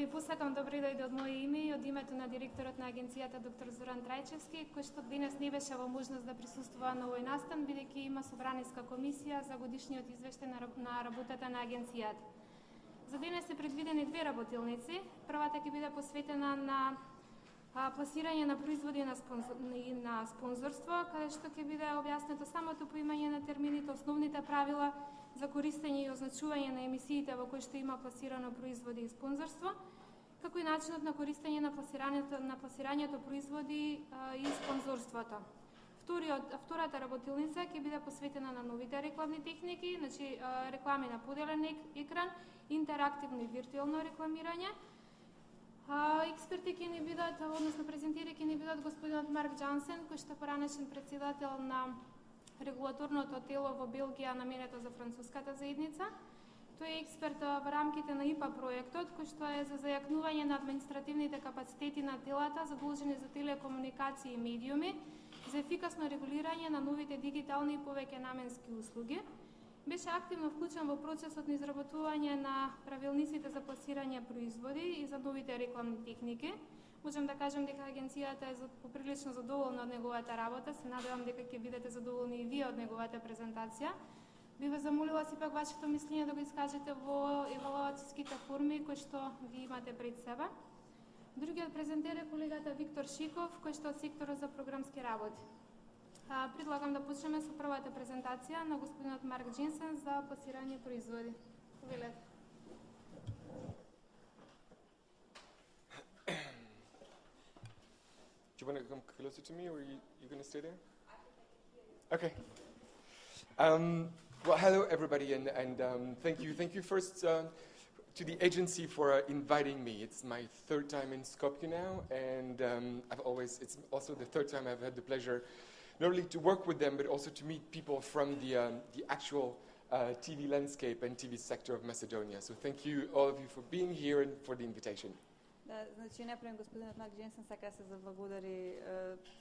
ви посакам добри дојде од моје име и од името на директорот на агенцијата доктор Зоран Трајчевски, кој што денес не беше во можност да присуствува на овој настан, бидејќи има собраниска комисија за годишниот извештај на работата на агенцијата. За денес се предвидени две работилници. Првата ќе биде посветена на пласирање на производи и на спонзорство, каде што ќе биде објаснето самото поимање на термините, основните правила за користење и означување на емисиите во кои што има пласирано производи и спонзорство, како и начинот на користење на пласирањето производи и спонзорството. Втората работилница ќе биде посветена на новите рекламни техники, значи реклами на поделен екран, интерактивно и виртуелно рекламирање. Експерти ќе ни бидат, односно презентери ќе ни бидат господинот Марк Џансен, кој што поранешен председател на регулаторното тело во Белгија наменето за француската заедница. Тој е експерт во рамките на ИПА проектот, кој што е за зајакнување на административните капацитети на телата задолжени за телекомуникации и медиуми, за ефикасно регулирање на новите дигитални и повеќе наменски услуги. Беше активно вклучен во процесот на изработување на правилниците за пласирање производи и за новите рекламни техники. Можам да кажам дека агенцијата е поприлично задоволна од неговата работа. Се надевам дека ќе бидете задоволни и вие од неговата презентација. Би ве замолила сепак вашето мислење да го искажете во евалуацијските форми кои што ги имате пред себе. Другиот презентер е колегата Виктор Шиков, кој што е од секторот за програмски работи. Предлагам да почнеме со првата презентација на господинот Марк Џансен за пласирање производи. Повелете. Do you want to come closer to me, or are you going to stay there? Okay. Well, hello everybody, and thank you. Thank you first to the agency for inviting me. It's my third time in Skopje now, and it's also the third time I've had the pleasure not only to work with them, but also to meet people from the actual TV landscape and TV sector of Macedonia. So thank you, all of you, for being here and for the invitation. Да, значи напред господинот Марк Џансен сака да се заблагодари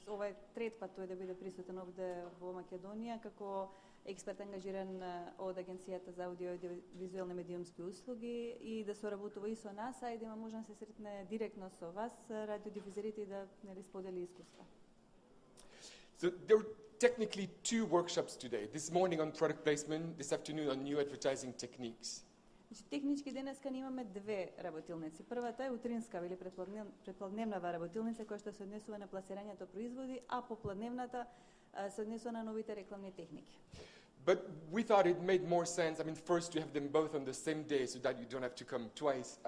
ова е трет пат тој да биде присутен овде во Македонија како експерт ангажиран од агенцијата за аудио и визуелни медиумски услуги и да соработува и со нас, а и да има можност да се сретне директно со вас, радиодифузерите и да сподели искуства. So there were technically two workshops today. This morning on product placement, this afternoon on new advertising techniques. Значи, технички денеска имаме две работилници. Првата е утринска или предпладневнава работилница која што се однесува на пласирањето производи, а попладневната се однесува на новите рекламни техники. But we thought it made more sense, first to have them both on the same day so that you don't have to come twice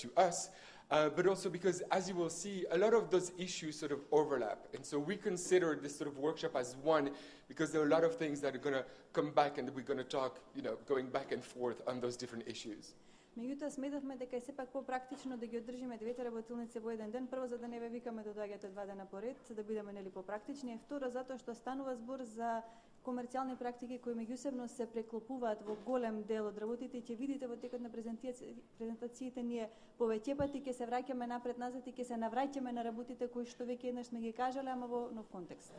to us, but also because, as you will see, a lot of those issues sort of overlap. And so we consider this sort of workshop as one because there are a lot of things that are going to come back and we're going to talk, going back and forth on those different issues. Меѓутоа сметавме дека е сепак попрактично да ги одржиме двете работилници во еден ден, прво за да не ве викаме да доаѓате два дена поред, да бидеме нели попрактични, и второ затоа што станува збор за комерцијални практики кои меѓусебно се преклопуваат во голем дел од работите и ќе видите во текот на презентациите ние повеќе пати ќе се враќаме напред-назад и ќе се навраќаме на работите кои што веќе еднаш сме ги кажале, ама во нов контекст.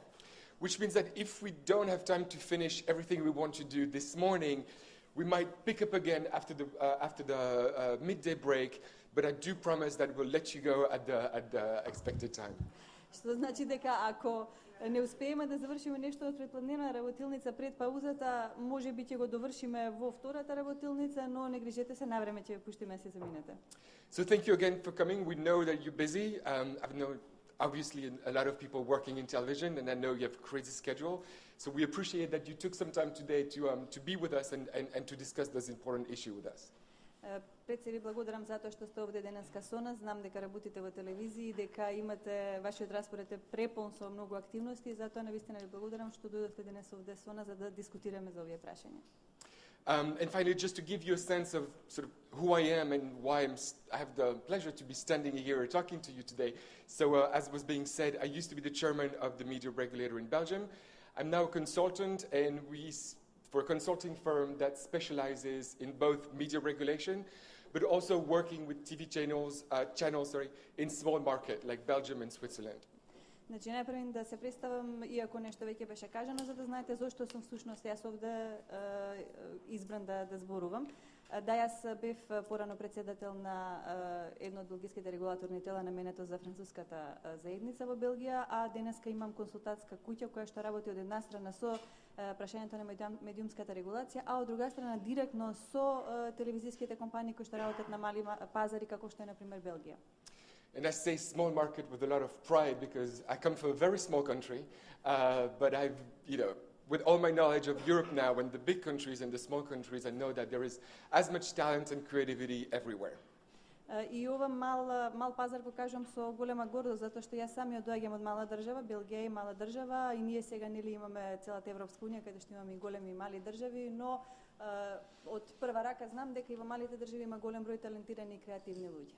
Which means that if we don't have time to finish everything we want to do this morning, we might pick up again after the midday break, but I do promise that we'll let you go at the expected time. Што значи дека ако не успееме да завршиме нешто од предпладневна работилница пред паузата, можеби ќе го довршиме во втората работилница, но не грижете се, навреме ќе ве пуштиме се заминете. So thank you again for coming. We know that you're busy. I've known obviously a lot of people working in television, and I know you have a crazy schedule. So we appreciate that you took some time today to be with us and to discuss this important issue with us. Пред се ви благодарам затоа што сте овде денеска со нас. Знам дека работите во телевизија и дека имате вашиот распоред е препон со многу активности, затоа навистина ви благодарам што дојдовте денес овде со нас за да дискутираме за овие прашања. And finally, just to give you a sense of sort of who I am and why I have the pleasure to be standing here talking to you today. So as was being said, I used to be the chairman of the media regulator in Belgium. I'm now a consultant, and for a consulting firm that specializes in both media regulation, but also working with TV channels in small market like Belgium and Switzerland. Значи, најпрво да се представам, иако нешто веќе беше кажано, за да знаете зошто сум всушност јас овде избран да зборувам. Да, јас бев порано председател на едно од белгиските регулаторни тела наменето за француската заедница во Белгија, а денеска имам консултатска куќа која што работи од една страна со прашањето на медиумската регулација, а од друга страна директно со телевизиските компании кои што работат на мали пазари како што е на пример Белгија. And I say small market with a lot of pride because I come from a very small country, but I've, with all my knowledge of Europe now and the big countries and the small countries, I know that there is as much talent and creativity everywhere. И ова мал пазар го кажам со голема гордост, затоа што јас самиот доаѓам од мала држава, Белгија е мала држава и ние сега нели имаме целата Европска унија каде што имаме и големи и мали држави, но од прва рака знам дека и во малите држави има голем број талентирани и креативни луѓе.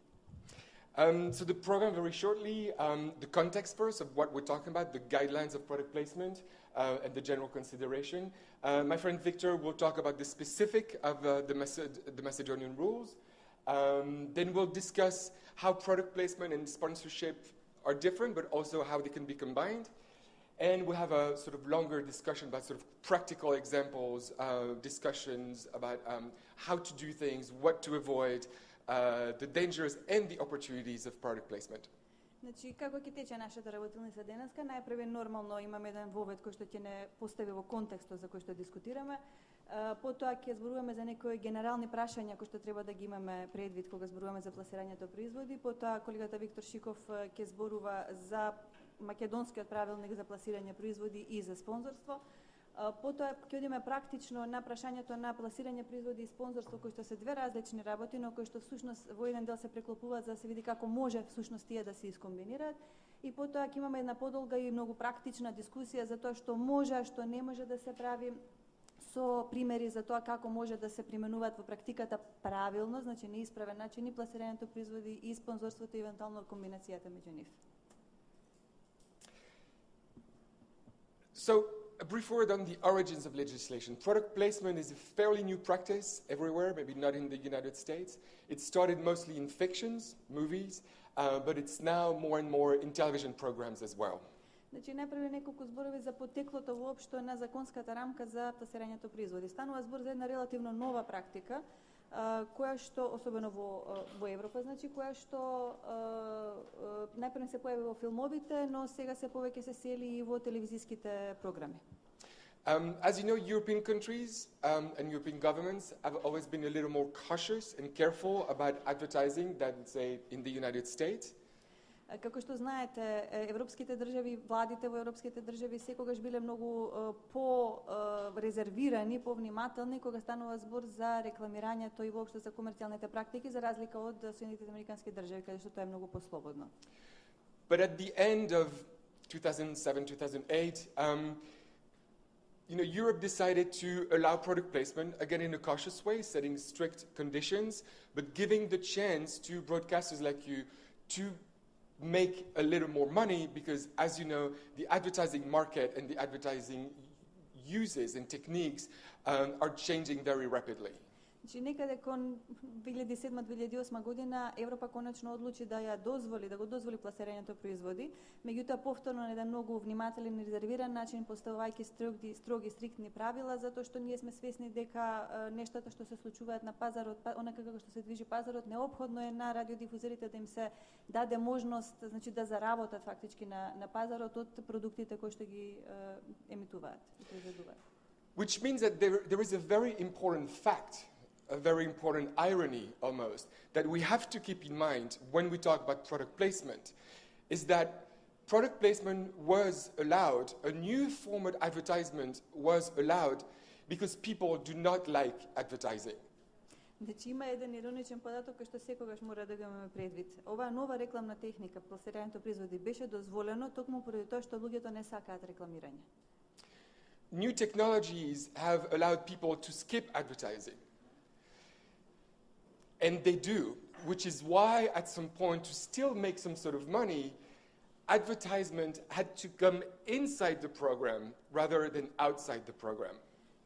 So the program, very shortly, the context first of what we're talking about, the guidelines of product placement and the general consideration. My friend Victor will talk about the specific of the Macedonian rules. Then we'll discuss how product placement and sponsorship are different, but also how they can be combined. And we'll have a sort of longer discussion about sort of practical examples, discussions about how to do things, what to avoid, the dangers and the opportunities of product placement. Значи, како ќе тече нашата работилница денеска? Најпрво нормално имаме еден вовед кој што ќе не постави во контекстот за кој што дискутираме. Потоа ќе зборуваме за некои генерални прашања кои што треба да ги имаме предвид кога зборуваме за пласирањето производи. Потоа колегата Виктор Шиков ќе зборува за македонскиот правилник за пласирање производи и за спонзорство. Потоа ќе одиме практично на прашањето на пласирање производи и спонзорство, кои што се две различни работи, но кои што всушност во еден дел се преклопуваат за да се види како може всушност тие да се искомбинираат. И потоа ќе имаме една подолга и многу практична дискусија за тоа што може, а што не може да се прави, со примери за тоа како може да се применуваат во практиката правилно, значи неисправен начин и пласирањето производи и спонзорството и евентуално комбинацијата меѓу нив. So, a brief word on the origins of legislation. Product placement is a fairly new practice everywhere, maybe not in the United States. It started mostly in fictions, movies, but it's now more and more in television programs as well. Значи, најпрво неколку зборови за потеклото воопшто на законската рамка за пласирањето производи. Станува збор за една релативно нова практика, која што, особено во Европа, значи, која што најпрво се појави во филмовите, но сега се повеќе се сели и во телевизиските програми. As you know, European countries and European governments have always been a little more cautious and careful about advertising than, say, in the United States. Како што знаете, европските држави, владите во европските држави секогаш биле многу по-резервирани, повнимателни кога станува збор за рекламирањето и воопшто за комерцијалните практики, за разлика од Соединетите американски држави, каде што тоа е многу послободно. But at the end of 2007-2008, Europe decided to allow product placement, again in a cautious way, setting strict conditions, but giving the chance to broadcasters like you to make a little more money because, as you know, the advertising market and the advertising uses and techniques are changing very rapidly. Значи, некаде кон 2007-2008 година Европа конечно одлучи да ја дозволи, да го дозволи пласирањето производи, меѓутоа повторно на еден многу внимателен и резервиран начин, поставувајќи строги стриктни правила, затоа што ние сме свесни дека нештата што се случуваат на пазарот, онака како што се движи пазарот, неопходно е на радиодифузерите да им се даде можност, значи да заработат фактички на пазарот од продуктите кои што ги емитуваат и произведуваат. Which means that there is a very important fact, a very important irony almost, that we have to keep in mind when we talk about product placement, is that product placement was allowed, a new form of advertisement was allowed because people do not like advertising. Значи има еден ироничен податок кој што секогаш мора да го имаме предвид. Оваа нова рекламна техника, пласирањето производи, беше дозволено токму поради тоа што луѓето не сакаат рекламирање. New technologies have allowed people to skip advertising. And they do, which is why at some point, to still make some sort of money, advertisement had to come inside the program rather than outside the program.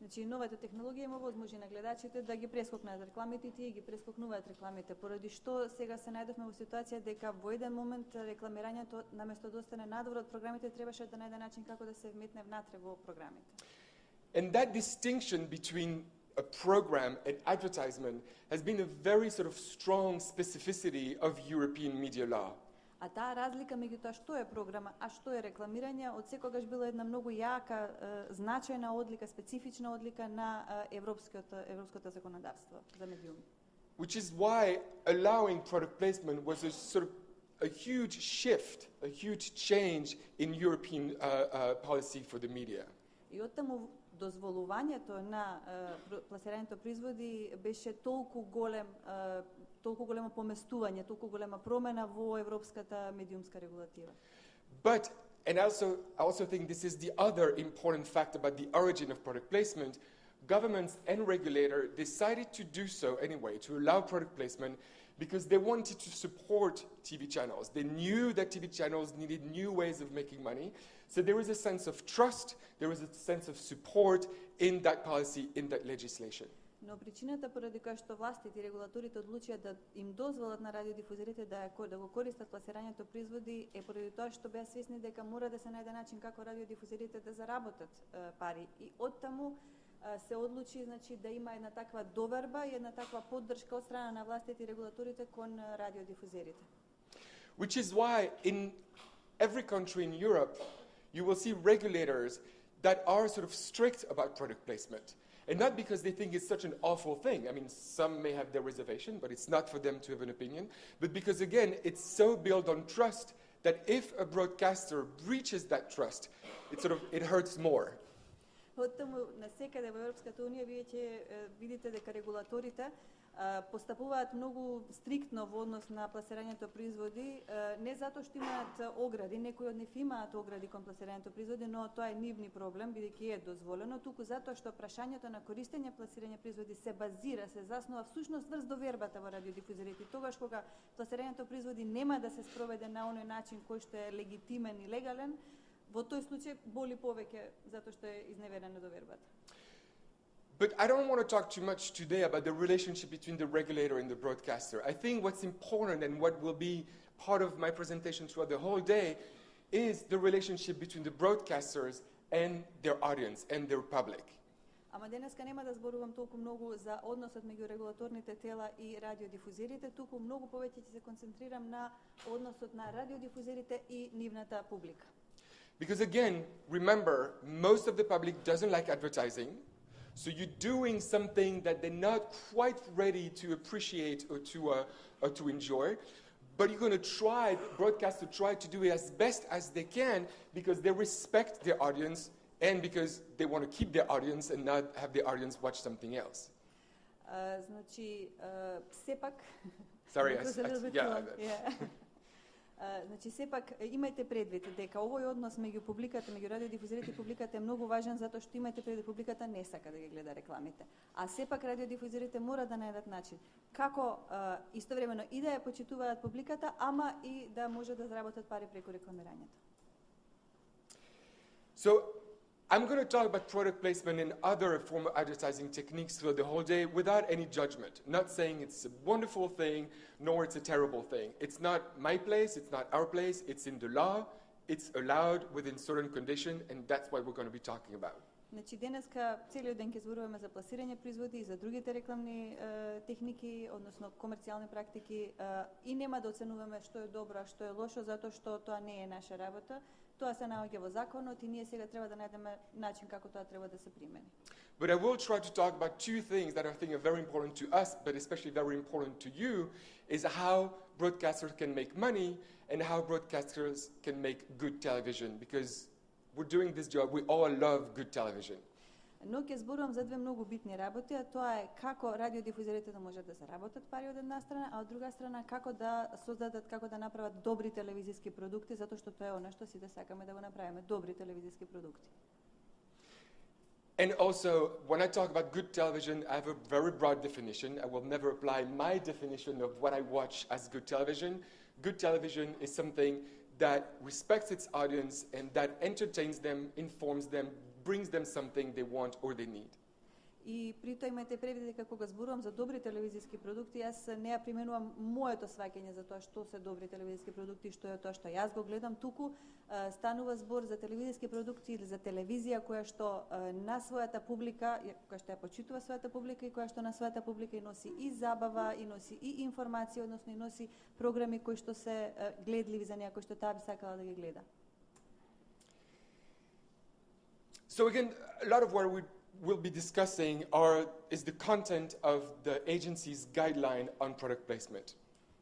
Значи, новата технологија има возможност на гледачите да ги прескокнат рекламите и тие ги прескокнуваат рекламите, поради што сега се најдовме во ситуација дека во еден момент рекламирањето наместо да остане надвор од програмите требаше да најде начин како да се вметне внатре во програмите. And that distinction between a program, an advertisement, has been a very sort of strong specificity of European media law. А таа разлика меѓу тоа што е програма, а што е рекламирање, од секогаш била една многу јака, значајна одлика, специфична одлика на европското законодавство за медиуми. Which is why allowing product placement was a sort of a huge shift, a huge change in European policy for the media. И оттаму дозволувањето на пласирањето производи беше толку големо поместување, толку голема промена во европската медиумска регулатива. But, and I also think this is the other important fact about the origin of product placement, governments and regulators decided to do so anyway, to allow product placement, because they wanted to support TV channels. They knew that TV channels needed new ways of making money, so there was a sense of trust, there was a sense of support in that policy, in that legislation. Но причината поради која што властите и регулаторите одлучија да им дозволат на радиодифузерите да го користат пласирањето производи е поради тоа што беа свесни дека мора да се најде начин како радиодифузерите да заработат пари. И оттаму се одлучи, значи, да има една таква доверба и една таква поддршка од страна на властите и регулаторите кон радиодифузерите. Which is why in every country in Europe you will see regulators that are sort of strict about product placement. And not because they think it's such an awful thing. I mean, some may have their reservation, but it's not for them to have an opinion. But because, again, it's so built on trust that if a broadcaster breaches that trust, it hurts more. Оттаму насекаде во Европската унија вие ќе видите дека регулаторите постапуваат многу стриктно во однос на пласирањето производи, не затоа што имаат огради, некои од нив имаат огради кон пласирањето производи, но тоа е нивни проблем, бидејќи е дозволено, туку затоа што прашањето на користење пласирање производи се базира, се заснова всушност врз довербата во радиодифузерите. Тогаш кога пласирањето производи нема да се спроведе на оној начин кој што е легитимен и легален, во тој случај боли повеќе затоа што е изневерена довербата. But I don't want to talk too much today about the relationship between the regulator and the broadcaster. I think what's important and what will be part of my presentation throughout the whole day is the relationship between the broadcasters and their audience and their public. Ама денеска нема да зборувам толку многу за односот меѓу регулаторните тела и радиодифузерите, туку многу повеќе ќе се концентрирам на односот на радиодифузерите и нивната публика. Because again, remember, most of the public doesn't like advertising. So you're doing something that they're not quite ready to appreciate or to enjoy, but you're going to try, broadcasters try to do it as best as they can because they respect their audience and because they want to keep their audience and not have their audience watch something else. Значи, сепак... Sorry, Значи, сепак, имајте предвид дека овој однос меѓу публиката, меѓу радиодифузерите и публиката е многу важен затоа што имајте предвид публиката не сака да ги гледа рекламите. А сепак радиодифузерите мора да најдат начин како истовремено и да ја почитуваат публиката, ама и да може да заработат пари преку рекламирањето. So, I'm going to talk about product placement and other form of advertising techniques throughout the whole day without any judgment. Not saying it's a wonderful thing, nor it's a terrible thing. It's not my place, it's not our place, it's in the law, it's allowed within certain conditions, and that's what we're going to be talking about. Значи, денеска целиот ден ќе зборуваме за пласирање производи и за другите рекламни техники, односно комерцијални практики, и нема да оценуваме што е добро, а што е лошо, затоа што тоа не е наша работа. Тоа се наоѓа во законот и ние сега треба да најдеме начин како тоа треба да се примени. But I will try to talk about two things that I think are very important to us, but especially very important to you, is how broadcasters can make money and how broadcasters can make good television, because we're doing this job, we all love good television. Но ќе зборувам за две многу битни работи, а тоа е како радиодифузерите да можат да заработат пари од една страна, а од друга страна како да создадат, како да направат добри телевизиски продукти, затоа што тоа е она што сите сакаме да го направиме, добри телевизиски продукти. And also, when I talk about good television, I have a very broad definition. I will never apply my definition of what I watch as good television. Good television is something that respects its audience and that entertains them, informs them, brings them something they want or they need. И при тоа имајте предвид дека кога зборувам за добри телевизиски продукти, јас не ја применувам моето сваќање за тоа што се добри телевизиски продукти и што е тоа што јас го гледам, туку станува збор за телевизиски продукти или за телевизија која што на својата публика, која што ја почитува својата публика и која што на својата публика и носи и забава, и носи и информација, односно и носи програми кои што се гледливи за неа, кои што таа би сакала да ги гледа. So again, a lot of what we'll be discussing is the content of the agency's guideline on product placement.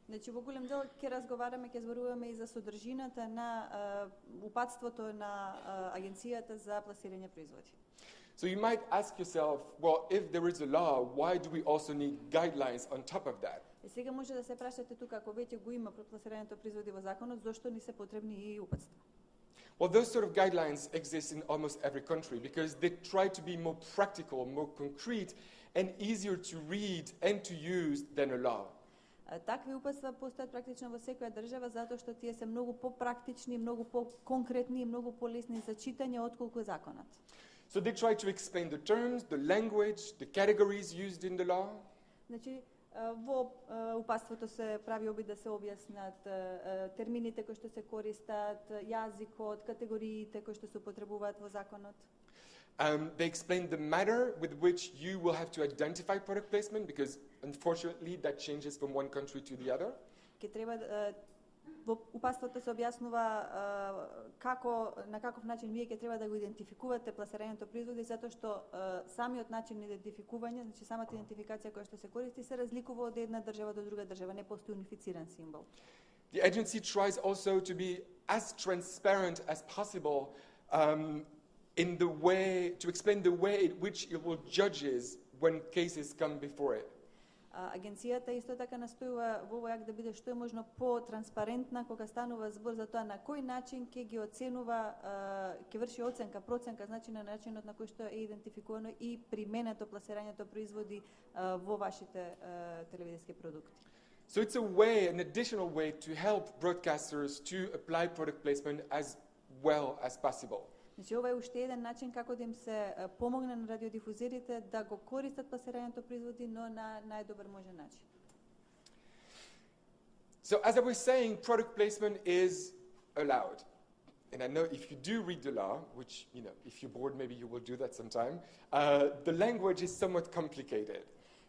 Значи во голем дел ќе разговараме, ќе зборуваме и за содржината на упатството на агенцијата за пласирање производи. So you might ask yourself, well, if there is a law, why do we also need guidelines on top of that? И сега може да се прашате тука, ако веќе го има пласирањето производи во законот, зошто ни се потребни и упатства? Well, those sort of guidelines exist in almost every country because they try to be more practical, more concrete, and easier to read and to use than a law. Такви упатства постојат практично во секоја држава затоа што тие се многу попрактични, многу поконкретни и многу полесни за читање отколку законот. So they try to explain the terms, the language, the categories used in the law. Значи во упатството се прави обид да се објаснат термините кои што се користат, јазикот, категориите кои што се употребуваат во законот. They explain the manner with which you will have to identify product placement because unfortunately that changes from one country to the other. Ке треба во упатството се објаснува како на каков начин вие ќе треба да го идентификувате пласирањето производи затоа што самиот начин на идентификување, значи самата идентификација која што се користи се разликува од една држава до друга држава, не постои унифициран символ. The agency tries also to be as transparent as possible in the way to explain the way in which it will judges when cases come before it. Агенцијата исто така настојува во овој акт да биде што е можно по-транспарентна кога станува збор за тоа на кој начин ќе ги оценува, ќе врши оценка, проценка, значи на начинот на кој што е идентификувано и применето пласирањето производи во вашите телевизиски продукти. So it's a way, an additional way to help broadcasters to apply product placement as well as possible. Значи ова е уште еден начин како да им се помогне на радиодифузерите да го користат пласирањето производи, но на најдобар можен начин. So as I was saying, product placement is allowed. And I know if you do read the law, which, you know, if you're bored, maybe you will do that sometime, the language is somewhat complicated.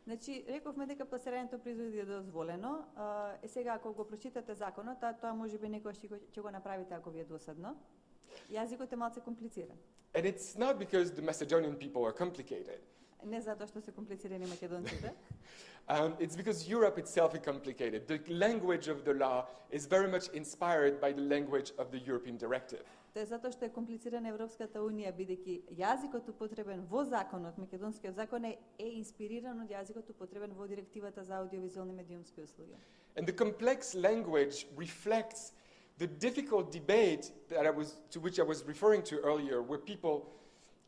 Значи, рековме дека пласирањето производи е дозволено. Сега, ако го прочитате законот, тоа може би некој ќе го направите ако ви е досадно. Јазикот е малце комплициран. And it's not because the Macedonian people are complicated. Не затоа што се комплицирани македонците. It's because Europe itself is complicated. The language of the law is very much inspired by the language of the European directive. Тоа е затоа што е комплицирана Европската унија, бидејќи јазикот употребен во законот, македонскиот закон е инспириран од јазикот употребен во директивата за аудиовизуелни медиумски услуги. And the complex language reflects the difficult debate to which I was referring to earlier, where people,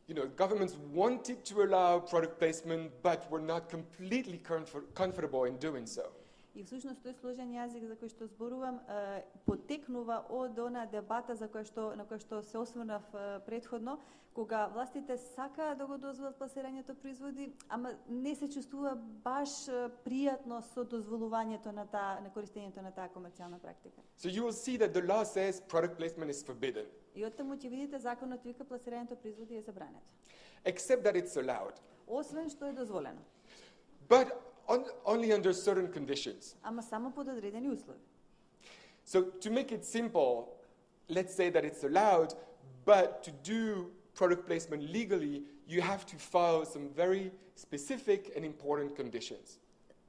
you know, governments wanted to allow product placement, but were not completely comfortable in doing so. И всушност тој сложен јазик за кој што зборувам потекнува од она дебата на која што се осврнав претходно, кога властите сакаат да го дозволат пласирањето производи, ама не се чувствува баш пријатно со дозволувањето на користењето на таа комерцијална практика. So you will see that the law says product placement is forbidden. И оттаму ќе видите законот вика пласирањето производи е забрането. Except that it's allowed. Освен што е дозволено. But only under certain conditions. Ама само под одредени услови. So to make it simple, let's say that it's allowed, but to do product placement legally, you have to follow some very specific and important conditions.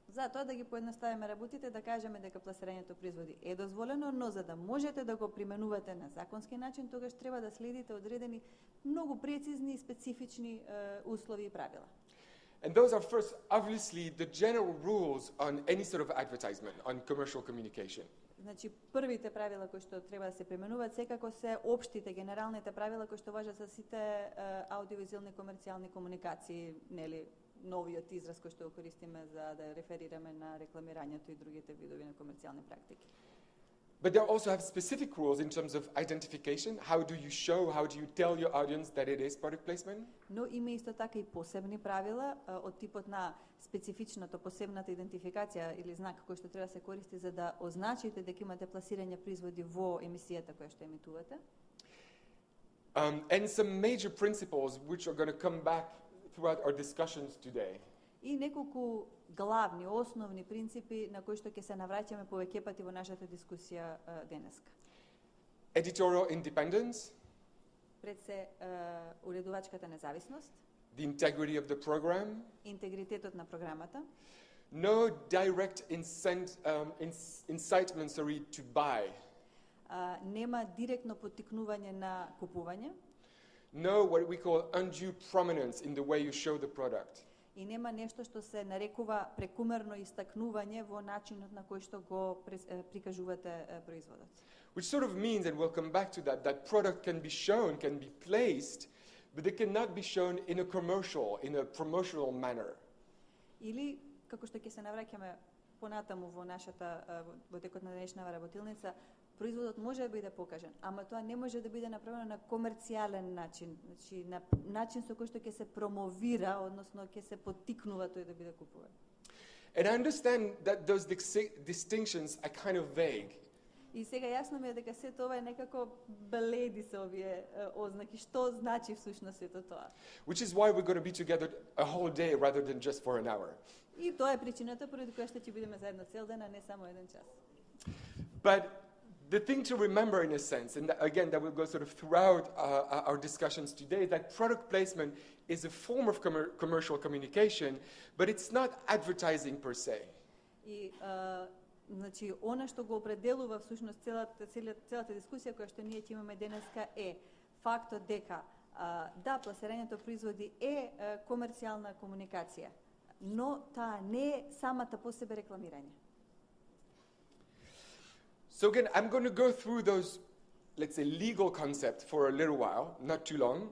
За тоа да ги поедноставиме работите, да кажеме дека пласирањето производи е дозволено, но за да можете да го применувате на законски начин, тогаш треба да следите одредени многу прецизни и специфични услови и правила. And those are first, obviously, the general rules on any sort of advertisement, on commercial communication. Значи, првите правила кои што треба да се применуваат секако се општите, генералните правила кои што важат за сите аудиовизуелни комерцијални комуникации, нели, новиот израз кој што го користиме за да реферираме на рекламирањето и другите видови на комерцијални практики. But they also have specific rules in terms of identification. How do you show, how do you tell your audience that it is product placement? Но има исто така и посебни правила од типот на специфичното, посебната идентификација или знак кој што треба да се користи за да означите дека имате пласирање производи во емисијата која што емитувате. And some major principles which are going to come back throughout our discussions today. И неколку главни, основни принципи на кои што ќе се навраќаме повеќе пати во нашата дискусија денеска. Editorial independence, Пред се уредувачката независност, the integrity of the program, интегритетот на програмата, no direct incitement to buy, нема директно поттикнување на купување no what we call undue prominence in the way you show the product. и нема нешто што се нарекува прекумерно истакнување во начинот на кој што го прикажувате производот. Which sort of means, and we'll come back to that product can be shown, can be placed, but it cannot be shown in a commercial, in a promotional manner. Или, како што ќе се навраќаме понатаму во нашата, во текот на денешната работилница, производот може да биде покажен, ама тоа не може да биде направено на комерцијален начин, значи на начин со кој што ќе се промовира, односно ќе се поттикнува тој да биде купуван. And I understand that those distinctions are kind of vague. И сега јасно ми е дека сето ова е некако бледи се овие ознаки, што значи всушност сето тоа. Which is why we're going to be together a whole day rather than just for an hour. И тоа е причината поради која што ќе бидеме заедно цел ден, а не само еден час. But the thing to remember in a sense, and again that will go sort of throughout our discussions today, that product placement is a form of commercial communication, but it's not advertising per se. И значи она што го определува всушност целата дискусија која што ние ќе имаме денеска е фактот дека да, пласирањето производи е комерцијална комуникација, но таа не е самата по себе рекламирање. So again, I'm going to go through those, let's say, legal concepts for a little while, not too long.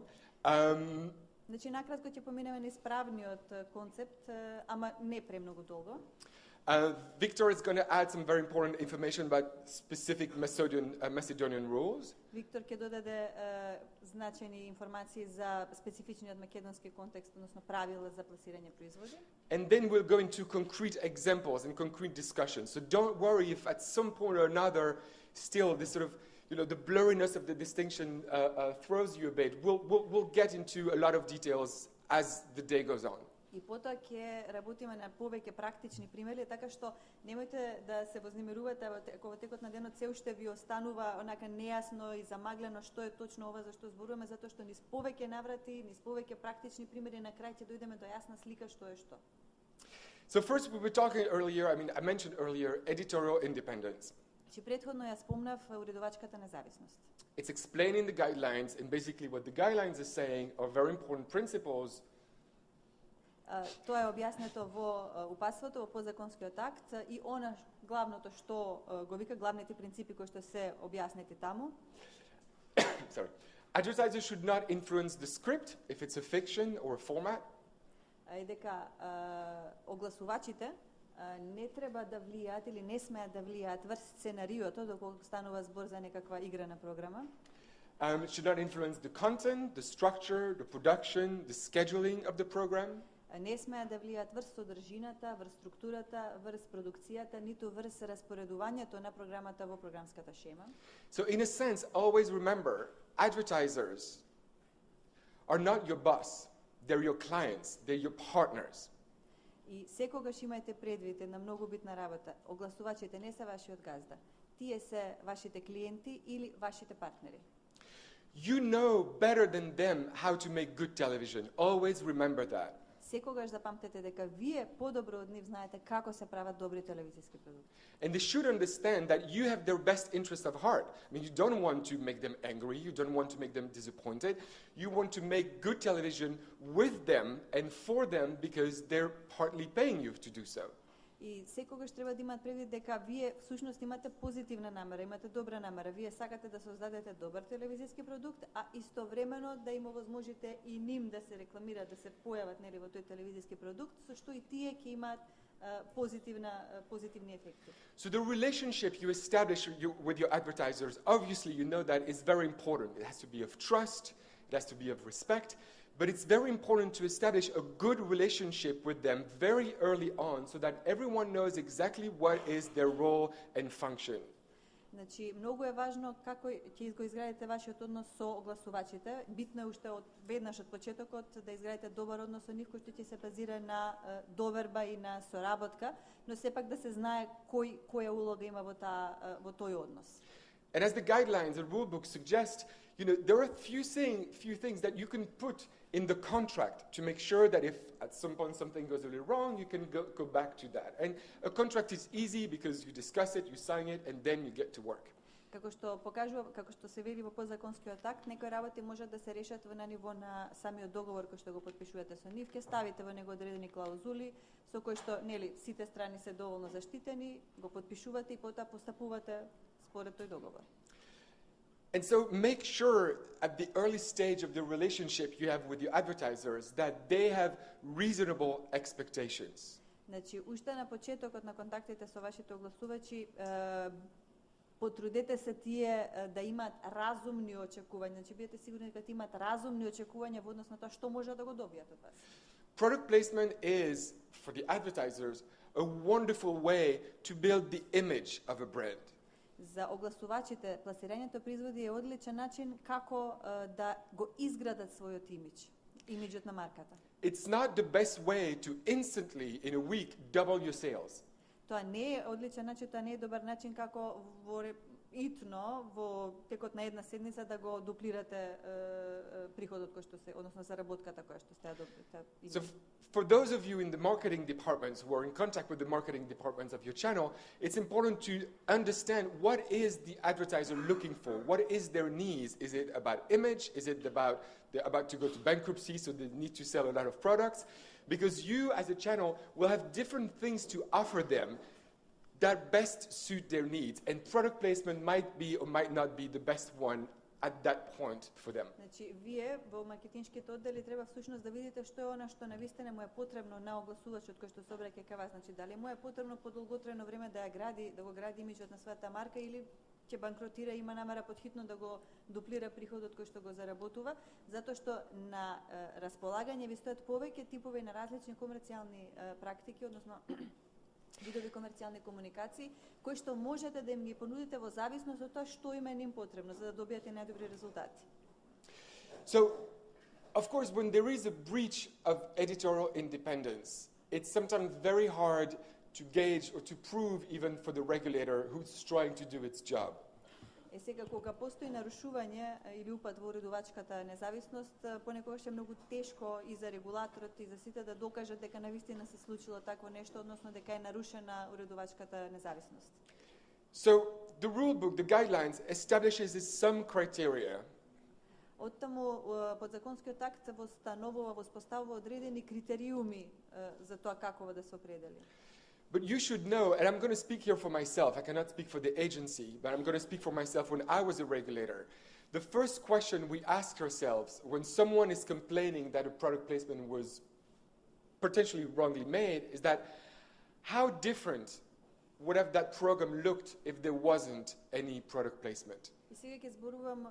Значи накратко ќе поминеме низ правниот концепт, ама не премногу долго. Victor is going to add some very important information about specific Macedonian rules. Виктор ќе додаде значајни информации за специфичниот македонски контекст, односно правила за пласирање производи. And then we'll go into concrete examples and concrete discussions. So don't worry if at some point or another, still this sort of, the blurriness of the distinction throws you a bit. We'll get into a lot of details as the day goes on. И потоа ќе работиме на повеќе практични примери, така што немојте да се вознемирувате ако во текот на денот се уште ви останува онака нејасно и замаглено што е точно ова за што зборуваме, затоа што низ повеќе наврати, низ повеќе практични примери на крај ќе дојдеме до јасна слика што е што. So first we were talking earlier, I mentioned earlier editorial independence. Че претходно ја спомнав уредувачката независност. It's explaining the guidelines, and basically what the guidelines are saying are very important principles. Тоа е објаснето во упатството, во подзаконскиот акт и она главното што го вика главните принципи кои што се објаснети таму. Sorry. Advertisers should not influence the script if it's a fiction or a format. И дека огласувачите не треба да влијаат или не смеат да влијаат врз сценариото доколку станува збор за некаква играна програма. It should not influence the content, the structure, the production, the scheduling of the program. Не смеат да влијаат врз содржината, врз структурата, врз продукцијата, ниту врз распоредувањето на програмата во програмската шема. So in a sense, always remember, advertisers are not your boss. They're your clients, they're your partners. И секогаш имајте предвид една многу битна работа. Огласувачите не се вашиот газда. Тие се вашите клиенти или вашите партнери. You know better than them how to make good television. Always remember that. Секогаш запамтете дека вие подобро од нив знаете како се прават добри телевизиски продукти. And they should understand that you have their best interest of heart. You don't want to make them angry, you don't want to make them disappointed. You want to make good television with them and for them because they're partly paying you to do so. И секогаш треба да имаат предвид дека вие всушност имате позитивна намера, имате добра намера. Вие сакате да создадете добар телевизиски продукт, а истовремено да им овозможите и ним да се рекламираат, да се појават нели во тој телевизиски продукт, со што и тие ќе имаат позитивни ефекти. So the relationship you establish with your advertisers, obviously you know that is very important. It has to be of trust, it has to be of respect, but it's very important to establish a good relationship with them very early on so that everyone knows exactly what is their role and function. Значи, многу е важно како ќе го изградите вашиот однос со огласувачите. Битно е уште од веднаш од почетокот да изградите добар однос со нив кој што ќе се базира на доверба и на соработка, но сепак да се знае која улога има во тој однос. And as the guidelines and rule book suggest, there are few things that you can put in the contract to make sure that if at some point something goes a little wrong, you can go back to that. And a contract is easy because you discuss it, you sign it, and then you get to work. Како што се вели во подзаконскиот акт, некои работи можат да се решат на ниво на самиот договор кој што го потпишувате со нив, ќе ставите во него одредени клаузули со кои што сите страни се доволно заштитени, го потпишувате и потоа постапувате според тој договор. And so make sure at the early stage of the relationship you have with your advertisers that they have reasonable expectations. Значи, уште на почетокот на контактите со вашите огласувачи, потрудете се тие да имаат разумни очекувања. Значи, бидете сигурни дека имаат разумни очекувања во однос на тоа што може да го добијат од вас. Product placement is, for the advertisers, a wonderful way to build the image of a brand. За огласувачите, пласирањето производи е одличен начин како да го изградат својот имиџот на марката. It's not the best way to instantly, in a week, double your sales. Тоа не е одличен начин, тоа не е добар начин како во текот на една седмица да го дуплирате приходот кој што се, односно заработката која што сте ја добрите. So for those of you in the marketing departments who are in contact with the marketing departments of your channel, it's important to understand what is the advertiser looking for, what is their needs. Is it about image? Is it about they're about to go to bankruptcy, so they need to sell a lot of products? Because you as a channel will have different things to offer them that best suit their needs, and product placement might be or might not be the best one at that point for them. Значи, вие во маркетиншките оддели треба всушност да видите што е она што навистина му е потребно на огласувачот кој што се обраќа кај вас. Значи, дали му е потребно подолготрајно време да го гради имиџот на својата марка или ќе банкротира и има намера потхитно да го дуплира приходот кој што го заработува, затоа што на располагање ви стојат повеќе типови на различни комерцијални практики, односно видови комерцијални комуникации, кои што можете да им ги понудите во зависност од тоа што им е ним потребно за да добиете најдобри резултати. So, of course, when there is a breach of editorial independence, it's sometimes very hard to gauge or to prove even for the regulator who's trying to do its job. Е сега кога постои нарушување или упад во уредувачката независност, понекогаш е многу тешко и за регулаторот и за сите да докажат дека навистина се случило такво нешто, односно дека е нарушена уредувачката независност. So the rule book, the guidelines, establishes some criteria. Оттаму подзаконскиот акт воспоставува одредени критериуми за тоа како да се определи. But you should know, and I'm going to speak here for myself, I cannot speak for the agency, but I'm going to speak for myself when I was a regulator. The first question we ask ourselves when someone is complaining that a product placement was potentially wrongly made is that how different would have that program looked if there wasn't any product placement? И сега ќе зборувам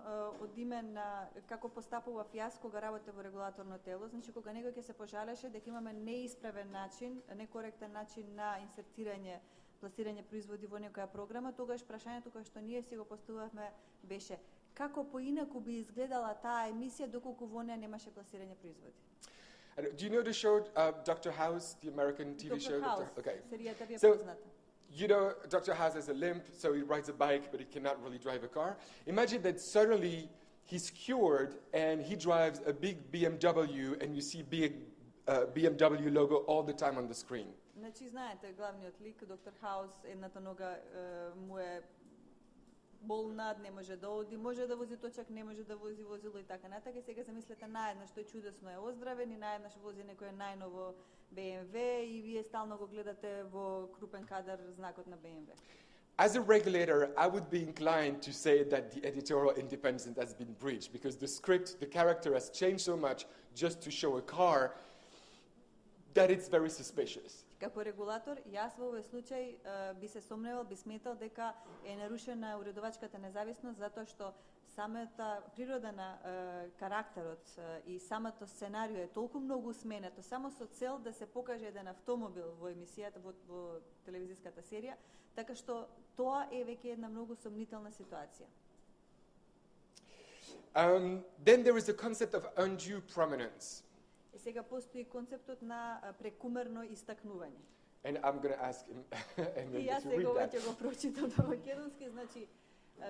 од име на како постапував јас кога работев во регулаторно тело, значи кога некој ќе се пожалеше дека имаме неисправен начин, некоректен начин на инсертирање, пласирање производи во некоја програма, тогаш прашањето кое што ние си го поставувавме беше како поинаку би изгледала таа емисија доколку во неа немаше пласирање производи. Do you know the show Dr. House, the American TV show? Dr. House, okay. серијата ви е So, позната. you know, Dr. House has a limp, so he rides a bike, but he cannot really drive a car. Imagine that suddenly he's cured and he drives a big BMW and you see big BMW logo all the time on the screen. Значи, знаете, главниот лик, доктор Хаус, едната нога му е болна, не може да оди, може да вози точак, не може да вози возило и така натака. И сега замислете наеднаш, тој чудесно е оздравен и наеднаш вози некој најново BMW и вие стално го гледате во крупен кадар знакот на BMW. As a regulator, I would be inclined to say that the editorial independence has been breached because the script, the character has changed so much just to show a car that it's very suspicious. Како регулатор, јас во овој случај би се сомневал, би сметал дека е нарушена уредувачката независност затоа што самата природа на карактерот и самото сценарио е толку многу сменето само со цел да се покаже еден автомобил во емисијата во телевизиската серија, така што тоа е веќе една многу сомнителна ситуација. Then there is the concept of undue prominence. И сега постои концептот на прекумерно истакнување. And I'm going to ask И јас to сега read that. ќе го прочитам на македонски, значи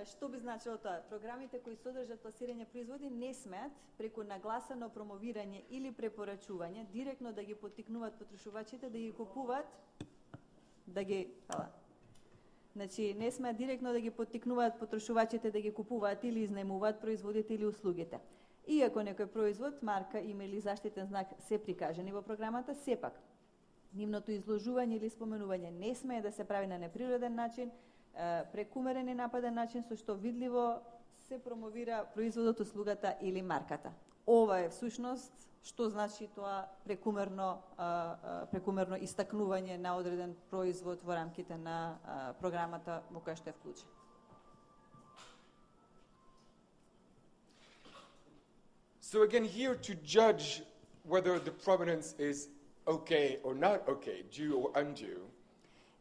што би значило тоа? Програмите кои содржат пласирање производи не смеат преку нагласено промовирање или препорачување директно да ги поттикнуваат потрошувачите да ги купуваат, Значи, не смеат директно да ги поттикнуваат потрошувачите да ги купуваат или изнаемуваат производите или услугите. Иако некој производ, марка, име или заштитен знак се прикажани во програмата, сепак нивното изложување или споменување не смее да се прави на неприроден начин, прекумерен и нападен начин со што видливо се промовира производот, услугата или марката. Ова е всушност што значи тоа прекумерно истакнување на одреден производ во рамките на програмата во која што е вклучен. So again, here to judge whether the provenance is okay or not okay, due or undue.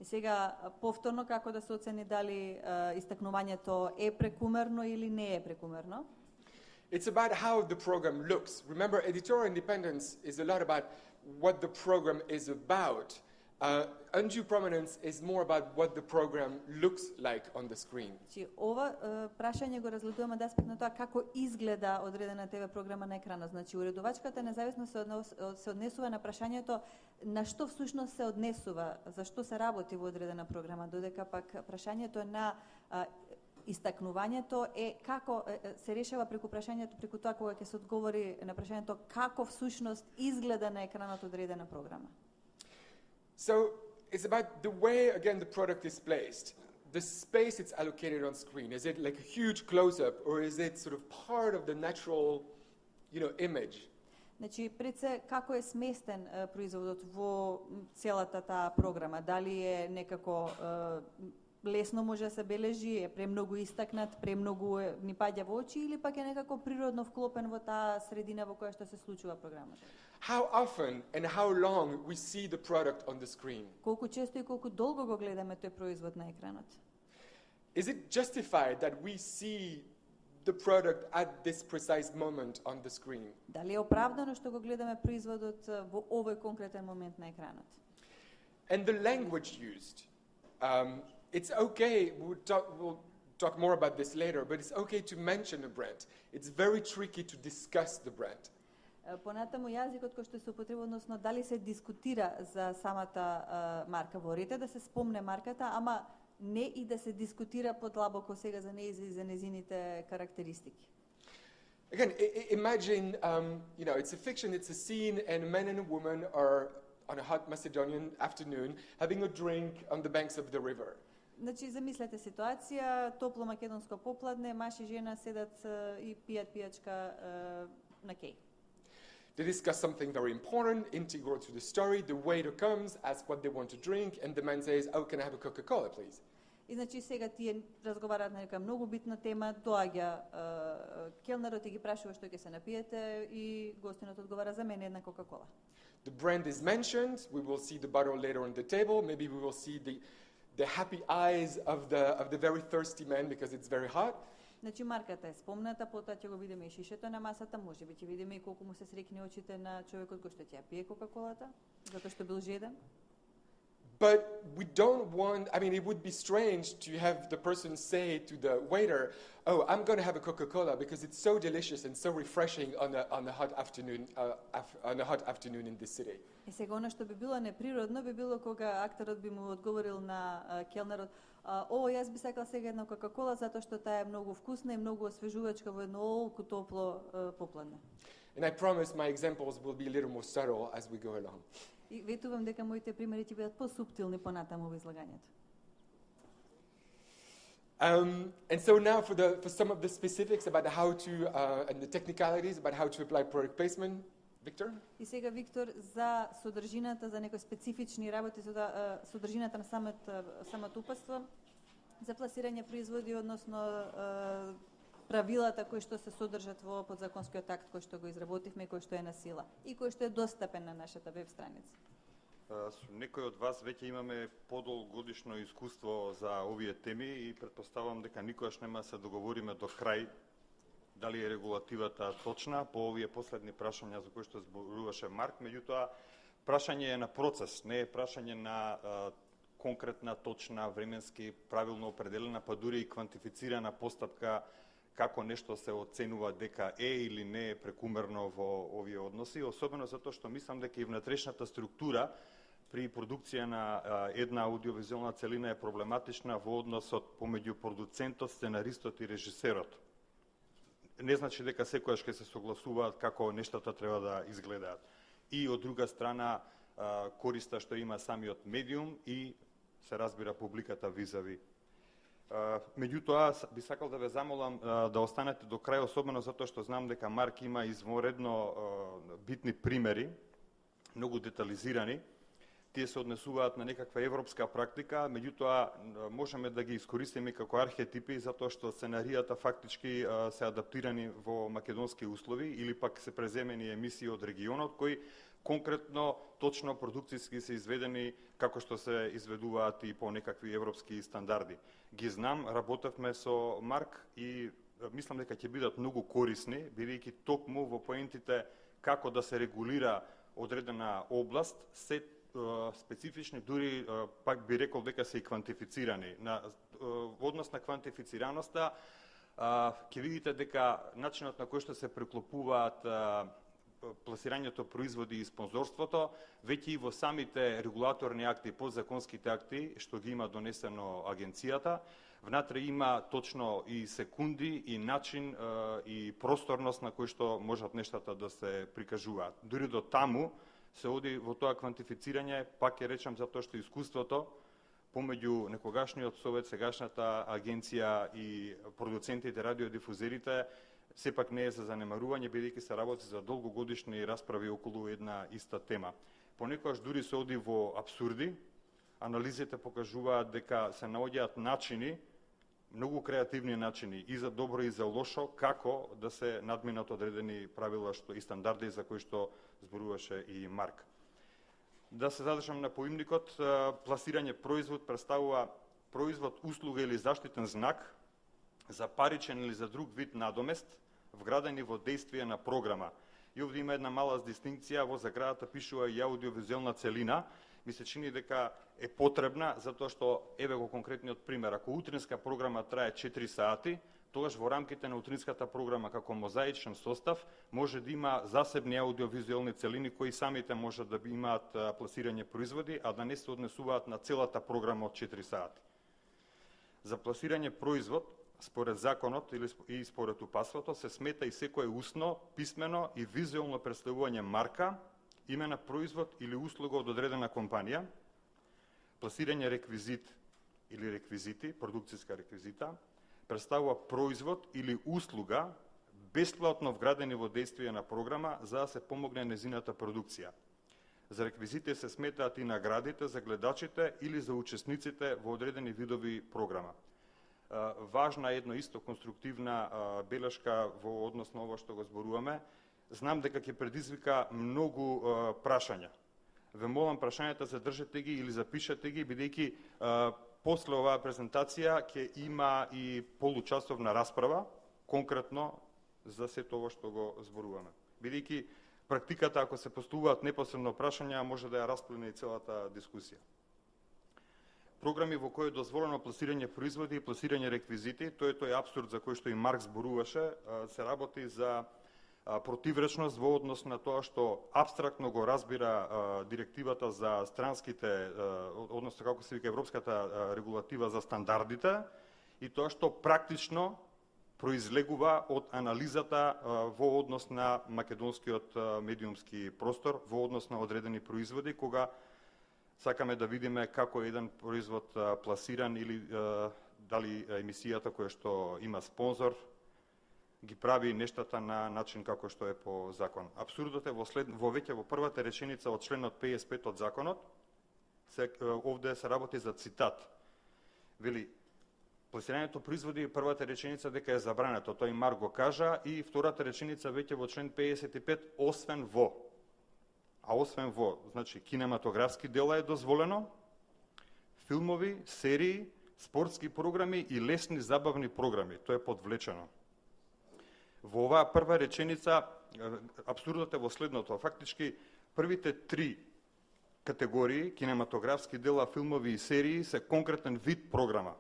И сега повторно како да се оцени дали истакнувањето е прекумерно или не е прекумерно. It's about how the program looks. Remember, editorial independence is a lot about what the program is about. Undue prominence is more about what the program looks like on the screen. Значи, ова прашање го разгледуваме од аспект на тоа како изгледа одредена ТВ програма на екранот. Значи, уредувачката независност се однесува на прашањето на што всушност се однесува, за што се работи во одредена програма, додека пак прашањето на истакнувањето е како се решава преку прашањето, преку тоа кога ќе се одговори на прашањето како всушност изгледа на екранот одредена програма. So it's about the way, again, the product is placed. The space it's allocated on screen. Is it like a huge close-up, or is it sort of part of the natural, image? Значи, пред се, како е сместен производот во целата таа програма? Дали е некако лесно може да се бележи, е премногу истакнат, премногу ни паѓа во очи, или пак е некако природно вклопен во таа средина во која што се случува програмата? How often and how long we see the product on the screen? Колку често и колку долго го гледаме тој производ на екранот? Is it justified that we see the product at this precise moment on the screen? Дали е оправдано што го гледаме производот во овој конкретен момент на екранот? And the language used. It's okay, we'll talk more about this later, but it's okay to mention a brand. It's very tricky to discuss the brand. Понатаму јазикот кој што се употребува, односно дали се дискутира за самата марка во рете, да се спомне марката, ама не и да се дискутира подлабоко сега за неја и за незините карактеристики. Again, imagine, it's a fiction, it's a scene, and a man and a woman are on a hot Macedonian afternoon having a drink on the banks of the river. Значи, замислете ситуација, топло македонско попладне, маж и жена седат и пијат пијачка на кеј. They discuss something very important, integral to the story. The waiter comes, asks what they want to drink, and the man says, "Oh, can I have a Coca-Cola, please?" И значи сега тие разговараат на нека многу битна тема, доаѓа келнерот и ги прашува што ќе се напиете и гостинот одговара за мене една Кока-кола. The brand is mentioned. We will see the bottle later on the table. Maybe we will see the happy eyes of the very thirsty man because it's very hot. Значи марката е спомната, потоа ќе го видиме и шишето на масата, можеби ќе видиме и колку му се срекне очите на човекот кој што ќе ја пие Кока-колата, затоа што бил жеден. But we don't want, it would be strange to have the person say to the waiter, "Oh, I'm going to have a Coca-Cola because it's so delicious and so refreshing on a hot afternoon in this city." И сега она што би било неприродно би било кога актерот би му одговорил на келнерот: јас би сакал сега една Кока-кола затоа што таа е многу вкусна и многу освежувачка во едно олку топло попладне. And I promise my examples will be a little more subtle as we go along. И ветувам дека моите примери ќе бидат посуптилни понатаму во излагањето. And so now for some of the specifics about how to and the technicalities about how to apply product placement. Victor? И сега Виктор за содржината, за некои специфични работи за содржината на самото упатство, за пласирање производи, односно правилата кои што се содржат во подзаконскиот акт кој што го изработивме и кој што е на сила и кој што е достапен на нашата веб страница. Некои од вас веќе имаме подолгогодишно искуство за овие теми и претпоставам дека никогаш нема се договориме до крај дали е регулативата точна по овие последни прашања за кои што зборуваше Марк, меѓутоа прашање е на процес, не е прашање на конкретна, точна, временски, правилно определена, па дури и квантифицирана постапка како нешто се оценува дека е или не е прекумерно во овие односи, особено затоа што мислам дека и внатрешната структура при продукција на една аудиовизуелна целина е проблематична во односот помеѓу продуцентот, сценаристот и режисерот. Не значи дека секојаш ќе се согласуваат како нештата треба да изгледаат. И од друга страна користа што има самиот медиум и се разбира публиката визави. Меѓутоа, би сакал да ве замолам да останете до крај, особено затоа што знам дека Марк има изворедно битни примери, многу детализирани. Тие се однесуваат на некаква европска практика, меѓутоа можеме да ги искористиме како архетипи, затоа што сценаријата фактички се адаптирани во македонски услови или пак се преземени емисии од регионот, кои конкретно, точно продукцијски се изведени како што се изведуваат и по некакви европски стандарди. Ги знам, работевме со Марк и мислам дека ќе бидат многу корисни, бидејќи токму во поентите како да се регулира одредена област, се специфични, дури пак би рекол дека се и квантифицирани. Во однос на квантифицираноста, ќе видите дека начинот на кој што се преклопуваат пласирањето производи и спонзорството, веќе и во самите регулаторни акти, подзаконските акти, што ги има донесено агенцијата, внатре има точно и секунди, и начин, и просторност на кој што можат нештата да се прикажуваат. Дури до таму се оди во тоа квантифицирање, пак ќе речам затоа што искуството помеѓу некогашниот совет, сегашната агенција и продуцентите, радиодифузерите, сепак не е за занемарување, бидејќи се работи за долгогодишни расправи околу една иста тема. Понекогаш дури се оди во апсурди, анализите покажуваат дека се наоѓаат начини, многу креативни начини, и за добро и за лошо, како да се надминат одредени правила и стандарди за кои што зборуваше и Марк. Да се задржам на поимникот, пласирање производ представува производ, услуга или заштитен знак за паричен или за друг вид надомест, вградени во действие на програма. И овде има една мала дистинкција, во заградата пишува и аудиовизуелна целина. Ми се чини дека е потребна, затоа што, еве го конкретниот пример, ако утринска програма трае 4 сати, тогаш во рамките на утринската програма како мозаичен состав може да има засебни аудиовизуелни целини кои самите можат да имаат пласирање производи, а да не се однесуваат на целата програма од 4 сати. За пласирање производ, според законот и според упатството, се смета и секое устно, писмено и визуелно представување марка, име на производ или услуга од одредена компанија, пласирање реквизит или реквизити, продукцијска реквизита, представува производ или услуга бесплатно вградени во действие на програма за да се помогне незината продукција. За реквизити се сметаат и наградите за гледачите или за учесниците во одредени видови програма. Важна едно исто конструктивна белешка во однос на ова што го зборуваме. Знам дека ќе предизвика многу прашања. Ве молам прашањата задржете ги или запишете ги, бидејќи после оваа презентација ќе има и получасовна расправа, конкретно за сето ова што го зборуваме. Бидејќи практиката, ако се поставуваат непосредно прашања, може да ја расплине и целата дискусија. Програми во кои е дозволено пласирање производи и пласирање реквизити, тој апсурд за кој што и Марк зборуваше, се работи за противречност во однос на тоа што апстрактно го разбира директивата за странските, односно како се вика европската регулатива за стандардите, и тоа што практично произлегува од анализата во однос на македонскиот медиумски простор, во однос на одредени производи, кога сакаме да видиме како еден производ пласиран или дали емисијата која што има спонзор, ги прави нештата на начин како што е по закон. Абсурдот е веќе во првата реченица од членот 55 од законот, овде се работи за цитат. Вели, пласирањето производи, првата реченица дека е забрането, тој Марк го кажа, и втората реченица веќе во член 55, освен во. А освен во, значи, кинематографски дела е дозволено, филмови, серии, спортски програми и лесни забавни програми. Тоа е подвлечено. Во оваа прва реченица, абсурдот е во следното. Фактички, првите три категории, кинематографски дела, филмови и серии, се конкретен вид програма.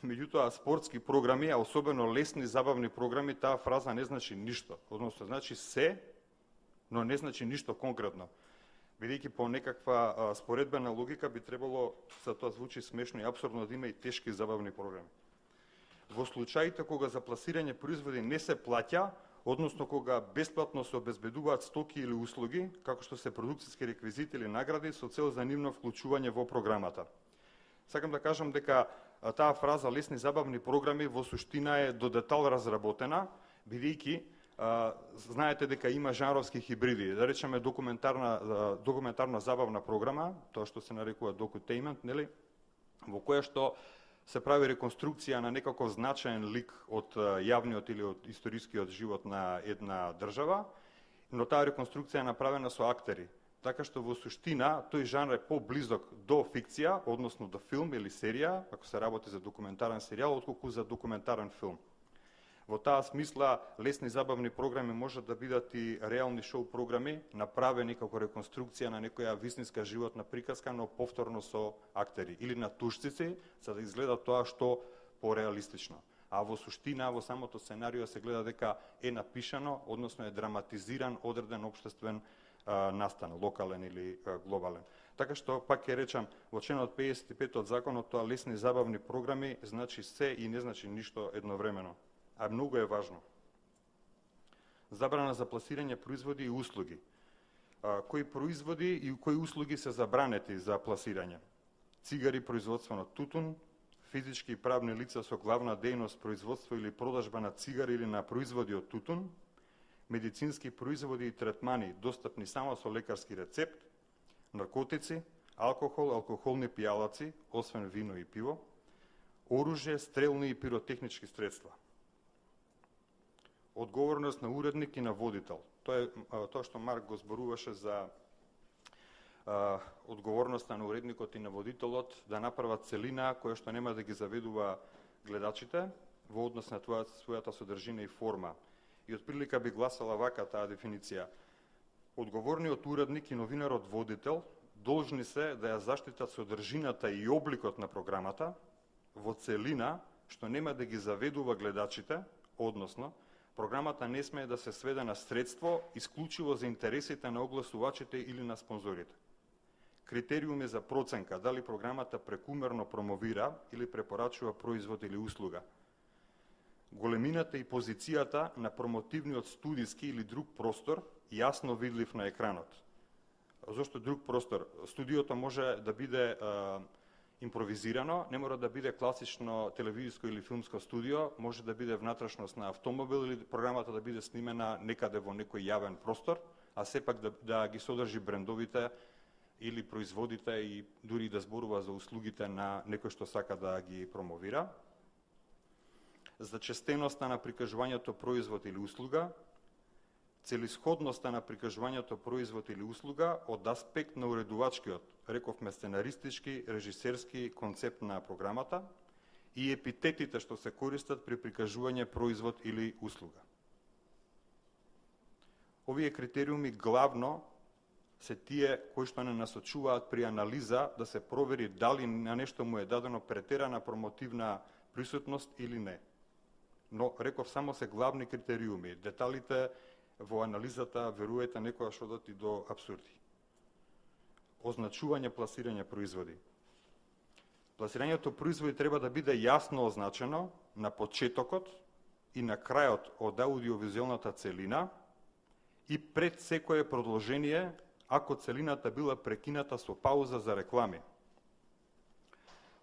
Меѓутоа, спортски програми, а особено лесни забавни програми, таа фраза не значи ништо. Односно, значи се, но не значи ништо конкретно. Бидејќи по некаква споредбена логика би требало, за тоа звучи смешно и абсурдно, да има и тешки забавни програми. Во случаите кога за пласирање производи не се плаќа, односно кога бесплатно се обезбедуваат стоки или услуги, како што се продукциски реквизити или награди, со цел за нивно вклучување во програмата. Сакам да кажам дека таа фраза лесни забавни програми во суштина е до детал разработена, бидејќи знаете дека има жанровски хибриди, да речеме документарна забавна програма, тоа што се нарекува docutainment, нели, во која што се прави реконструкција на некаков значаен лик од јавниот или од историскиот живот на една држава, но таа реконструкција е направена со актери. Така што во суштина тој жанр е поблизок до фикција, односно до филм или серија, ако се работи за документарен серијал, отколку за документарен филм. Во таа смисла, лесни забавни програми можат да бидат и реални шоу програми, направени како реконструкција на некоја вистинска животна приказка, но повторно со актери или на тушцици, за да изгледа тоа што пореалистично. А во суштина, во самото сценарио се гледа дека е напишано, односно е драматизиран одреден општествен настан, локален или глобален. Така што, пак ќе речам, во членот 55 од законот, тоа лесни забавни програми значи се и не значи ништо едновремено. А многу е важно. Забрана за пласирање производи и услуги. Кои производи и кои услуги се забранети за пласирање? Цигари, производство на тутун, физички и правни лица со главна дејност производство или продажба на цигари или на производи од тутун, медицински производи и третмани достапни само со лекарски рецепт, наркотици, алкохол, алкохолни пијалаци, освен вино и пиво, оружје, стрелни и пиротехнички средства. Одговорност на уредник и на водител. Тоа што Марк го зборуваше за одговорноста на уредникот и на водителот да направат целина која што нема да ги заведува гледачите во однос на својата содржина и форма. И отприлика би гласала вака таа дефиниција. Одговорниот уредник и новинарот водител должни се да ја заштитат содржината и обликот на програмата во целина што нема да ги заведува гледачите, односно програмата не смее да се сведе на средство исклучиво за интересите на огласувачите или на спонзорите. Критериуми за проценка дали програмата прекумерно промовира или препорачува производ или услуга. Големината и позицијата на промотивниот студиски или друг простор јасно видлив на екранот. Зошто друг простор? Студиото може да биде импровизирано, не мора да биде класично телевизиско или филмско студио, може да биде внатрешност на автомобил или програмата да биде снимена некаде во некој јавен простор, а сепак да ги содржи брендовите или производите и дури да зборува за услугите на некој што сака да ги промовира. Зачестеноста на прикажувањето производ или услуга, целисходноста на прикажувањето производ или услуга од аспект на уредувачкиот, рековме сценаристички, режисерски концепт на програмата и епитетите што се користат при прикажување производ или услуга. Овие критериуми главно се тие кои што не насочуваат при анализа да се провери дали на нешто му е дадено претерана промотивна присутност или не. Но, реков, само се главни критериуми. Деталите во анализата, веруете, некогаш одат и до абсурди. Означување, пласирање производи. Пласирањето производи треба да биде јасно означено на почетокот и на крајот од аудиовизуелната целина и пред секое продолжение, ако целината била прекината со пауза за реклами.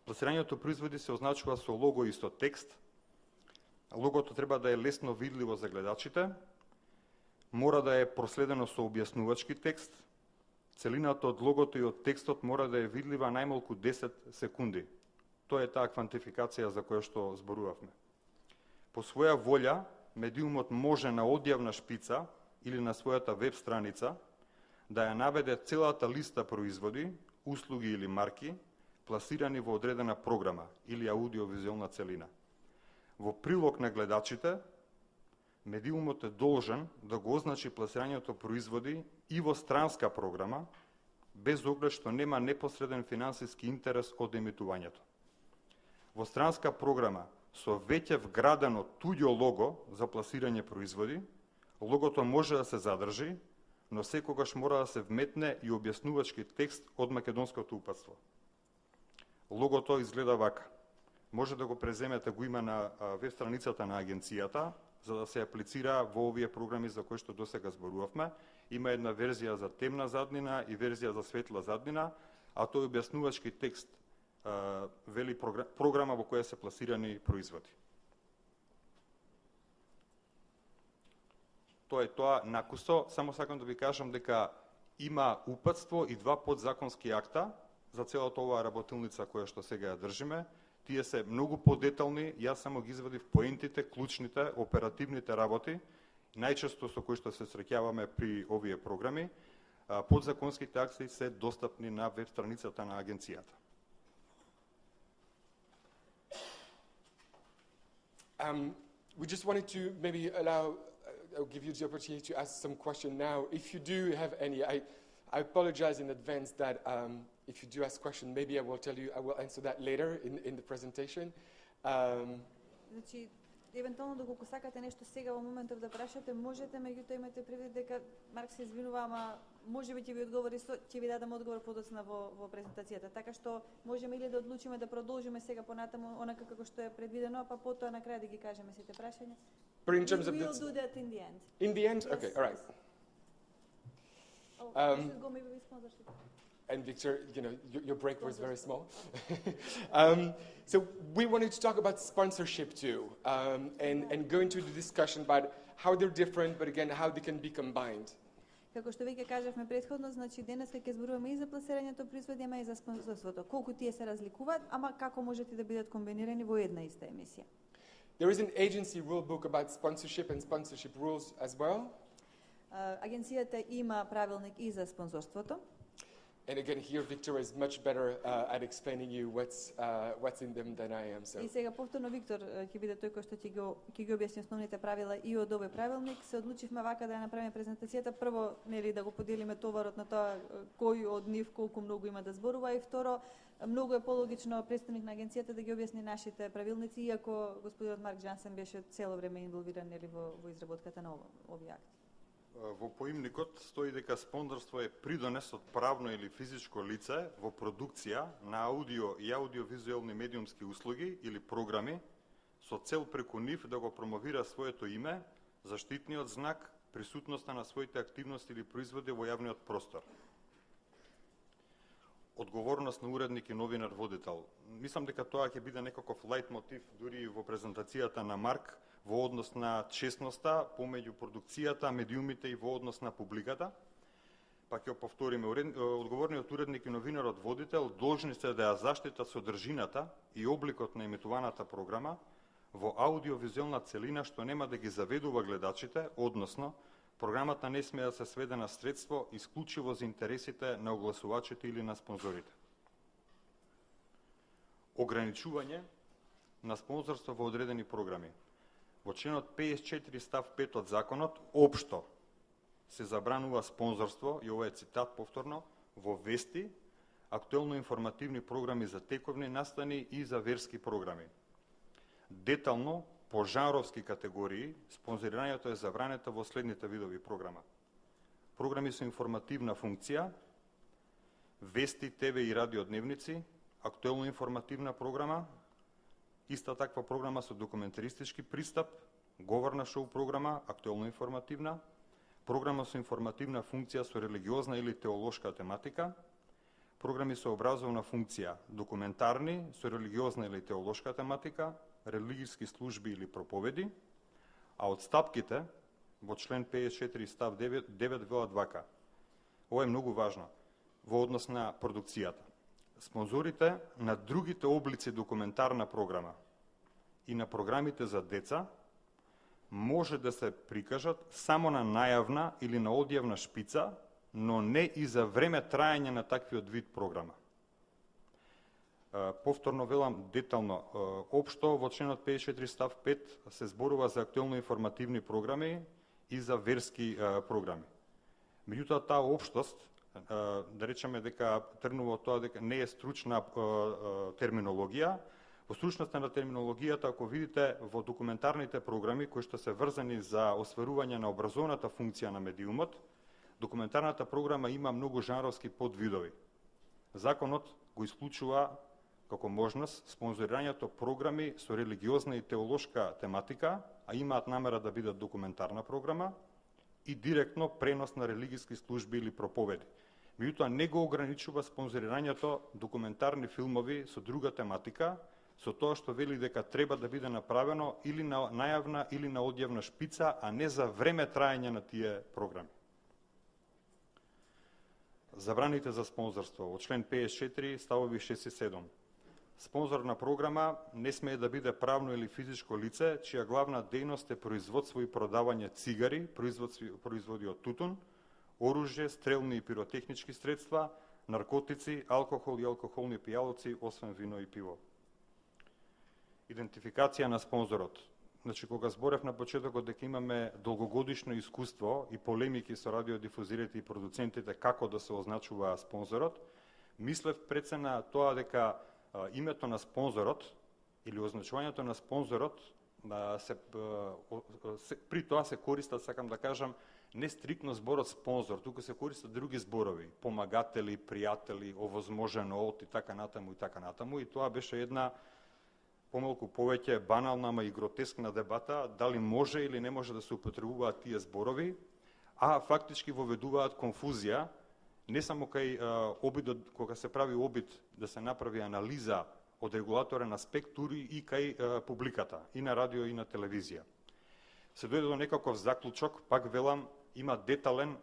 Пласирањето производи се означува со лого и со текст. Логото треба да е лесно видливо за гледачите, мора да е проследено со објаснувачки текст, целината од логото и од текстот мора да е видлива најмалку 10 секунди. Тоа е таа квантификација за која што зборувавме. По своја волја, медиумот може на одјавна шпица или на својата веб страница да ја наведе целата листа производи, услуги или марки, пласирани во одредена програма или аудиовизуелна целина. Во прилог на гледачите, медиумот е должен да го означи пласирањето производи и во странска програма, без оглед што нема непосреден финансиски интерес од емитувањето. Во странска програма со веќе вградено туѓо лого за пласирање производи, логото може да се задржи, но секогаш мора да се вметне и објаснувачки текст од македонското упатство. Логото изгледа вака. Може да го преземете, го има на веб страницата на агенцијата, за да се аплицира во овие програми за кои што досега зборувавме. Има една верзија за темна заднина и верзија за светла заднина, а тој објаснувачки текст вели програма во која се пласирани производи. Тоа е тоа накусо. Само сакам да ви кажам дека има упатство и 2 подзаконски акта за целата оваа работилница која што сега ја држиме. Тие се многу подетални, јас само ги извадив поентите, клучните, оперативните работи, најчесто со кои што се среќаваме при овие програми. Подзаконските акти се достапни на веб страницата на агенцијата. We just wanted to maybe I'll give you the opportunity to ask some question now. If you do have any, I apologize in advance that if you do ask question, maybe I will answer that later in the presentation. Значи, евентуално доколку сакате нешто сега во моментов да прашате, можете, меѓутоа имате предвид дека Марк се извинува, ама можеби ќе ви одговори, ќе ви дадам одговор подоцна во презентацијата. Така што можеме или да одлучиме да продолжиме сега понатаму онака како што е предвидено, а па потоа на крај да ги кажеме сите прашања. But in terms of We'll do that in the end. In the end? Yes, Okay, all right. Oh, you should go maybe with sponsorship. And Victor, you know, your break was very small. So we wanted to talk about sponsorship too, and go into the discussion about how they're different, but again, how they can be combined. Како што веќе кажавме претходно, значи денеска ќе зборуваме и за пласирањето производи, ама и за спонзорството. Колку тие се разликуваат, ама како можете да бидат комбинирани во една иста емисија. There is an agency rule book about sponsorship and sponsorship rules as well. Агенцијата има правилник и за спонзорството. And again, here Victor is much better at explaining you what's in them than I am. So. И сега повторно Виктор ќе биде тој кој што ќе ги објасни основните правила и од овој правилник. Се одлучивме вака да ја направиме презентацијата. Прво, нели, да го поделиме товарот на тоа кој од нив колку многу има да зборува, и второ, многу е пологично представник на агенцијата да ги објасни нашите правилници, иако господинот Марк Џансен беше цело време инволвиран, нели, во изработката на овие акти. Во поимникот стои дека спонзорство е придонес од правно или физичко лице во продукција на аудио и аудиовизуелни медиумски услуги или програми со цел преку нив да го промовира своето име, заштитниот знак, присутноста на своите активности или производи во јавниот простор. Одговорност на уредник и новинар водител. Мислам дека тоа ќе биде некаков лајт мотив дури во презентацијата на Марк, во однос на честноста помеѓу продукцијата, медиумите и во однос на публиката. Па ќе повториме, одговорниот уредник и новинарот водител должни се да ја заштитат содржината и обликот на емитуваната програма во аудиовизуелна целина што нема да ги заведува гледачите, односно програмата не смее да се сведе на средство исклучиво за интересите на огласувачите или на спонзорите. Ограничување на спонзорство во одредени програми. Во членот 54 став 5 од законот општо се забранува спонзорство, и ова е цитат повторно, во вести, актуелно-информативни програми за тековни настани и за верски програми. Детално, по жанровски категории, спонзорирањето е забрането во следните видови програма. Програми со информативна функција, вести, ТВ и радиодневници, актуелно-информативна програма, иста таква програма со документаристички пристап, говорна шоу програма, актуелно-информативна, програма со информативна функција со религиозна или теолошка тематика, програми со образовна функција, документарни со религиозна или теолошка тематика, религиски служби или проповеди, а отстапките во член 54 став 9 велат вака. Ова е многу важно во однос на продукцијата. Спонзорите на другите облици документарна програма и на програмите за деца може да се прикажат само на најавна или на одјавна шпица, но не и за време трајање на таквиот вид програма. Повторно велам детално, општо во членот 54 став 5 се зборува за актуелно информативни програми и за верски програми. Меѓутоа, таа општост, да речеме дека тргнува од тоа дека не е стручна терминологија. Во стручноста на терминологијата, ако видите во документарните програми кои што се врзани за осварување на образовната функција на медиумот, документарната програма има многу жанровски подвидови. Законот го исклучува како можност спонзорирањето програми со религиозна и теолошка тематика, а имаат намера да бидат документарна програма, и директно пренос на религиски служби или проповеди. Меѓутоа не го ограничува спонзорирањето документарни филмови со друга тематика, со тоа што вели дека треба да биде направено или на најавна или на одјавна шпица, а не за време трајање на тие програми. Забраните за спонзорство во член 54 ставови 6 и 7. Спонзор на програма не смее да биде правно или физичко лице чија главна дејност е производство и продавање цигари, производи од тутун, оружје, стрелни и пиротехнички средства, наркотици, алкохол и алкохолни пијалоци, освен вино и пиво. Идентификација на спонзорот. Значи, кога зборев на почетокот дека имаме долгогодишно искуство и полемики со радиодифузирите и продуцентите како да се означува спонзорот, мислев пред се на тоа дека името на спонзорот или означувањето на спонзорот при тоа се користат, сакам да кажам, не стриктно зборот спонзор, туку се користат други зборови, помагатели, пријатели, овозможено од и така натаму, и тоа беше една помалку повеќе банална, ама и гротескна дебата, дали може или не може да се употребуваат тие зборови, а фактички воведуваат конфузија, не само кај обидот, кога се прави обид да се направи анализа од регулаторен аспект, тури и кај публиката, и на радио, и на телевизија. Се дојде до некаков заклучок, пак велам, има детален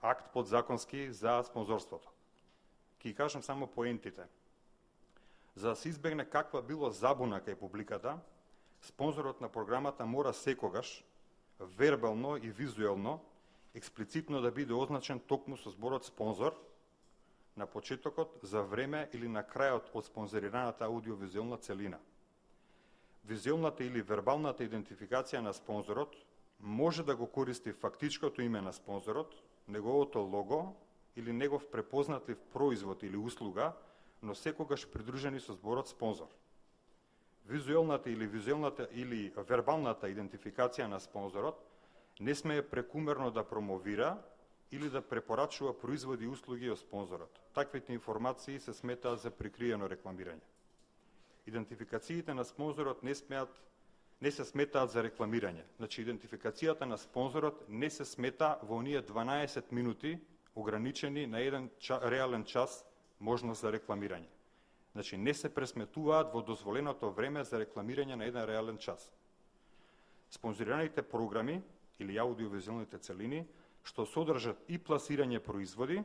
акт подзаконски за спонзорството. Ки кажам само поентите. За да се избегне каква било забуна кај публиката, спонзорот на програмата мора секогаш, вербално и визуелно, експлицитно да биде означен токму со зборот спонзор на почетокот, за време или на крајот од спонзорираната аудиовизуелна целина. Визуелната или вербалната идентификација на спонзорот може да го користи фактичкото име на спонзорот, неговото лого или негов препознатлив производ или услуга, но секогаш придружени со зборот спонзор. Визуелната или вербалната идентификација на спонзорот не смее прекумерно да промовира или да препорачува производи и услуги од спонзорот. Таквите информации се сметаат за прикриено рекламирање. Идентификациите на спонзорот не се сметаат за рекламирање. Значи, идентификацијата на спонзорот не се смета во оние 12 минути ограничени на еден реален час можност за рекламирање. Значи, не се пресметуваат во дозволеното време за рекламирање на еден реален час. Спонзорираните програми или аудиовизуелните целини, што содржат и пласирање производи,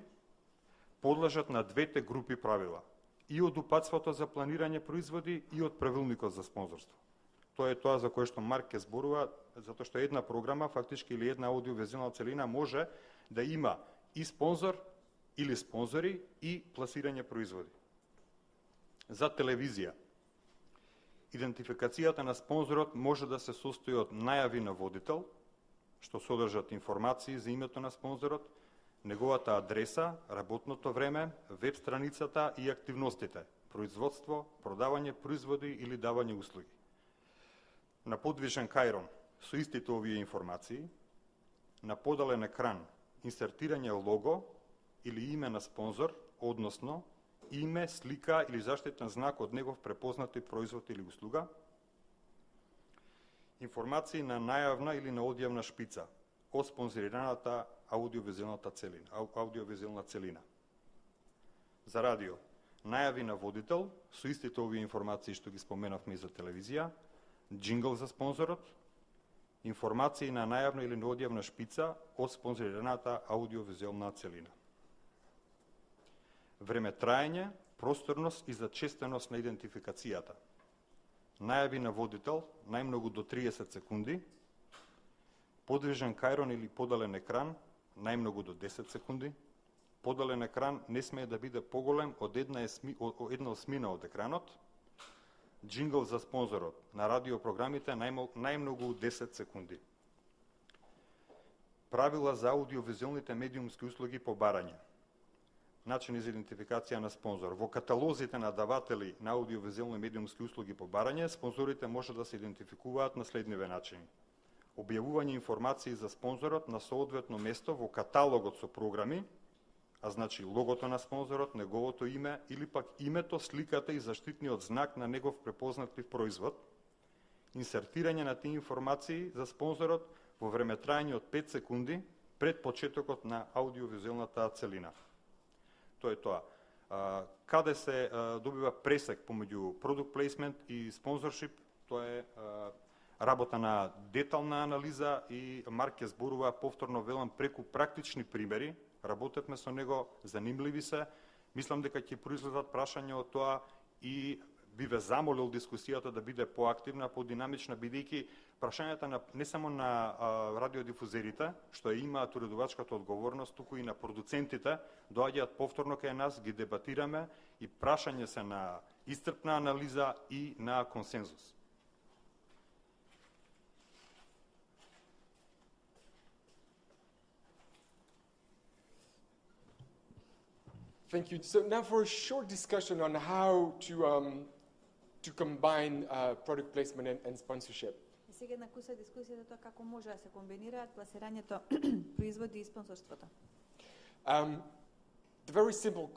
подлежат на двете групи правила. И од упатството за планирање производи, и од правилникот за спонзорство. Тоа е тоа за кое што Марк ќе зборува, затоа што една програма, фактички, или една аудиовизуелна целина може да има и спонзор, или спонзори, и пласирање производи. За телевизија. Идентификацијата на спонзорот може да се состои од најави на водител, што содржат информации за името на спонзорот, неговата адреса, работното време, веб страницата и активностите, производство, продавање производи или давање услуги. На подвижен кајрон со истите овие информации, на подален екран инсертирање лого или име на спонзор, односно име, слика или заштитен знак од негов препознати производ или услуга, информации на најавна или на одјавна шпица од спонзорираната аудиовизуелна целина. За радио, најави на водител со истите овие информации што ги споменавме и за телевизија, джингл за спонзорот, информации на најавна или неодјавна шпица од спонзорираната аудиовизуелна целина. Време траење, просторност и зачестеност на идентификацијата. Најави на водител, најмногу до 30 секунди, подвижен кајрон или подален екран, најмногу до 10 секунди, подален екран не смее да биде поголем од една осмина од екранот, джингл за спонзорот на радиопрограмите најмногу 10 секунди. Правила за аудиовизуелните медиумски услуги по барање. Начини за идентификација на спонзор. Во каталозите на даватели на аудиовизуелни медиумски услуги по барање, спонзорите може да се идентификуваат на следниве начини. Објавување информации за спонзорот на соодветно место во каталогот со програми, а значи логото на спонзорот, неговото име или пак името, сликата и заштитниот знак на негов препознатлив производ, инсертирање на тие информации за спонзорот во време траење од 5 секунди пред почетокот на аудиовизуелната целина. Тоа е тоа. Каде се добива пресек помеѓу product placement и sponsorship, тоа е работа на детална анализа и Марк ќе зборува повторно велам преку практични примери. Работевме со него, занимливи се. Мислам дека ќе произлезат прашања од тоа и би ве замолил дискусијата да биде поактивна, подинамична, бидејќи прашањата не само на радиодифузерите, што имаат уредувачката одговорност, туку и на продуцентите, доаѓаат повторно кај нас, ги дебатираме и прашање се на исцрпна анализа и на консензус. Thank you. So now for a short discussion on how to combine product placement and sponsorship. И сега една куса дискусија за тоа како може да се комбинираат пласирањето производи и спонсорството. The very simple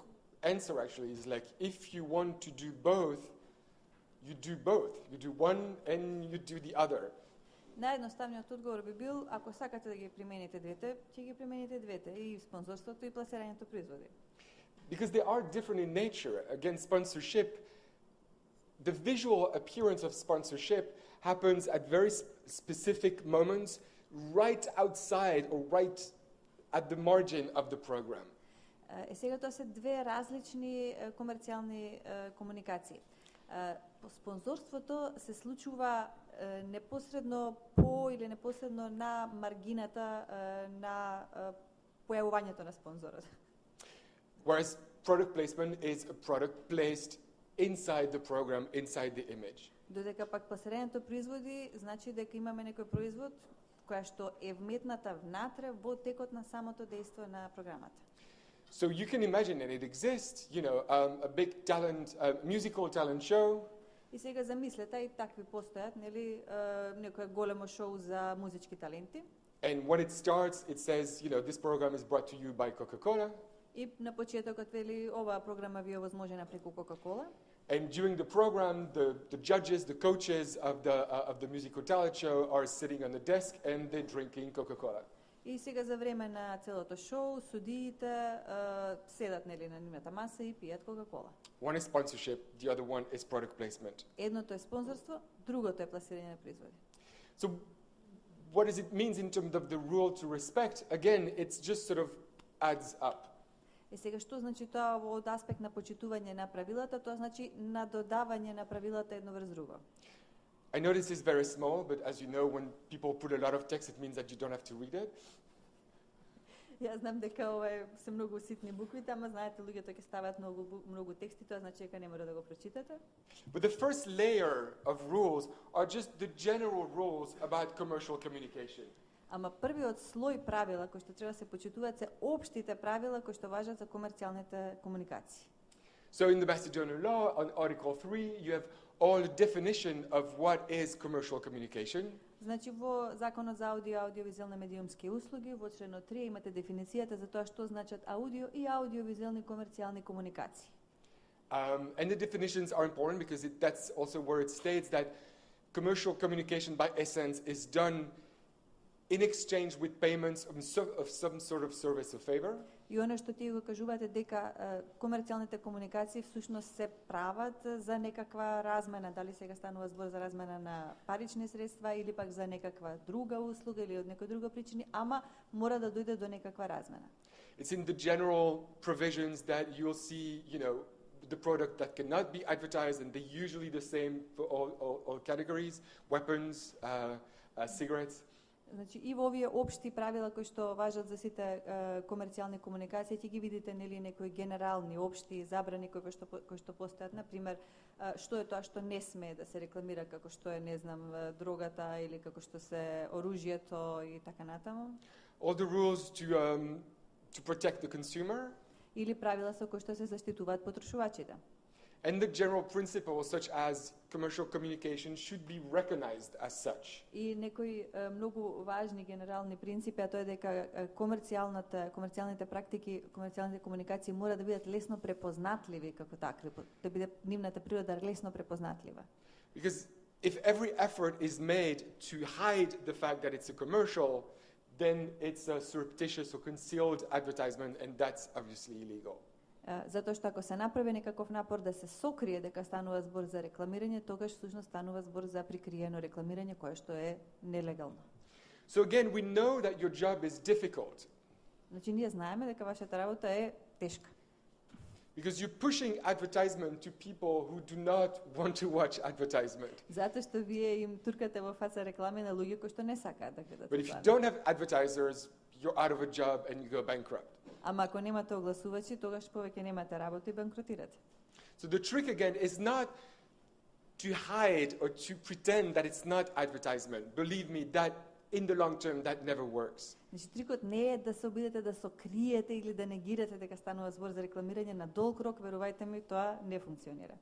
answer actually is like if you want to do both, you do both. You do one and you do the other. Наједноставниот одговор би бил, ако сакате да ги примените двете, ќе ги примените двете, и спонсорството и пласирањето производи. Because they are different in nature. Again, sponsorship, the visual appearance of sponsorship happens at very specific moments right outside or right at the margin of the program. Сега тоа се две различни комерцијални комуникации. Спонзорството се случува непосредно по или непосредно на маргината на појавувањето на спонзорот. Whereas product placement is a product placed inside the program, inside the image. Додека пак пласирањето производи значи дека имаме некој производ која што е вметната внатре во текот на самото дејство на програмата. So you can imagine that it exists, you know, a big talent, musical talent show. И сега замислете, и такви постојат, нели, некое големо шоу за музички таленти. And when it starts, it says, you know, this program is brought to you by Coca-Cola. И на почетокот вели оваа програма ви е овозможена преку Coca-Cola. And during the program, the judges, the coaches of the musical talent show are sitting on the desk and they're drinking Coca-Cola. И сега за време на целото шоу судиите седат нели на нивната маса и пијат Coca-Cola. One is sponsorship, the other one is product placement. Едното е спонзорство, другото е пласирање на производи. So what does it mean in terms of the rule to respect? Again, it's just sort of adds up. И сега што значи тоа од аспект на почитување на правилата? Тоа значи надодавање на правилата едно врз друго. I know this is very small, but as you know, when people put a lot of text, it means that you don't have to read it. Јас знам дека ова се многу ситни букви, ама знаете луѓето ќе ставаат многу тексти, тоа значи дека не мора да го прочитате. But the first layer of rules are just the general rules about commercial communication. Ама првиот слој правила кои што треба да се почитуваат се општите правила кои што важат за комерцијалните комуникации. So in the Macedonian law, on Article 3, you have all the definition of what is commercial communication. Значи во Законот за аудиовизуелни медиумски услуги, во членот 3 имате дефиницијата за тоа што значат аудио и аудиовизуелни комерцијални комуникации. And the definitions are important because that's also where it states that commercial communication by essence is done in exchange with payments of some sort of service or favor. И оно што тие го кажувате дека комерцијалните комуникации всушност се прават за некаква размена, дали сега станува збор за размена на парични средства или пак за некаква друга услуга или од некоја друга причини, ама мора да дојде до некаква размена. It's in the general provisions that you'll see, the product that cannot be advertised, and they're usually the same for all categories: weapons, cigarettes. Значи и во овие општи правила кои што важат за сите комерцијални комуникации, ќе ги видите нели некои генерални општи забрани кои што постојат, на пример, што е тоа што не смее да се рекламира, како што е, не знам, дрогата или како што се оружјето и така натаму. All the rules to protect the consumer. Или правила со кои што се заштитуваат потрошувачите. And the general principles such as commercial communication should be recognized as such. И некои многу важни генерални принципи, а тоа е дека комерцијалните практики, комерцијалните комуникации мора да бидат лесно препознатливи како такви, да биде нивната природа лесно препознатлива. Because if every effort is made to hide the fact that it's a commercial, then it's a surreptitious or concealed advertisement, and that's obviously illegal. Затоа што ако се направи некаков напор да се сокрие дека станува збор за рекламирање, тогаш всушност станува збор за прикриено рекламирање кое што е нелегално. So again, we know that your job is difficult. Значи ние знаеме дека вашата работа е тешка. Because you're pushing advertisement to people who do not want to watch advertisement. Затоа што вие им туркате во фаца реклами на луѓе кои што не сакаат да гледат. But if you don't have advertisers, you're out of a job and you go bankrupt. Ама ако немате огласувачи, тогаш повеќе немате работа и банкротирате. So the trick again is not to hide or to pretend that it's not advertisement. Believe me, that in the long term that never works. Значи трикот не е да се обидете да сокриете или да негирате дека станува збор за рекламирање на долг рок, верувајте ми, тоа не функционира.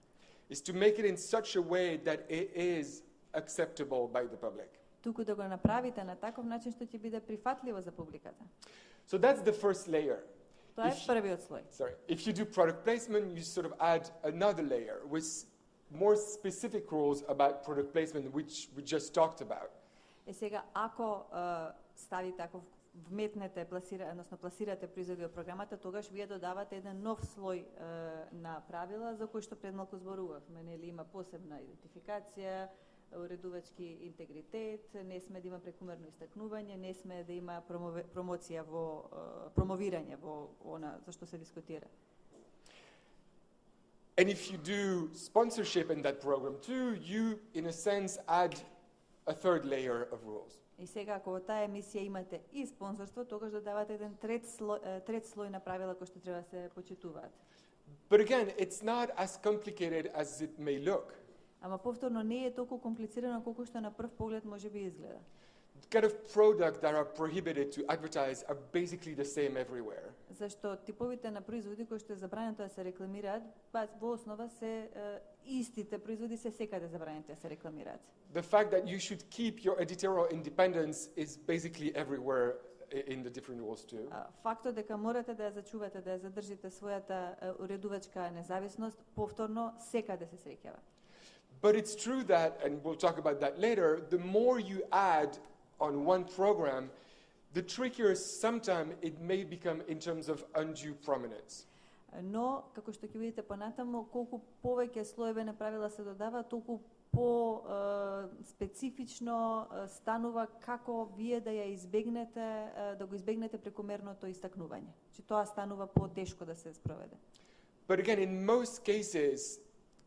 Is to make it in such a way that it is acceptable by the public. Туку да го направите на таков начин што ќе биде прифатливо за публиката. So that's the first layer. Тоа е првиот слој. Sorry, if you do product placement, you sort of add another layer with more specific rules about product placement, which we just talked about. Е сега ако ставите, ако вметнете, пласирате производи од програмата, тогаш вие додавате еден нов слој на правила за кои што пред малку зборувавме, нели има посебна идентификација, уредувачки интегритет, не сме да има прекумерно истакнување, не сме да има промоција во промовирање во она за што се дискутира. And if you do sponsorship in that program too, you in a sense add a third layer of rules. И сега ако во таа емисија имате и спонзорство, тогаш додавате еден трет слој на правила кои што треба да се почитуваат. But again, it's not as complicated as it may look. Ама повторно не е толку комплицирано колку што на прв поглед може би изгледа. The kind of products that are prohibited to advertise are basically the same everywhere. Зашто типовите на производи кои што е забрането да се рекламираат, во основа се истите производи се секаде забранети да се рекламираат. The fact that you should keep your editorial independence is basically everywhere in the different rules too. Фактот дека морате да ја зачувате, да ја задржите својата уредувачка независност, повторно секаде се среќава. But it's true that, and we'll talk about that later, the more you add on one program, the trickier sometimes it may become in terms of undue prominence. Но, како што ќе видите понатаму, колку повеќе слоеви на правила се додава, толку по-специфично станува како вие да ја избегнете, да го избегнете прекомерното истакнување. Че тоа станува по-тешко да се спроведе. But again, in most cases,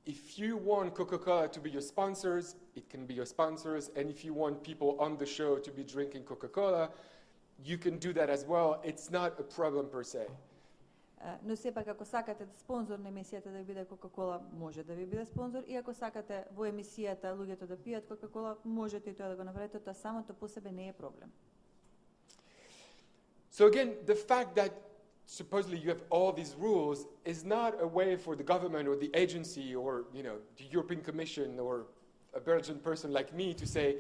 if you want Coca-Cola to be your sponsors, it can be your sponsors, and if you want people on the show to be drinking Coca-Cola, you can do that as well. It's not a problem per se. Но сепак ако сакате спонзор на емисијата да биде Кока-Кола, може да ви биде спонзор, и ако сакате во емисијата луѓето да пијат Кока-Кола, можете и тоа да го направите, тоа самото по себе не е проблем. So again, the fact that supposedly you have all these rules is not a way for the government or the agency or, the European Commission or a Belgian person like me to say,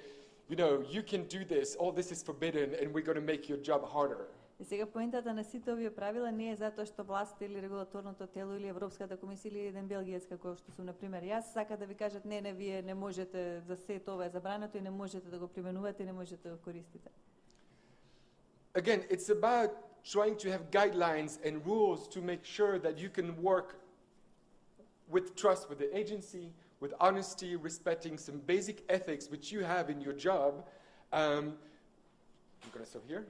you can do this, all this is forbidden, and we're going to make your job harder. И сега поентата на сите овие правила не е затоа што власта или регулаторното тело или Европската комисија или еден белгиец како што сум на пример јас сака да ви кажат не вие не можете за се тоа е забрането и не можете да го применувате и не можете да го користите. again, it's about trying to have guidelines and rules to make sure that you can work with trust with the agency, with honesty, respecting some basic ethics which you have in your job. I'm going to stop here.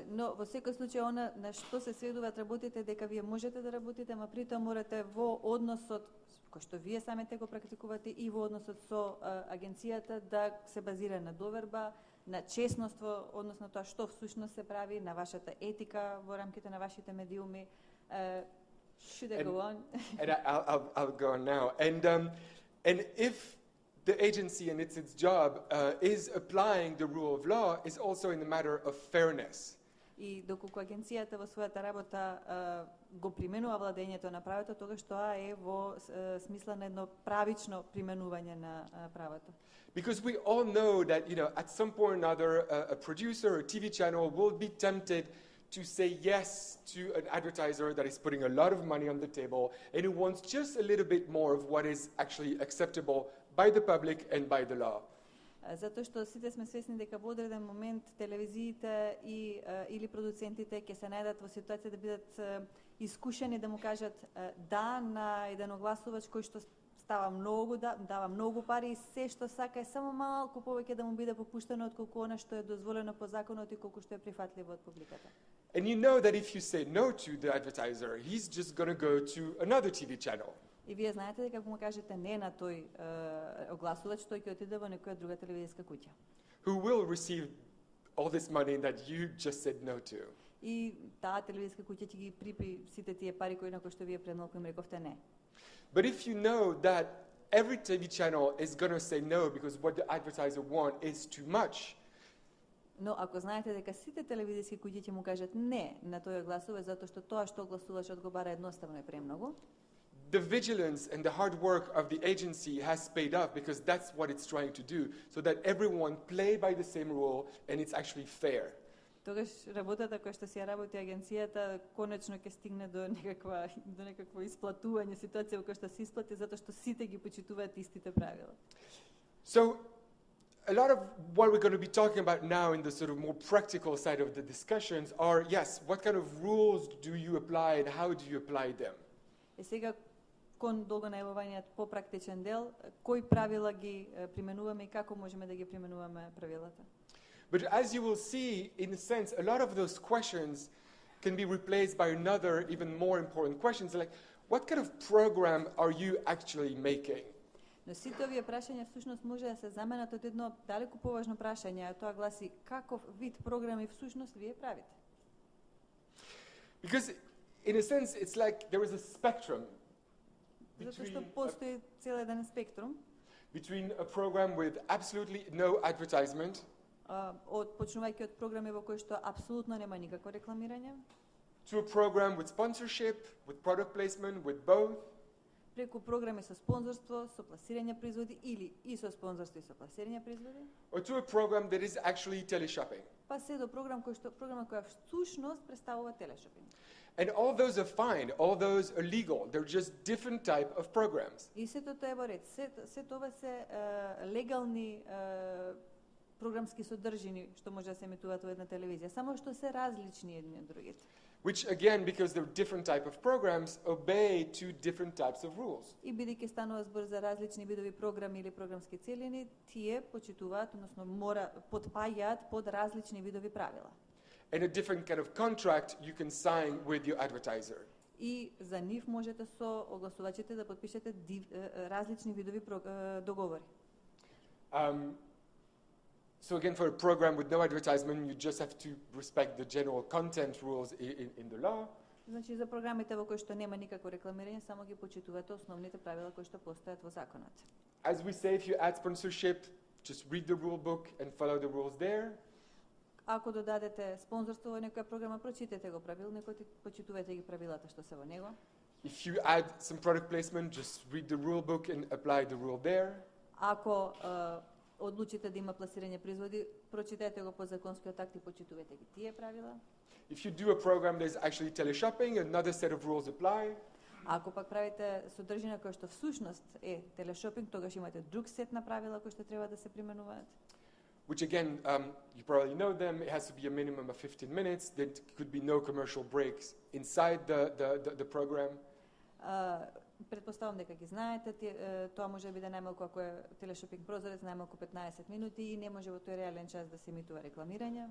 Но во секој случај она на што се сведуваат работите дека вие можете да работите, ама притоа морате во односот кој што вие самите го практикувате и во односот со агенцијата да се базира на доверба, на честност во однос на тоа што всушност се прави, на вашата етика во рамките на вашите медиуми. Should I go on? And I'll go on now. And if the agency and its job is applying the rule of law, is also in the matter of fairness. И доколку агенцијата во својата работа го применува владењето на правото, тогаш тоа е во смисла на едно правично применување на правото. Because we all know that, at some point or another, a producer or a TV channel will be tempted to say yes to an advertiser that is putting a lot of money on the table and who wants just a little bit more of what is actually acceptable by the public and by the law. Затоа што сите сме свесни дека во одреден момент телевизиите или продуцентите ќе се најдат во ситуација да бидат искушени да му кажат да на еден огласувач кој што дава многу пари и се што сака е само малку повеќе да му биде попуштено отколку она што е дозволено по законот и колку што е прифатливо од публиката. And you know that if you say no to the advertiser, he's just going to go to another TV channel. И вие знаете дека ако му кажете не на тој огласувач, тој ќе отиде во некоја друга телевизиска куќа. Who will receive all this money that you just said no to. И таа телевизиска куќа ќе ги припи сите тие пари кои на кои што вие предмалку им рековте не. But if you know that every TV channel is going to say no because what the advertiser wants is too much. Но ако знаете дека сите телевизиски куќи ќе му кажат не на тој огласувач затоа што тоа што огласувачот го бара едноставно е премногу. The vigilance and the hard work of the agency has paid off because that's what it's trying to do, so that everyone play by the same rule and it's actually fair. Тогаш работата која што си ја работи агенцијата конечно ќе стигне до некакво исплатување, ситуација во која што се исплати затоа што сите ги почитуваат истите правила. So a lot of what we're going to be talking about now in the sort of more practical side of the discussions are, yes, what kind of rules do you apply and how do you apply them? И сега кон долго најавувањето попрактичен дел, кои правила ги применуваме и како можеме да ги применуваме правилата. But as you will see, in a sense, a lot of those questions can be replaced by another, even more important questions, like, what kind of program are you actually making? Но сите овие прашања всушност може да се заменат од едно далеку поважно прашање, а тоа гласи каков вид програми всушност вие правите? Because in a sense, it's like there is a spectrum Затоа што постои цел еден спектрум between a program with absolutely no advertisement почнувајќи од програми во кои што апсолутно нема никакво рекламирање, to a program with sponsorship, with product placement, with both, преку програми со спонзорство, со пласирање производи или и со спонзорство и со пласирање производи, or to a program that is actually teleshopping. па се до програма која всушност представува телешопинг. And all those are fine, all those are legal, they're just different type of programs. И сето тоа е во ред, се тоа се легални програмски содржини што може да се емитуваат во една телевизија, само што се различни едни од другите. Which again, because they're different type of programs, obey to different types of rules. И бидејќи станува збор за различни видови програми или програмски целини, тие почитуваат, односно потпаѓаат под различни видови правила. And a different kind of contract you can sign with your advertiser. И за нив можете со огласувачите да потпишете различни видови договори. So again, for a program with no advertisement, you just have to respect the general content rules in the law. Значи за програмите во кои што нема никакво рекламирање, само ги почитувате основните правила кои што постојат во законот. As we say, if you add sponsorship, just read the rule book and follow the rules there. Ако додадете спонзорство во некоја програма, прочитете го правилникот и почитувате ги правилата што се во него. If you add some product placement, just read the rule book and apply the rule there. Ако одлучите да има пласирање производи, прочитете го по законскиот акт и почитувате ги тие правила. If you do a program that is actually teleshopping, another set of rules apply. Ако пак правите содржина која што всушност е телешопинг, тогаш имате друг сет на правила кои што треба да се применуваат. which again, you probably know them. It has to be a minimum of 15 minutes. There could be no commercial breaks inside the program. Предпоставам дека ги знаете, тоа може да биде најмалку ако е телешопинг прозорец, најмалку 15 минути и не може во тој реален час да се емитува рекламирање.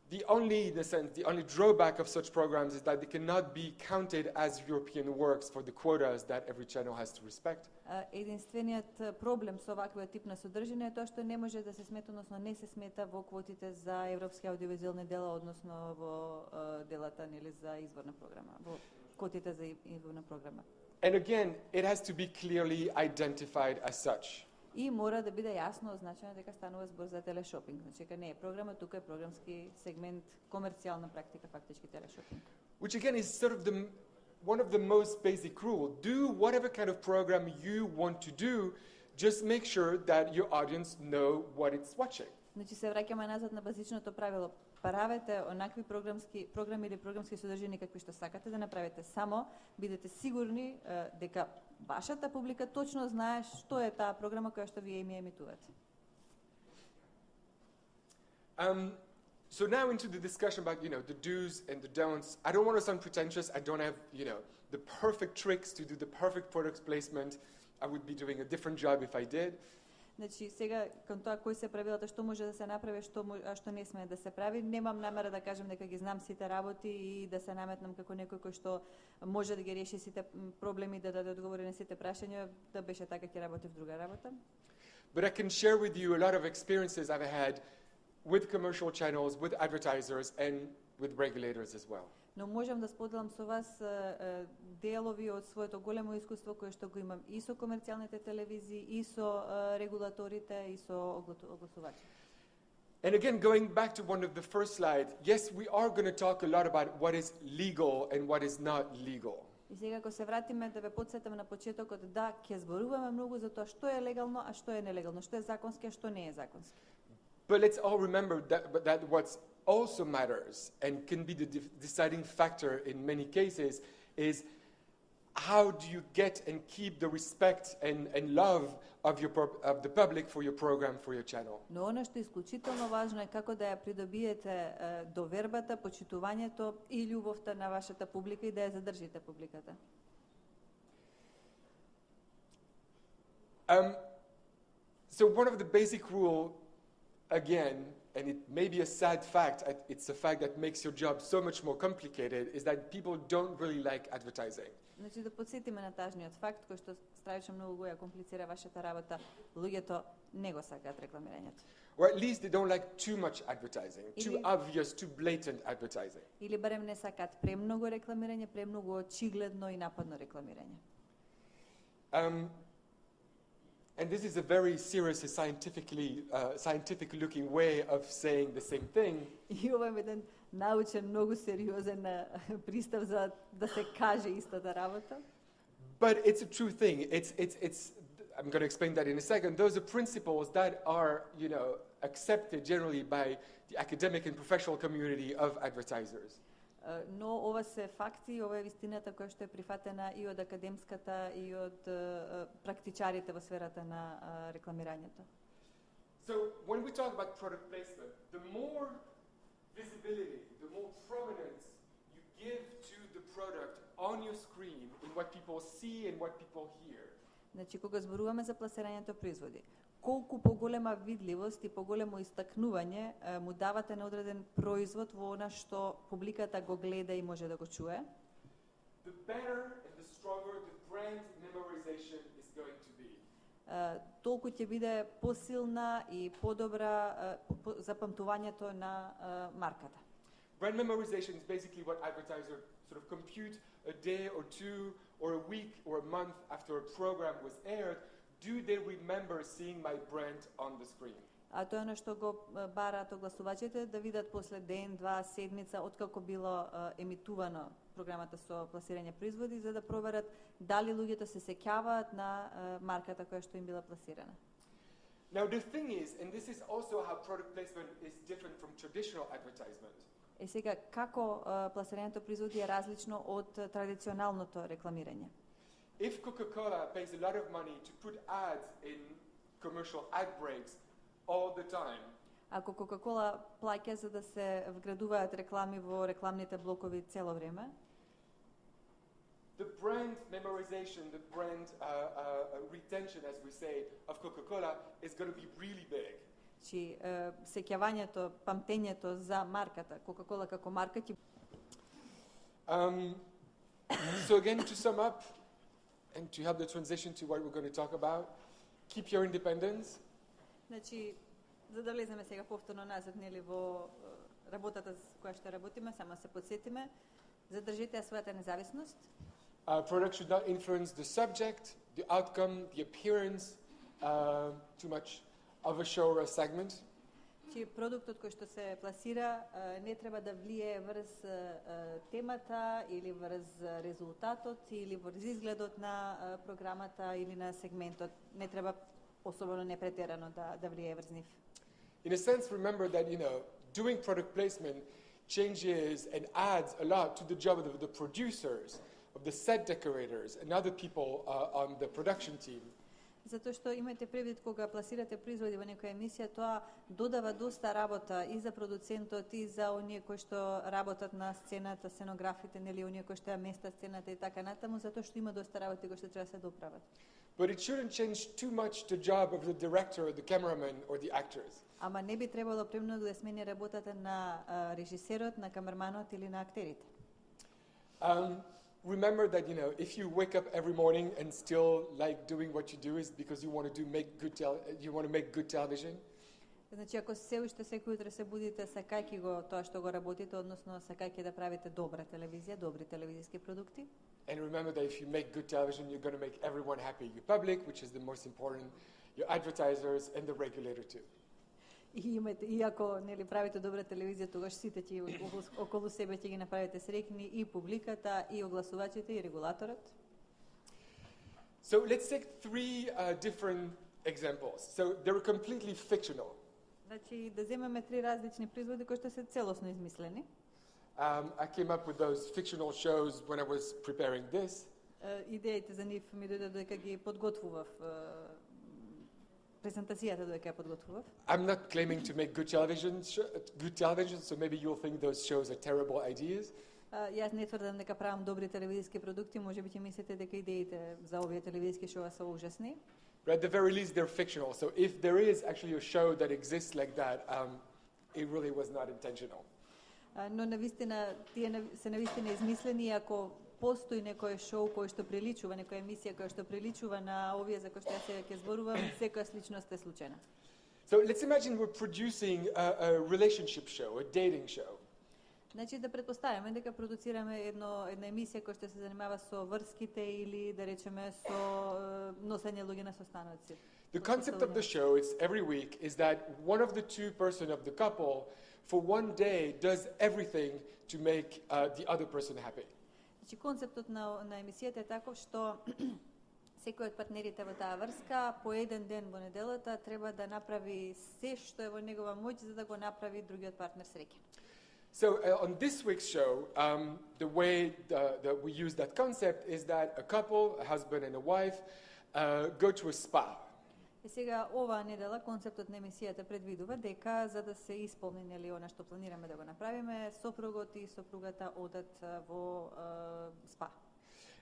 The only drawback of such programs is that they cannot be counted as European works for the quotas that every channel has to respect. Единствениот проблем со ваквиот тип на содржина е тоа што не може да се смета, односно не се смета во квотите за европски аудиовизуелни дела, односно во делата нели за изворна програма, во квотите за изворна програма. And again, it has to be clearly identified as such. И мора да биде јасно означено дека станува збор за телешопинг. Значи дека не е програма, тука е програмски сегмент, комерцијална практика, фактички телешопинг. Which again is sort of one of the most basic rules. Do whatever kind of program you want to do, just make sure that your audience know what it's watching. Значи се враќаме назад на базичното правило. Правете онакви програми или програмски содржини какви што сакате да направите, само бидете сигурни дека вашата публика точно знае што е таа програма која што вие им ја емитувате. So now into the discussion about, the do's and the don'ts. I don't want to sound pretentious. I don't have, the perfect tricks to do the perfect product placement. I would be doing a different job if I did. Значи сега кон тоа кои се правилата, што може да се направи, што не смее да се прави, немам намера да кажам дека ги знам сите работи и да се наметнам како некој кој што може да ги реши сите проблеми, да даде одговори на сите прашања, да беше така ќе работи в друга работа. But I can share with you a lot of experiences I've had with commercial channels, with advertisers and with regulators as well. Но можам да споделам со вас делови од своето големо искуство кое што го имам и со комерцијалните телевизии, и со регулаторите, и со огласувачи. And again, going back to one of the first slides, yes, we are going to talk a lot about what is legal and what is not legal. И сега кога се вратиме да ве потсетам на почетокот, да, ќе зборуваме многу за тоа што е легално, а што е нелегално, што е законски, а што не е законски. But let's all remember that what also matters and can be the deciding factor in many cases is how do you get and keep the respect and love of the public for your program, for your channel. Но оно што е исклучително важно е како да ја придобиете довербата, почитувањето и љубовта на вашата публика и да ја задржите публиката. So one of the basic rule, again, and it may be a sad fact, it's a fact that makes your job so much more complicated, is that people don't really like advertising. Значи да потсетиме на тажниот факт кој што страшно многу го ја комплицира вашата работа, луѓето не го сакаат рекламирањето. Or at least they don't like too much advertising, too obvious, too blatant advertising. Или барем не сакаат премногу рекламирање, премногу очигледно и нападно рекламирање. And this is a very serious and scientific-looking way of saying the same thing. И ова е еден научен, многу сериозен пристап за да се каже истата работа. But it's a true thing. It's I'm going to explain that in a second. Those are principles that are, accepted generally by the academic and professional community of advertisers. Но ова се факти, ова е вистината која што е прифатена и од академската и од практичарите во сферата на рекламирањето. So when we talk about product placement, the more visibility, the more prominence you give to the product on your screen in what people see and what people hear. Значи кога зборуваме за пласирањето производи, колку поголема видливост и поголемо истакнување му давате на одреден производ во она што публиката го гледа и може да го чуе, the better and the stronger the brand memorization is going to be. Толку ќе биде посилна и подобра запамтувањето на марката. Brand memorization is basically what advertisers sort of compute a day or two or a week or a month after a program was aired. Do they remember seeing my brand on the screen? А тоа е оно што го бараат огласувачите да видат после ден, два, седмица откако било емитувано програмата со пласирање производи, за да проверат дали луѓето се сеќаваат на марката која што им била пласирана. Now the thing is, and this is also how product placement is different from traditional advertisement. Е сега како пласирањето производи е различно од традиционалното рекламирање. If Coca-Cola pays a lot of money to put ads in commercial ad breaks all the time, Ако Кока-кола плаќа за да се вградуваат реклами во рекламните блокови цело време, the brand memorization, the brand retention, as we say, of Coca-Cola is going to be really big. Чи сеќавањето, памтењето за марката, Кока-кола како марка ќе So again, to sum up, and to help the transition to what we're going to talk about, keep your independence. Значи, за да влеземе сега повторно назад нели во работата која што работиме, само се подсетиме, задржете својата независност. Product should not influence the subject, the outcome, the appearance too much of a show or a segment. Чи продуктот кој што се пласира не треба да влие врз темата или врз резултатот или врз изгледот на програмата или на сегментот. Не треба особено не претерано да влие врз нив. In a sense, remember that, doing product placement changes and adds a lot to the job of the producers, of the set decorators, and other people on the production team. Затоа што имате предвид кога пласирате производи во некоја емисија, тоа додава доста работа и за продуцентот и за оние кои што работат на сцената, сценографите, нели оние кои што ја местат сцената и така натаму, затоа што има доста работи кои што треба да се доправат. But it shouldn't change too much the job of the director, or the cameraman, or the actors. Ама не би требало премногу да смени работата на режисерот, на камерманот или на актерите. Remember that, if you wake up every morning and still like doing what you do is because you want to make good television. Значи ако се уште секој утре се будите сакајќи го тоа што го работите, односно сакајќи да правите добра телевизија, добри телевизиски продукти. And remember that if you make good television, you're going to make everyone happy. Your public, which is the most important, your advertisers, and the regulator too. И ако нели правите добра телевизија, тогаш сите ќе околу себе ќе ги направите среќни, и публиката, и огласувачите, и регулаторот. So let's take three different examples. So they're completely fictional. Значи да земеме три различни производи кои што се целосно измислени. I came up with those fictional shows when I was preparing this. Идеите за нив ми дојде додека ги подготвував презентацијата, додека ја подготвував. I'm not claiming to make good television, so maybe you'll think those shows are terrible ideas. Јас не тврдам дека правам добри телевизиски продукти, можеби ќе мислите дека идеите за овие телевизиски шоуа се ужасни. But at the very least, they're fictional. So if there is actually a show that exists like that, it really was not intentional. Но навистина тие се навистина измислени, ако постои некој шоу кој што приличува, некоја емисија која што приличува на овие за кои што јас сега ќе зборувам, секоја сличност е случајна. So let's imagine we're producing a relationship show, a dating show. Значи да претпоставиме дека продуцираме една емисија која што се занимава со врските или да речеме со носење луѓе на состаноци. The concept of the show is every week is that one of the two person of the couple for one day does everything to make the other person happy. Значи концептот на емисијата е таков што секој од партнерите во таа врска по еден ден во неделата треба да направи се што е во негова моќ за да го направи другиот партнер среќен. So on this week's show, the way that we use that concept is that a couple, a husband and a wife, go to a spa. И сега оваа недела концептот на емисијата предвидува дека за да се исполни нели она што планираме да го направиме, сопругот и сопругата одат во спа.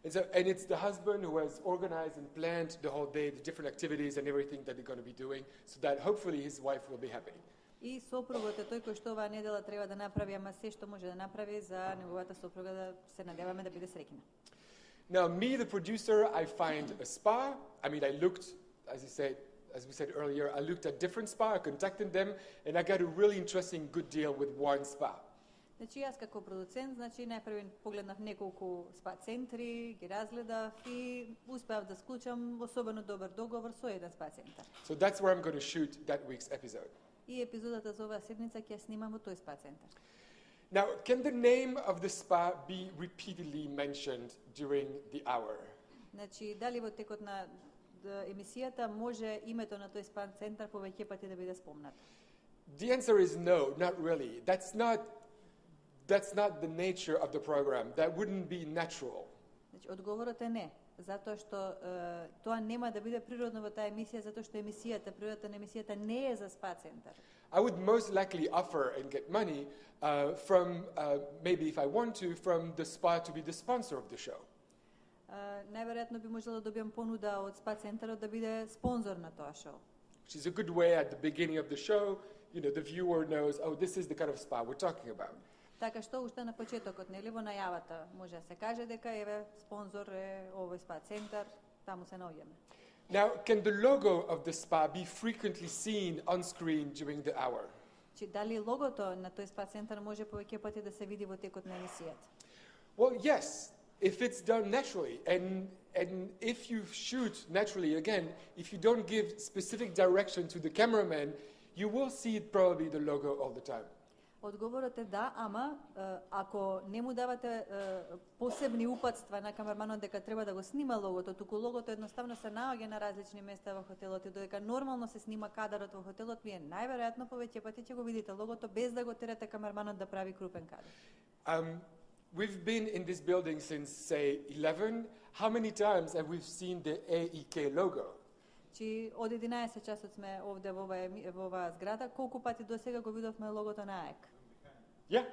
And it's the husband who has organized and planned the whole day, the different activities and everything that they're going to be doing, so that hopefully his wife will be happy. И сопругот е тој кој што оваа недела треба да направи, ама се што може да направи за неговата сопруга да се надеваме да биде среќна. Now, me, the producer, I find a spa. I mean, I looked, as we said earlier, I looked at different spa, I contacted them, and I got a really interesting, good deal with one spa. Значи јас како продуцент, значи најпрво погледнав неколку спа центри, ги разгледав и успеав да склучам особено добар договор со еден спа центар. So that's where I'm going to shoot that week's episode. И епизодата за оваа седмица ќе ја снимам во тој спа центар. Now, can the name of the spa be repeatedly mentioned during the hour? Значи, дали во текот на емисијата може името на тој спа центар повеќе пати да биде спомнато? The answer is no, not really. That's not the nature of the program. That wouldn't be natural. Значи, одговорот е не, затоа што тоа нема да биде природно во таа емисија, затоа што природата на емисијата не е за спа центар. I would most likely offer and get money from, maybe if I want to, from the spa to be the sponsor of the show. Најверојатно би можела да добиам понуда од спа центарот да биде спонзор на тоа шоу. Which is a good way at the beginning of the show, the viewer knows, oh, this is the kind of spa we're talking about. Така што уште на почетокот, нели, во најавата може да се каже дека еве спонзор е овој спа центар, таму се наоѓаме. Now, can the logo of the spa be frequently seen on screen during the hour? Чи дали логото на тој спа центар може повеќе пати да се види во текот на емисијата? Well, yes, if it's done naturally, and if you shoot naturally, again, if you don't give specific direction to the cameraman, you will see probably the logo all the time. Одговорот е да, ама ако не му давате посебни упатства на камерманот дека треба да го снима логото, туку логото едноставно се наоѓа на различни места во хотелот и додека нормално се снима кадарот во хотелот, вие најверојатно повеќе пати ќе го видите логото без да го терате камерманот да прави крупен кадар. We've been in this building since, say, 11. How many times have we seen the AEK logo? Чи од 11 часот сме овде во оваа зграда, колку пати досега го видовме логото на АЕК? Yeah.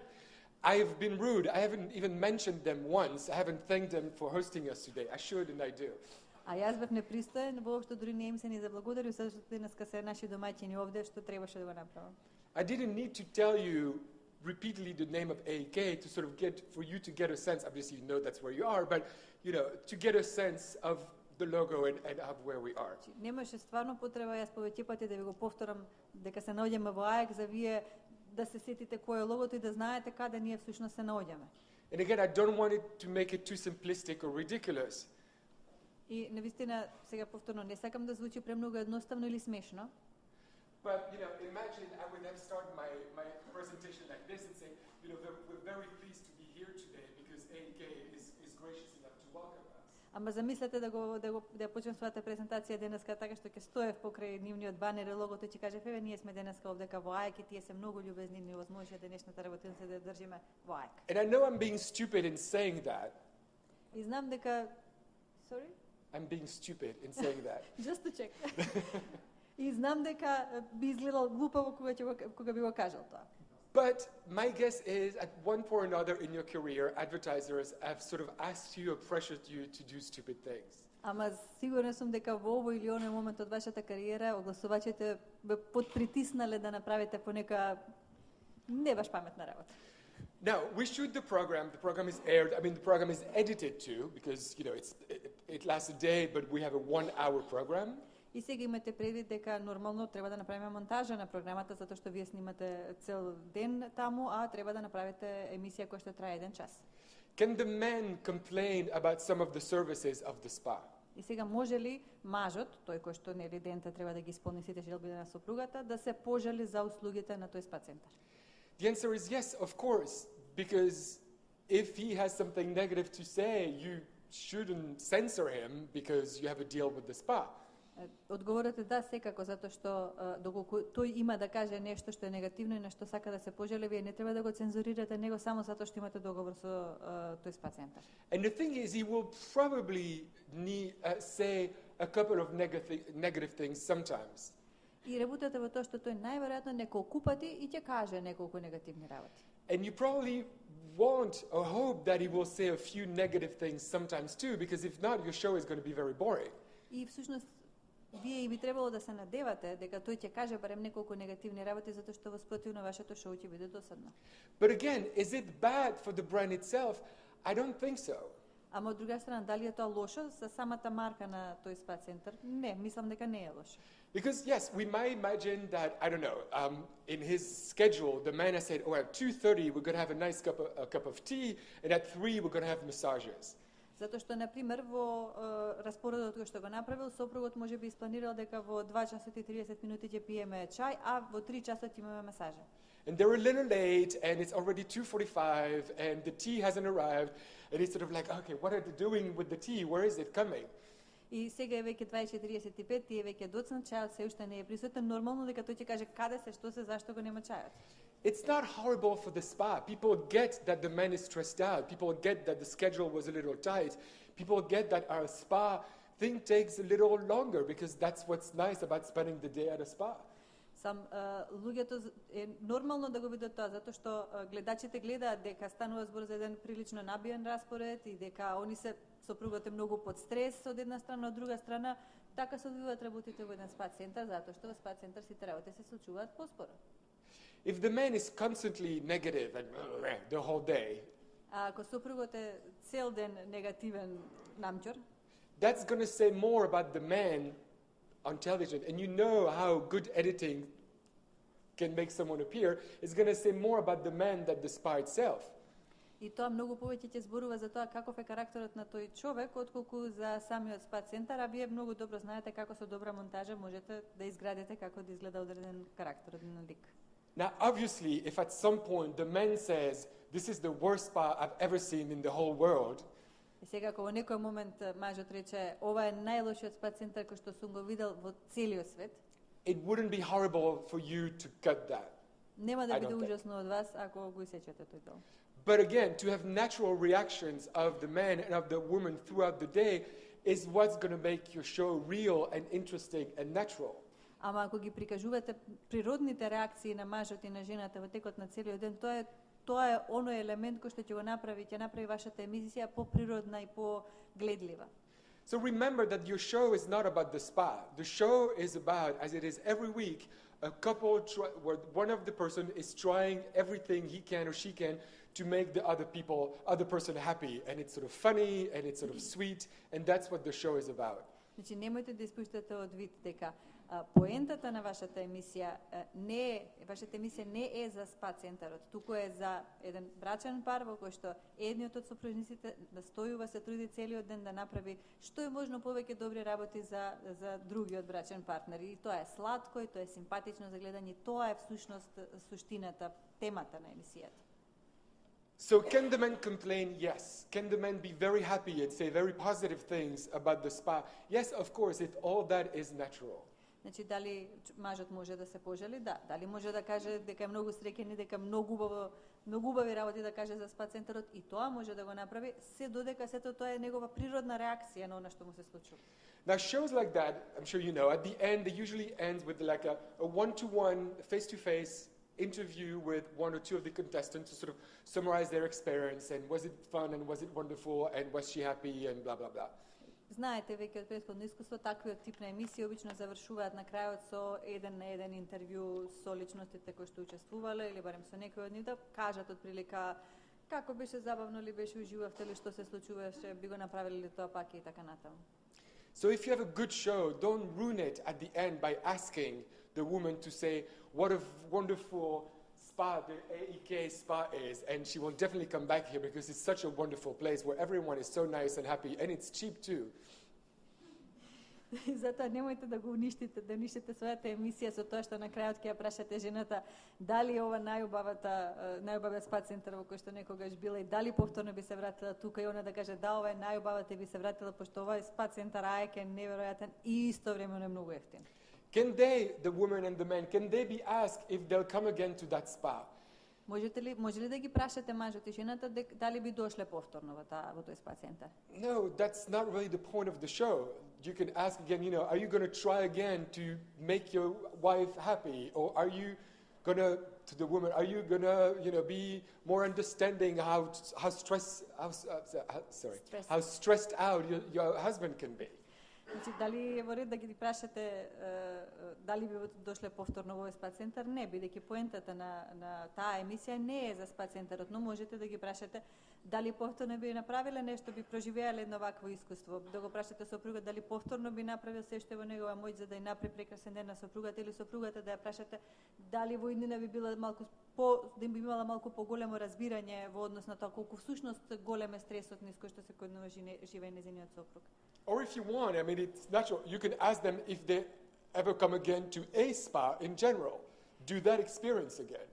I've been rude. I haven't even mentioned them once. I haven't thanked them for hosting us today. I should and I do. А јас бев непристоен, воопшто дури не им се ни заблагодарив, зашто денеска се наши домаќини овде, што требаше да го направам. I didn't need to tell you repeatedly the name of AEK to sort of for you to get a sense, obviously you know that's where you are, but to get a sense of the logo and of where we are. Немаше стварно потреба јас повеќе пати да ви го повторам дека се наоѓаме во АЕК за вие да се сетите кој е логото и да знаете каде ние всушност се наоѓаме. And again, I don't want it to make it too simplistic or ridiculous. И навистина сега повторно не сакам да звучи премногу едноставно или смешно. But imagine I would have started my presentation like this and say, we're very pleased to be here today because AEK is gracious enough to welcome us. Ама замислете да почнем својата презентација денеска така што ќе стоев покрај нивниот банер и логото и ќе кажев еве ние сме денеска овдека во АЕК и тие се многу љубезни и ни возможија денешната работилница да држиме во АЕК. And I know I'm being stupid in saying that. И знам дека I'm being stupid in saying that. Just to check. И знам дека би изгледал глупаво кога би го кажал тоа. But my guess is, at one point or another in your career, advertisers have sort of asked you or pressured you to do stupid things. Ама сигурна сум дека во овој или оној момент од вашата кариера огласувачите ве подпритиснале да направите понека не баш паметна работа. Now, we shoot the program. The program is aired. I mean, the program is edited too, because it lasts a day, but we have a 1-hour program. И сега имате предвид дека нормално треба да направиме монтажа на програмата затоа што вие снимате цел ден таму, а треба да направите емисија која што трае 1 час. Can the man complain about some of the services of the spa? И сега може ли мажот, тој кој што нели дента треба да ги исполни сите желби на сопругата, да се пожали за услугите на тој спа центар? The answer is yes, of course, because if he has something negative to say, you shouldn't censor him because you have a deal with the spa. Одговорот е да, секако, затоа што доколку тој има да каже нешто што е негативно и на што сака да се пожали, вие не треба да го цензурирате него само затоа што имате договор со тој спа центар. And the thing is, he will probably say a couple of negative things sometimes. И работата во тоа што тој најверојатно неколку пати и ќе каже неколку негативни работи. And you probably want or hope that he will say a few negative things sometimes too, because if not, your show is going to be very boring. И всушност вие и би требало да се надевате дека тој ќе каже барем неколку негативни работи затоа што во спротивно вашето шоу ќе биде досадно. But again, is it bad for the brand itself? I don't think so. Ама од друга страна, дали е тоа лошо за самата марка на тој спа центар? Не, мислам дека не е лошо. Because yes, we might imagine that, I don't know, in his schedule, the man has said, at 2:30 we're going to have a nice cup of tea, and at 3 we're going to have massages. Затоа што, например, во распоредот кој што го направил, сопругот може би испланирал дека во 2 часот и 30 минути ќе пиеме чај, а во 3 часот имаме масажа. And they're a little late, and it's already 2:45, and the tea hasn't arrived, and he's sort of like, okay, what are they doing with the tea? Where is it coming? И сега е веќе 20:35, тие веќе доцнат, чајот се уште не е присутен, нормално дека тој ќе каже каде се, што се, зашто го нема чајот. It's not horrible for the spa. People get that the man is stressed out. People get that the schedule was a little tight. People get that our spa thing takes a little longer because that's what's nice about spending the day at a spa. Луѓето е нормално да го видат тоа, затоа што гледачите гледаат дека станува збор за еден прилично набиен распоред и дека они се сопругот е многу под стрес од една страна, од друга страна така се одвиваат работите во еден спа центар, затоа што во спа центар сите работи се случуваат поспоро. If the man is constantly negative and the whole day, ако сопругот е цел ден негативен намчор, that's going to say more about the man on television, and you know how good editing can make someone appear, it's going to say more about the man than the spa itself. И тоа многу повеќе ќе зборува за тоа каков е карактерот на тој човек, отколку за самиот спа центар, а вие многу добро знаете како со добра монтажа можете да изградите како да изгледа одреден карактер, одреден лик. Now, obviously, if at some point the man says, this is the worst spa I've ever seen in the whole world, И сега, ако во некој момент мажот рече, ова е најлошиот спа центар кој што сум го видел во целиот свет, it wouldn't be horrible for you to cut that. нема да I биде don't think. ужасно од вас ако го исечете тој дел. But again, to have natural reactions of the man and of the woman throughout the day is what's going to make your show real and interesting and natural. Ама ако ги прикажувате природните реакции на мажот и на жената во текот на целиот ден, тоа е оној елемент кој што ќе направи вашата емисија поприродна и погледлива. So remember that your show is not about the spa. The show is about, as it is every week, a couple where one of the person is trying everything he can or she can to make the other person happy, and it's sort of funny and it's sort of sweet, and that's what the show is about. Значи немојте да испуштате од вид дека поентата на вашата емисија не е за спа центарот, туку е за еден брачен пар во кој што едниот од сопружниците настојува се труди целиот ден да направи што е можно повеќе добри работи за другиот брачен партнер. И тоа е сладко, и тоа е симпатично за гледање, тоа е всушност суштината, темата на емисијата. So can the men complain? Yes. Can the men be very happy and say very positive things about the spa? Yes, of course, if all that is natural. Значи, дали мажот може да се пожали? Да. Дали може да каже дека е многу среќен и дека многу убави работи да каже за спа центарот? И тоа може да го направи, се додека сето тоа е негова природна реакција на она што му се случува. Now, shows like that, I'm sure you know, at the end, they usually end with like a one-to-one, face-to-face interview with one or two of the contestants to sort of summarize their experience and was it fun and was it wonderful and was she happy and blah, blah, blah. Знаете веќе од претходно искуство, таквиот тип на емисии обично завршуваат на крајот со еден на еден интервју со личностите кои што учествувале или барем со некој од нив да кажат отприлика како беше забавно ли беше, уживавте ли, што се случуваше, би го направиле ли тоа пак и така натаму. So if you have a good show, don't ruin it at the end by asking the woman to say what a wonderful spa the AEK spa is, and she will definitely come back here because it's such a wonderful place where everyone is so nice and happy and it's cheap too. Затоа немојте да го уништите својата емисија со тоа што на крајот ќе ја прашате жената дали ова најубавиот спа центар во кој што некогаш била и дали повторно би се вратила тука и она да каже да, ова е најубавата и би се вратила пошто ова е спа центар АЕК е неверојатен и истовремено е многу ефтин. Can they, the woman and the man, can they be asked if they'll come again to that spa? Може ли да ги прашате мажот и жената дали би дошле повторно во тој спа центар? No, that's not really the point of the show. You can ask again, are you going to try again to make your wife happy? Or are you going to the woman, are you going to, be more understanding how stressed out your husband can be? Значи, дали е во ред да ги прашате дали би дошле повторно во спа центар? Не, бидејќи поентата на таа емисија не е за спа центарот, но можете да ги прашате дали повторно би направиле нешто, би проживеале едно вакво искуство, да го прашате сопругот дали повторно би направил се што е во негова моќ за да ја направи прекрасен ден на сопругата, или сопругата да ја прашате дали во иднина би била да би имала малку поголемо разбирање во однос на тоа колку всушност голем е стресот низ кој што се секојдневно живее нејзиниот сопруг. Or if you want, it's natural. You can ask them if they ever come again to a spa in general. Do that experience again.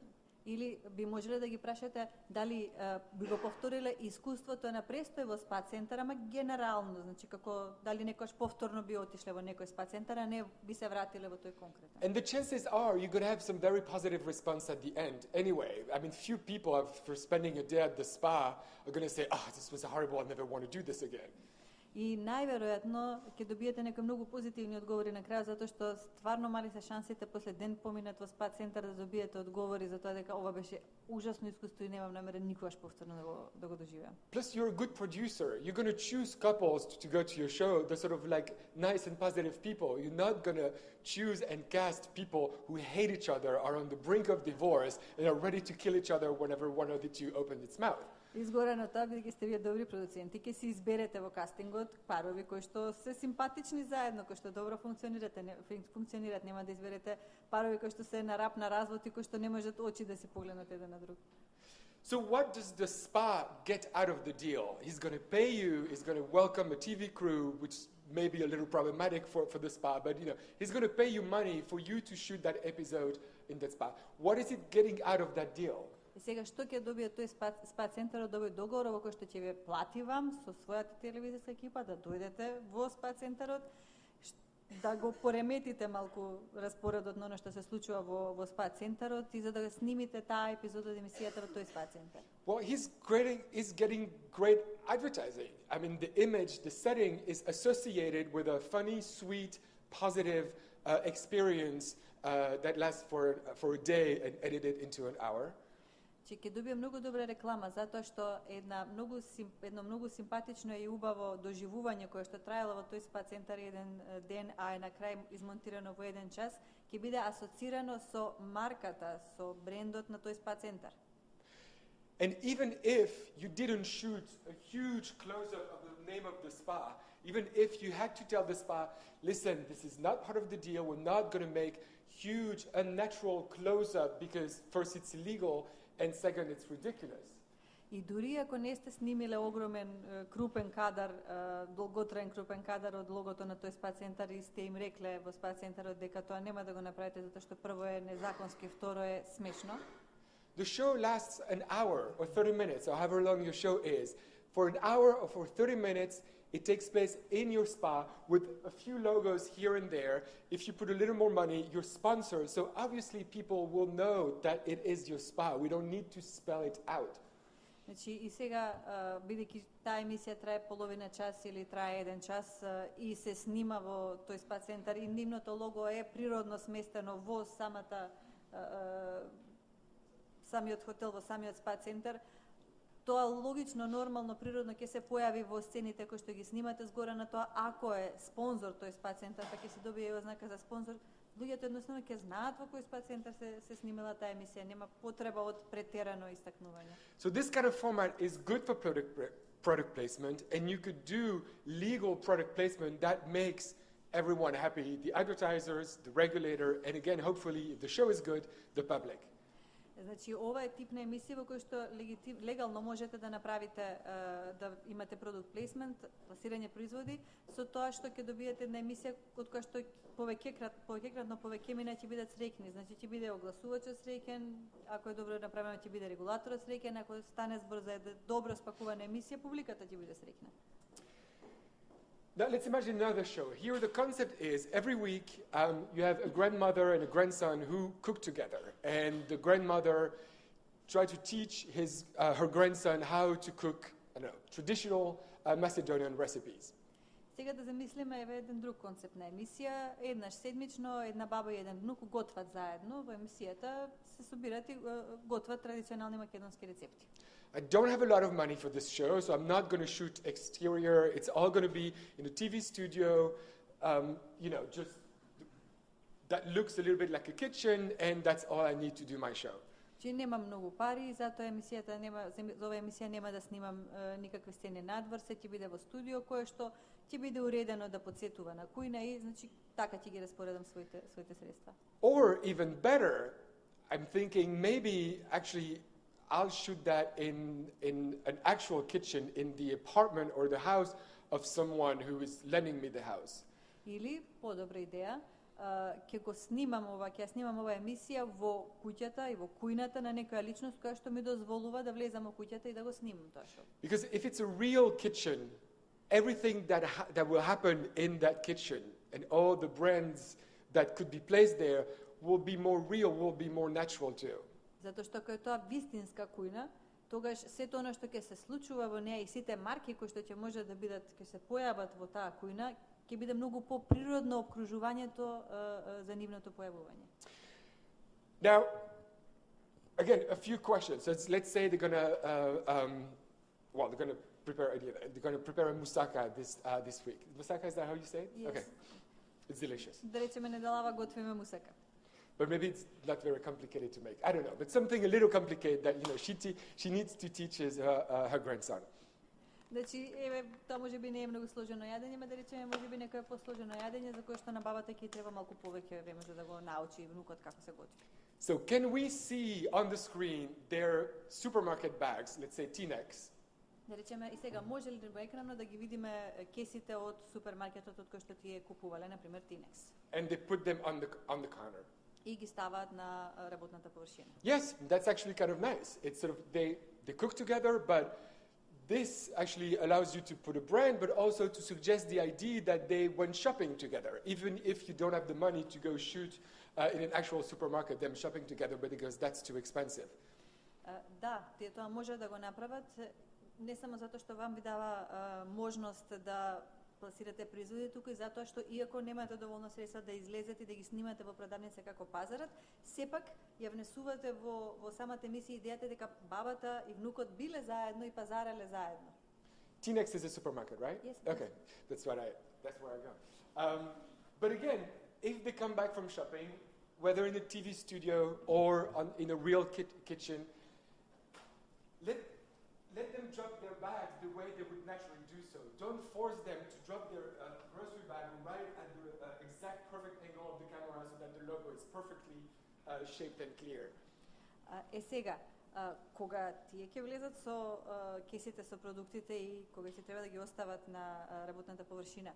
Или би можеле да ги прашате дали би го повториле искуството на престој во спа центар, ама генерално, значи како дали некојаш повторно би отишле во некој спа центар, а не би се вратиле во тој конкретен. And the chances are you're going to have some very positive response at the end anyway. Few people after spending a day at the spa are going to say, this was horrible, I never want to do this again. И најверојатно ќе добиете некои многу позитивни одговори на крајот, затоа што стварно мали се шансите после ден поминат во спа центар да добиете одговори за тоа дека ова беше ужасно искуство и немам намерен никогаш повторно да го доживеам. Plus, you're a good producer. You're going to choose couples to go to your show. They're sort of like nice and positive people. You're not going to choose and cast people who hate each other, are on the brink of divorce, and are ready to kill each other whenever one of the two opens its mouth. Изгора на тоа, бидејќи сте вие добри продуценти, ќе си изберете во кастингот парови кои што се симпатични заедно, кои што добро функционираат, нема да изберете парови кои што се на рап на развод и кои што не можат очи да се погледнат еден на друг. So what does the spa get out of the deal? He's going to pay you, he's going to welcome a TV crew, which may be a little problematic for the spa, but he's going to pay you money for you to shoot that episode in that spa. What is it getting out of that deal? И сега што ќе добие тој спа центарот, добие договор во кој што ќе ве плати вам со својата телевизиска екипа да дојдете во спа центарот, да го пореметите малку распоредот на оно што се случува во спа центарот и за да снимите таа епизода од емисијата во тој спа центар. Well, he's getting great advertising. I mean, the image, the setting is associated with a funny, sweet, positive experience that lasts for a day and edited into an hour. Че ќе добие многу добра реклама затоа што едно многу симпатично и убаво доживување кое што траело во тој спа центар еден ден, а е на крај измонтирано во еден час, ќе биде асоцирано со марката, со брендот на тој спа центар. And even if you didn't shoot a huge close-up of the name of the spa, even if you had to tell the spa, listen, this is not part of the deal, we're not going to make huge unnatural close-up because first it's illegal and second it's ridiculous. И дури ако не сте снимиле огромен крупен кадар, долготраен крупен кадар од логото на тој спа центар и сте им рекле во спа центарот дека тоа нема да го направите затоа што прво е незаконски, второ е смешно. The show lasts an hour or 30 minutes, or however long your show is. For an hour or for 30 minutes, it takes place in your spa with a few logos here and there. If you put a little more money, you're sponsored. So obviously people will know that it is your spa. We don't need to spell it out. Значи и сега бидејќи таа емисија трае половина час или трае еден час и се снима во тој спа центар и нивното лого е природно сместено во самиот хотел, во самиот спа центар, тоа логично, нормално, природно ќе се појави во сцените кои што ги снимате згора на тоа, ако е спонзор тој спа центар, па ќе се добие ознака за спонзор. Луѓето едноставно ќе знаат во кој спа центар се снимала таа емисија, нема потреба од претерано истакнување. So this kind of format is good for product placement, and you could do legal product placement that makes everyone happy, the advertisers, the regulator, and again, hopefully, if the show is good, the public. Значи, ова е тип на емисија во кој што легално можете да направите, да имате продукт плейсмент, пласирање производи, со тоа што ќе добиете една емисија од која што повеќе мина ќе бидат среќни. Значи, ќе биде огласувачот среќен, ако е добро направено ќе биде регулаторот среќен, ако стане збор за добро спакувана емисија, публиката ќе биде среќна. Now, let's imagine another show. Here the concept is every week you have a grandmother and a grandson who cook together. And the grandmother tried to teach her grandson how to cook traditional Macedonian recipes. Сега да замислиме еден друг концепт на емисија. Еднаш седмично една баба и еден внук готват заедно. Во емисијата се собират и готват традиционални македонски рецепти. I don't have a lot of money for this show, so I'm not going to shoot exterior. It's all going to be in a TV studio, just that looks a little bit like a kitchen, and that's all I need to do my show. Че немам многу пари, затоа за ова емисија нема да снимам никакви сцени надвор, се ќе биде во студио кое што ќе биде уредено да подсетува на кујна и значи така ќе ги распоредам своите средства. Or even better, I'm thinking maybe actually I'll shoot that in an actual kitchen in the apartment or the house of someone who is lending me the house. Или подобра идеја, ќе снимам ова емисија во куќата и во кујната на некоја личност која што ми дозволува да влезам во куќата и да го снимам тоа шоу. Because if it's a real kitchen, everything that will happen in that kitchen and all the brands that could be placed there will be more real, will be more natural too. Затоа што кога е тоа вистинска кујна, тогаш сето она што ќе се случува во неа и сите марки кои што ќе може да бидат, ќе се појават во таа кујна, ќе биде многу поприродно опкружувањето за нивното појавување. Now, again, a few questions. So let's say they're gonna, they're gonna prepare. They're gonna prepare a moussaka this week. Moussaka, is that how you say it? Yes. Okay, it's delicious. Да речеме недалава готвиме мусака. But maybe it's not very complicated to make. I don't know, but something a little complicated that she needs to teach her grandson. Значи, еве, тоа можеби не е многу сложено јадење, ма да речеме можеби некое посложено јадење за кое што на бабата ќе треба малку повеќе време за да го научи внукот како се готви. So can we see on the screen their supermarket bags, let's say T-Nex? Да речеме и сега може ли во екранот да ги видиме кесите од супермаркетот од кој што тие купувале, на пример T-Nex. And they put them on the counter. И ги ставаат на работната површина. Yes, that's actually kind of nice. It's sort of they cook together, but this actually allows you to put a brand, but also to suggest the idea that they went shopping together, even if you don't have the money to go shoot in an actual supermarket, them shopping together, but because that's too expensive. Да, тие тоа може да го направат, не само затоа што вам ви дава можност да пласирате производи тука и затоа што иако немате доволно средства да излезете и да ги снимате во продавница како пазарот, сепак ја внесувате во самата емисија идејата дека бабата и внукот биле заедно и пазарале заедно. T-Nex is a supermarket, right? Yes. Okay, that's where I go. But again, if they come back from shopping, whether in a TV studio or in a real kitchen, let them drop their bags the way they would naturally do so. Don't force them to drop their grocery bag right at the exact perfect angle of the camera so that the logo is perfectly shaped and clear. Сега, кога тие ќе влезат со кесите со продуктите и кога ќе треба да ги остават на работната површина,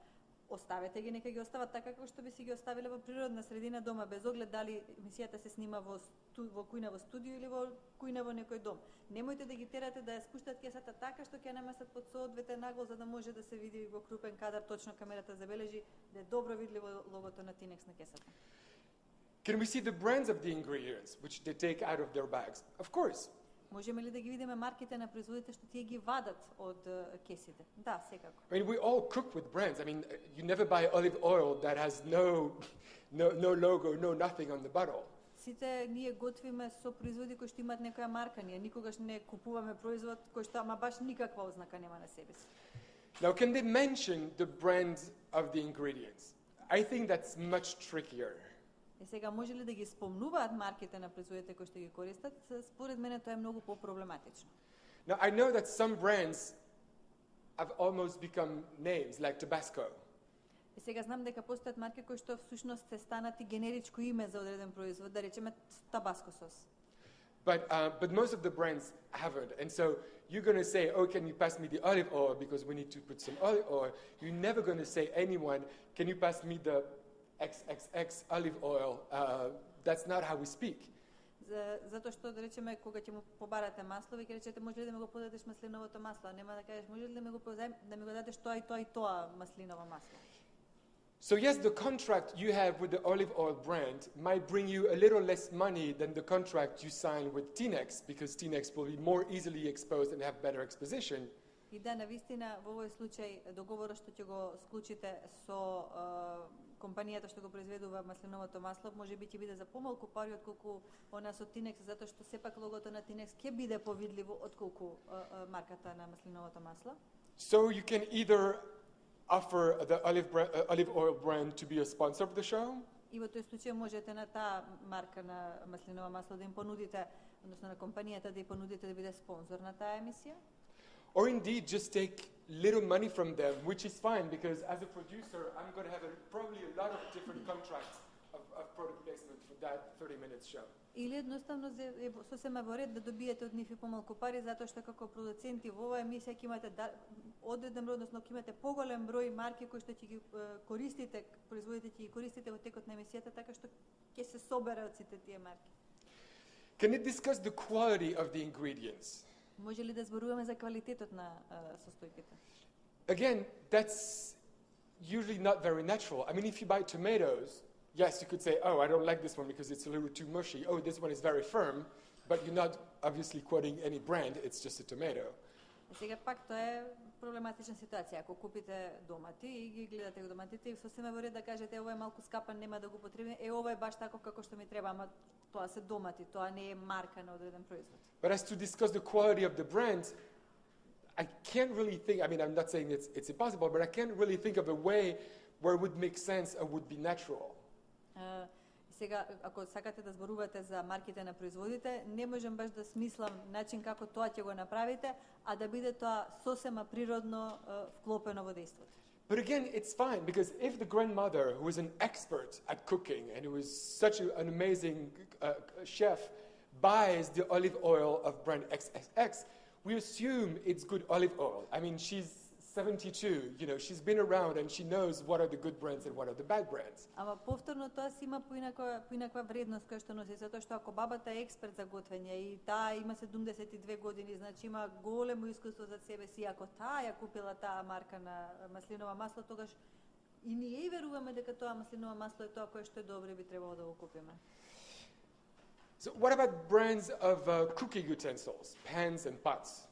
оставете ги, нека ги остават така како што би си ги оставиле во природна средина дома, без оглед дали емисијата се снима во кујна во студио или во кујна во некој дом. Немојте да ги терате да ја спуштат кесата така што ќе ја наместат под соодветен агол за да може да се види во крупен кадар, точно камерата забележи да е добро видливо логото на T-Nex на кесата. Can we see the brands of the ingredients which they take out of their bags? Of course. Можеме ли да ги видиме марките на производите што тие ги вадат од кесите? Да, секако. I mean, we all cook with brands. I mean, you never buy olive oil that has no logo, no nothing on the bottle. Сите ние готвиме со производи кои што имаат некоја марка, ние никогаш не купуваме производ кој што ама баш никаква ознака нема на себе си. Now, can they mention the brand of the ingredients? I think that's much trickier. И сега може ли да ги спомнуваат марките на производите кои што ги користат? Според мене тоа е многу попроблематично. Now, I know that some brands have almost become names, like Tabasco. И сега знам дека постојат марки кои што всушност се станати генеричко име за одреден производ, да речеме табаско сос. But most of the brands haven't. And so you're going to say, oh, can you pass me the olive oil because we need to put some olive oil. You're never going to say anyone, can you pass me the XXX olive oil. That's not how we speak. Затоа што да речеме кога ќе му побарате масло, ви ќе речете може ли да ми го подадеш маслиновото масло, а нема да кажеш може ли да ми го дадеш тоа и тоа маслиново масло. So yes, the contract you have with the olive oil brand might bring you a little less money than the contract you sign with T-Nex because T-Nex will be more easily exposed and have better exposition. И да, навистина во овој случај договорот што ќе го склучите со компанијата што го произведува маслиновото масло можеби ќе биде за помалку пари отколку она со T-Nex затоа што сепак логото на T-Nex ќе биде повидливо отколку марката на маслиновото масло. So you can either offer the olive oil brand to be a sponsor of the show. И во тој случај можете на таа марка на маслиново масло да им понудите, односно на компанијата да ја понудите да биде спонзор на таа емисија. Or indeed just take little money from them, which is fine because as a producer, I'm going to have probably a lot of different contracts of product placement for that 30 minutes show. Или едноставно сосема во ред да добиете од нив и помалку пари затоа што како продуценти во оваа емисија ќе имате одреден број, односно ќе имате поголем број марки кои што ќе ги користите, производите ќе ги користите во текот на емисијата така што ќе се собере од сите тие марки. Can you discuss the quality of the ingredients? Може ли да зборуваме за квалитетот на состојките? Again, that's usually not very natural. I mean, if you buy tomatoes, yes, you could say, oh, I don't like this one because it's a little too mushy. Oh, this one is very firm, but you're not obviously quoting any brand, it's just a tomato. Сега пак тоа е проблематична ситуација. Ако купите домати и ги гледате го доматите и сосема во ред да кажете ова е малку скапан, нема да го потребим, ова е баш таков како што ми треба, ама тоа се домати, тоа не е марка на одреден производ. But as to discuss the quality of the brands, I can't really think, I mean, I'm not saying it's impossible, but I can't really think of a way where it would make sense or would be natural. Сега, ако сакате да зборувате за марките на производите, не можам баш да смислам начин како тоа ќе го направите, а да биде тоа сосема природно вклопено во дејството. But again, it's fine, because if the grandmother, who is an expert at cooking and who is such an amazing chef, buys the olive oil of brand XXX, we assume it's good olive oil. I mean, she's 72, you know, she's been around and she knows what are the good brands and what are the bad brands. Ама повторно тоа си има поинаква вредност која што носи, затоа што ако бабата е експерт за готвење и таа има 72 години, значи има големо искуство за себе си, ако таа ја купила таа марка на маслиново масло, тогаш и ние веруваме дека тоа маслиново масло е тоа кое што е добро и би требало да го купиме. So what about brands of cooking utensils, pans and pots?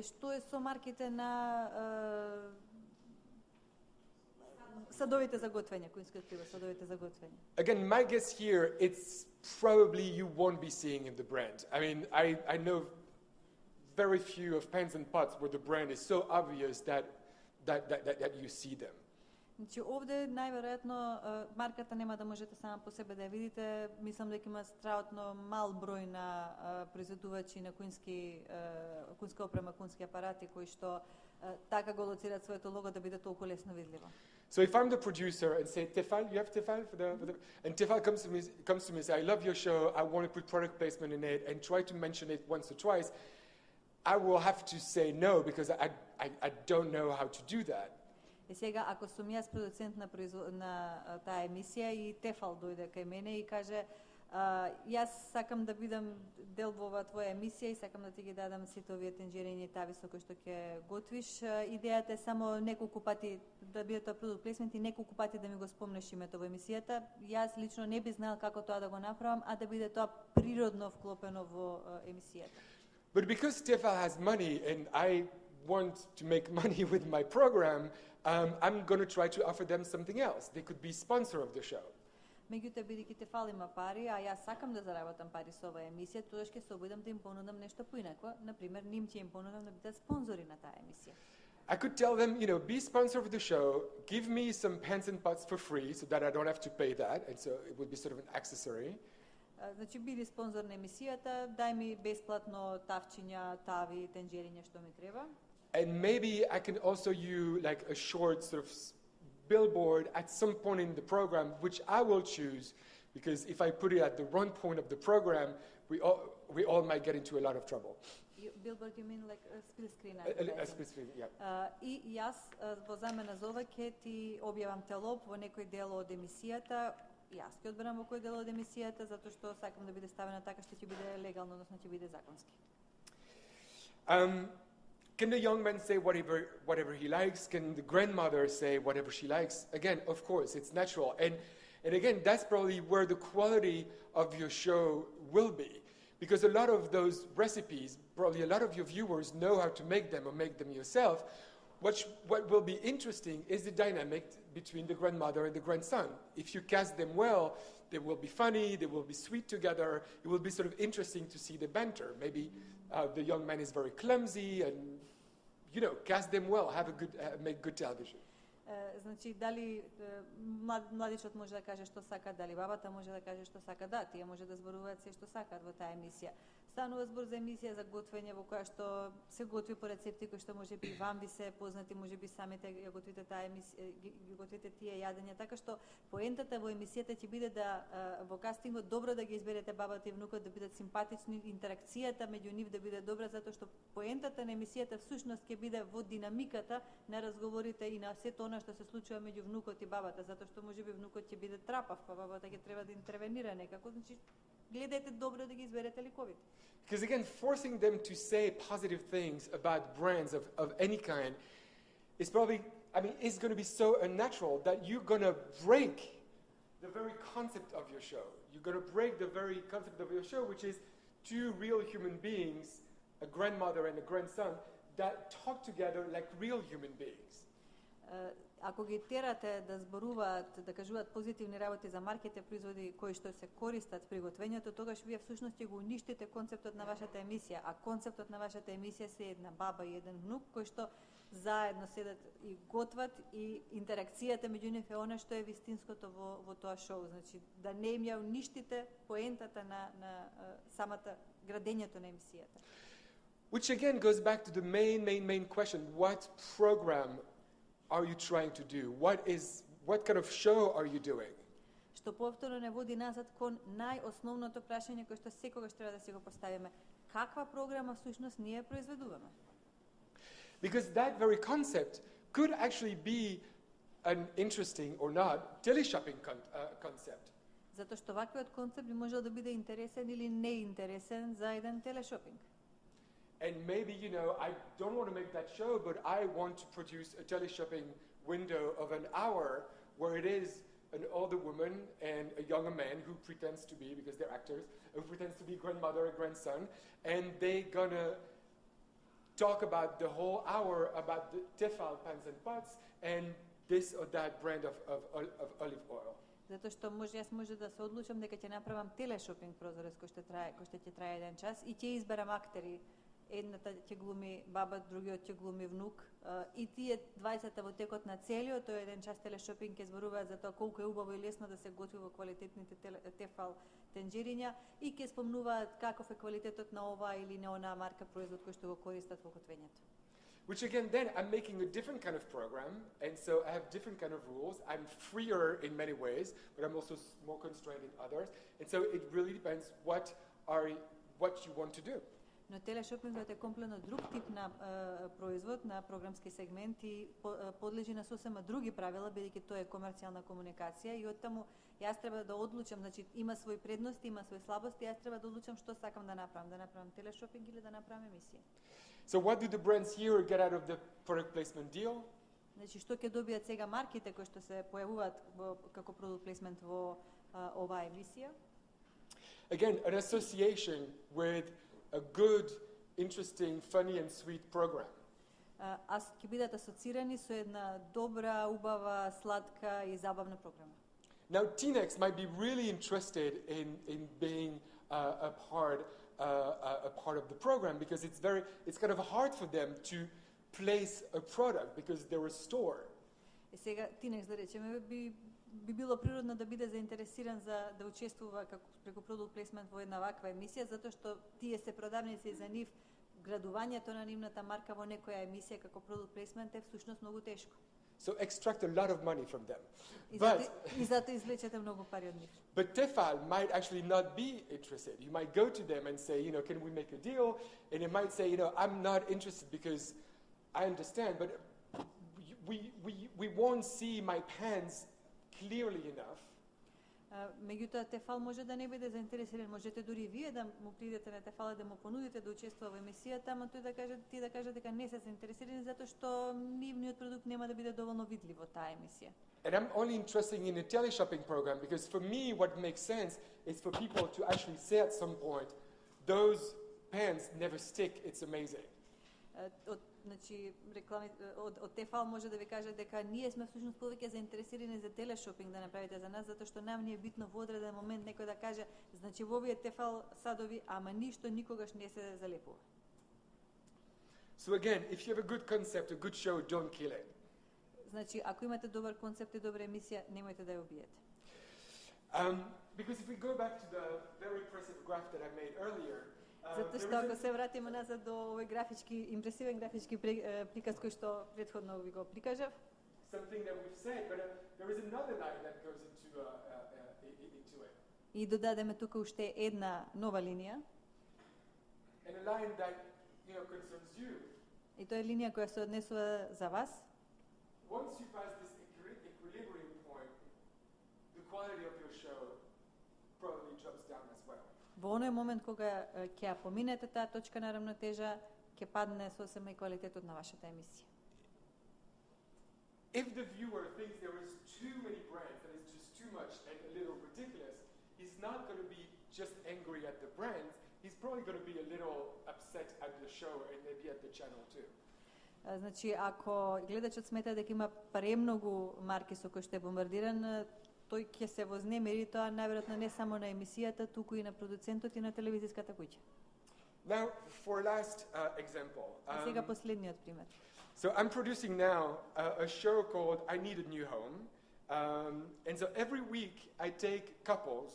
Што е со марките на садовите за готвење, куинскиот прибор, садовите за готвење? Again, my guess here, it's probably you won't be seeing in the brand. I mean, I know very few of pans and pots where the brand is so obvious that you see them. Значи, овде најверојатно марката нема да можете сама по себе да ја видите. Мислам дека има страотно мал број на производувачи на куинска опрема, куински апарати кои што така го лоцираат своето лого да биде толку лесно видливо. So if I'm the producer and say, Tefal, you have Tefal for the and Tefal comes to me and says, I love your show, I want to put product placement in it and try to mention it once or twice, I will have to say no because I don't know how to do that. И сега, ако сум јас продуцент на таа емисија и Тефал дојде кај мене и каже јас сакам да бидам дел во оваа твоја емисија и сакам да ти ги дадам сите овие тенџерини и тави со кои што ќе готвиш, идејата е само неколку пати да биде тоа продукт плейсмент и неколку пати да ми го спомнеш името во емисијата. Јас лично не би знал како тоа да го направам, а да биде тоа природно вклопено во емисијата. But because Tefal has money and I want to make money with my program, I'm going to try to offer them something else. They could be sponsor of the show. Меѓутоа, бидејќи Тефал има пари, а јас сакам да заработам пари со оваа емисија, тогаш ќе се обидам да им понудам нешто поинакво. Например, ним ќе им понудам да бидат спонзори на таа емисија. I could tell them, you know, be sponsor of the show, give me some pans and pots for free so that I don't have to pay that, and so it would be sort of an accessory. Значи, биди спонзор на емисијата, дај ми бесплатно тавчиња, тави, тенџериња што ми треба. And maybe I can also use like a short sort of billboard at some point in the program, which I will choose, because if I put it at the wrong point of the program, we all might get into a lot of trouble. Billboard, you mean like a split screen? A split screen, yeah. И јас во замена за ова ќе ти објавам телоп во некој дел од емисијата. Јас ќе одберам во кој дел од емисијата, затоа што сакам да биде ставена така што ќе биде легално, односно ќе биде законски. Can the young man say whatever he likes? Can the grandmother say whatever she likes? Again, of course, it's natural. And again, that's probably where the quality of your show will be. Because a lot of those recipes, probably a lot of your viewers know how to make them or make them yourself. What will be interesting is the dynamic between the grandmother and the grandson. If you cast them well, they will be funny, they will be sweet together. It will be sort of interesting to see the banter. Maybe the young man is very clumsy and, you know, cast them well, make good television. Значи, дали младичот може да каже што сака, дали бабата може да каже што сака, да, тие може да зборуваат се што сакаат во таа емисија. Станува збор за емисија за готвење во која што се готви по рецепти кои што можеби вам ви се познати, можеби самите ја готвите таа емисија, ги готвите тие јадења, така што поентата во емисијата ќе биде да во кастингот добро да ги изберете бабата и внукот, да бидат симпатични, интеракцијата меѓу нив да биде добра, затоа што поентата на емисијата всушност ќе биде во динамиката на разговорите и на сето она што се случува меѓу внукот и бабата, затоа што можеби внукот ќе биде трапав, па бабата ќе треба да интервенира некако, значи гледајте добро да ги изберете ликовите. Because again, forcing them to say positive things about brands of any kind is probably, I mean, it's going to be so unnatural that you're going to break the very concept of your show. You're going to break the very concept of your show, which is two real human beings, a grandmother and a grandson, that talk together like real human beings. Ако ги терате да зборуваат, да кажуваат позитивни работи за марките производи кои што се користат при готвењето, тогаш вие всушност ќе го уништите концептот на вашата емисија, а концептот на вашата емисија се една баба и еден внук кои што заедно седат и готват и интеракцијата меѓу нив е она што е вистинското во тоа шоу, значи да не им ја уништите поентата на самата градењето на емисијата. Which again goes back to the main question: what program are you trying to do? What kind of show are you doing? Што повторно не води назад кон најосновното прашање кое што секогаш треба да си го поставиме. Каква програма всушност ние произведуваме? Because that very concept could actually be an interesting or not teleshopping concept. Затоа што ваквиот концепт би можел да биде интересен или неинтересен за еден телешопинг. And maybe, I don't want to make that show, but I want to produce a teleshopping window of an hour where it is an older woman and a younger man who pretends to be, because they're actors, who pretends to be grandmother and grandson, and they're gonna talk about the whole hour about the tefal pans and pots and this or that brand of olive oil. Затоа што јас може да се одлучам дека ќе направам телешопинг прозорец кој ќе трае еден час и ќе изберам актери. Едната ќе глуми баба, другиот ќе глуми внук, и тие 20 во текот на целиот тој еден час телешопинг ќе зборуваат за тоа колку е убаво и лесно да се готви во квалитетните тефал тенџериња и ќе спомнуваат каков е квалитетот на ова или на онаа марка производ кој што го користат во готвењето. Which again, then I'm making a different kind of program, and so I have different kind of rules. I'm freer in many ways, but I'm also more constrained in others. And so it really depends what you want to do. Но телешопингот е комплетно друг тип на производ, на програмски сегмент и подлежи на сосема други правила, бидејќи тоа е комерцијална комуникација и оттаму јас треба да одлучам, значи има своји предности, има своји слабости, јас треба да одлучам што сакам да направам телешопинг или да направам емисија. So what do the brands here get out of the product placement deal? Значи што ќе добијат сега марките кои што се појавуваат како product placement во оваа емисија? Again, an association with a good, interesting, funny and sweet program. Аз ќе бидат асоцирани со една добра, убава, сладка и забавна програма. Now, teenagers might be really interested in being a part of the program because it's kind of hard for them to place a product because they're a store. И сега тинекс да речеме би било природно да биде заинтересиран за да учествува како преку product placement во една ваква емисија затоа што тие се продавници за нив градувањето на нивната марка во некоја емисија како product placement е всушност многу тешко. So extract a lot of money from them. И затоа извлечете многу пари од нив. But Tefal might actually not be interested. You might go to them and say, can we make a deal? And they might say, I'm not interested because I understand, but we won't see my pants clearly enough. Меѓутоа Тефал може да не биде заинтересиран, можете дури вие да му придете на Тефала да му понудите да учествува во емисијата, ама тој да каже дека не се заинтересирани затоа што нивниот продукт нема да биде доволно видлив во таа емисија. And I'm only interested in a teleshopping program because for me what makes sense is for people to actually say at some point, those pants never stick, it's amazing. Значи од Тефал може да ви каже дека ние сме всушност повеќе заинтересирани за телешопинг да направите за нас затоа што нам ни е битно во одреден момент некој да каже значи во овие Тефал садови ама ништо никогаш не се залепува. So again, if you have a good concept, a good show, don't kill it. Значи ако имате добар концепт и добра емисија, немојте да ја убиете. Because if we go back to the very impressive graph that I made earlier, затоа што ако се вратиме назад до овој импресивен графички приказ кој што претходно ви го прикажав. Something that we've said, but there is another line that goes into it. И додадеме тука уште една нова линија. And a line that concerns you. И тоа е линија која се однесува за вас. Once you pass this equilibrium point, the quality of your show probably drops down as well. Во оној момент кога ќе ја поминете таа точка на рамнотежа, ќе падне сосема и квалитетот на вашата емисија. If the viewer thinks there is too many brands and it's just too much and a little ridiculous, he's not going to be just angry at the brands, he's probably going to be a little upset at the show and maybe at the channel too. Значи, ако гледачот смета дека има премногу марки со кои што е бомбардиран, тој ќе се вознемири, тоа најверојатно не само на емисијата, туку и на продуцентот и на телевизиската куќа. Now, for last example. Сега последниот пример. So I'm producing now a show called I Need a New Home. And so every week I take couples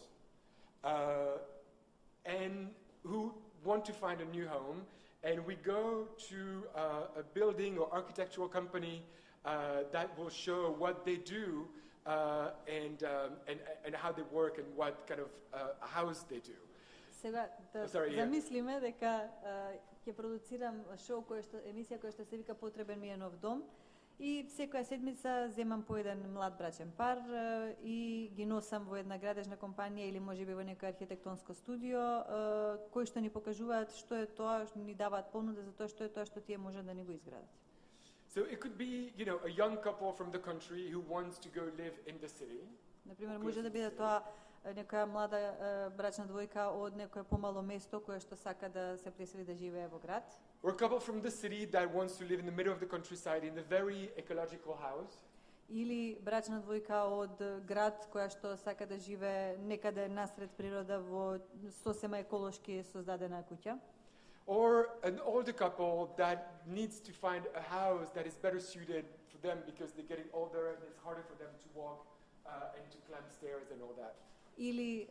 and who want to find a new home, and we go to a building or architectural company that will show what they do and how they work and what kind of house they do. Сега да замислиме дека ќе продуцирам шоу емисија која што се вика Потребен ми е нов дом, и секоја седмица земам по еден млад брачен пар и ги носам во една градежна компанија или можеби во некој архитектонско студио, кои што ни покажуваат што е тоа, што ни даваат понуда за тоа што е тоа што тие може да ни го изградат. So it could be, you know, a young couple from the country who wants to go live in the city. Например, може да биде тоа некоја млада брачна двојка од некое помало место кое што сака да се пресели да живее во град. Or a couple from the city that wants to live in the middle of the countryside in a very ecological house. Или брачна двојка од град која што сака да живее некаде насред природа во сосема еколошки создадена куќа. Or an older couple that needs to find a house that is better suited for them because they're getting older and it's harder for them to walk and to climb stairs and all that. Или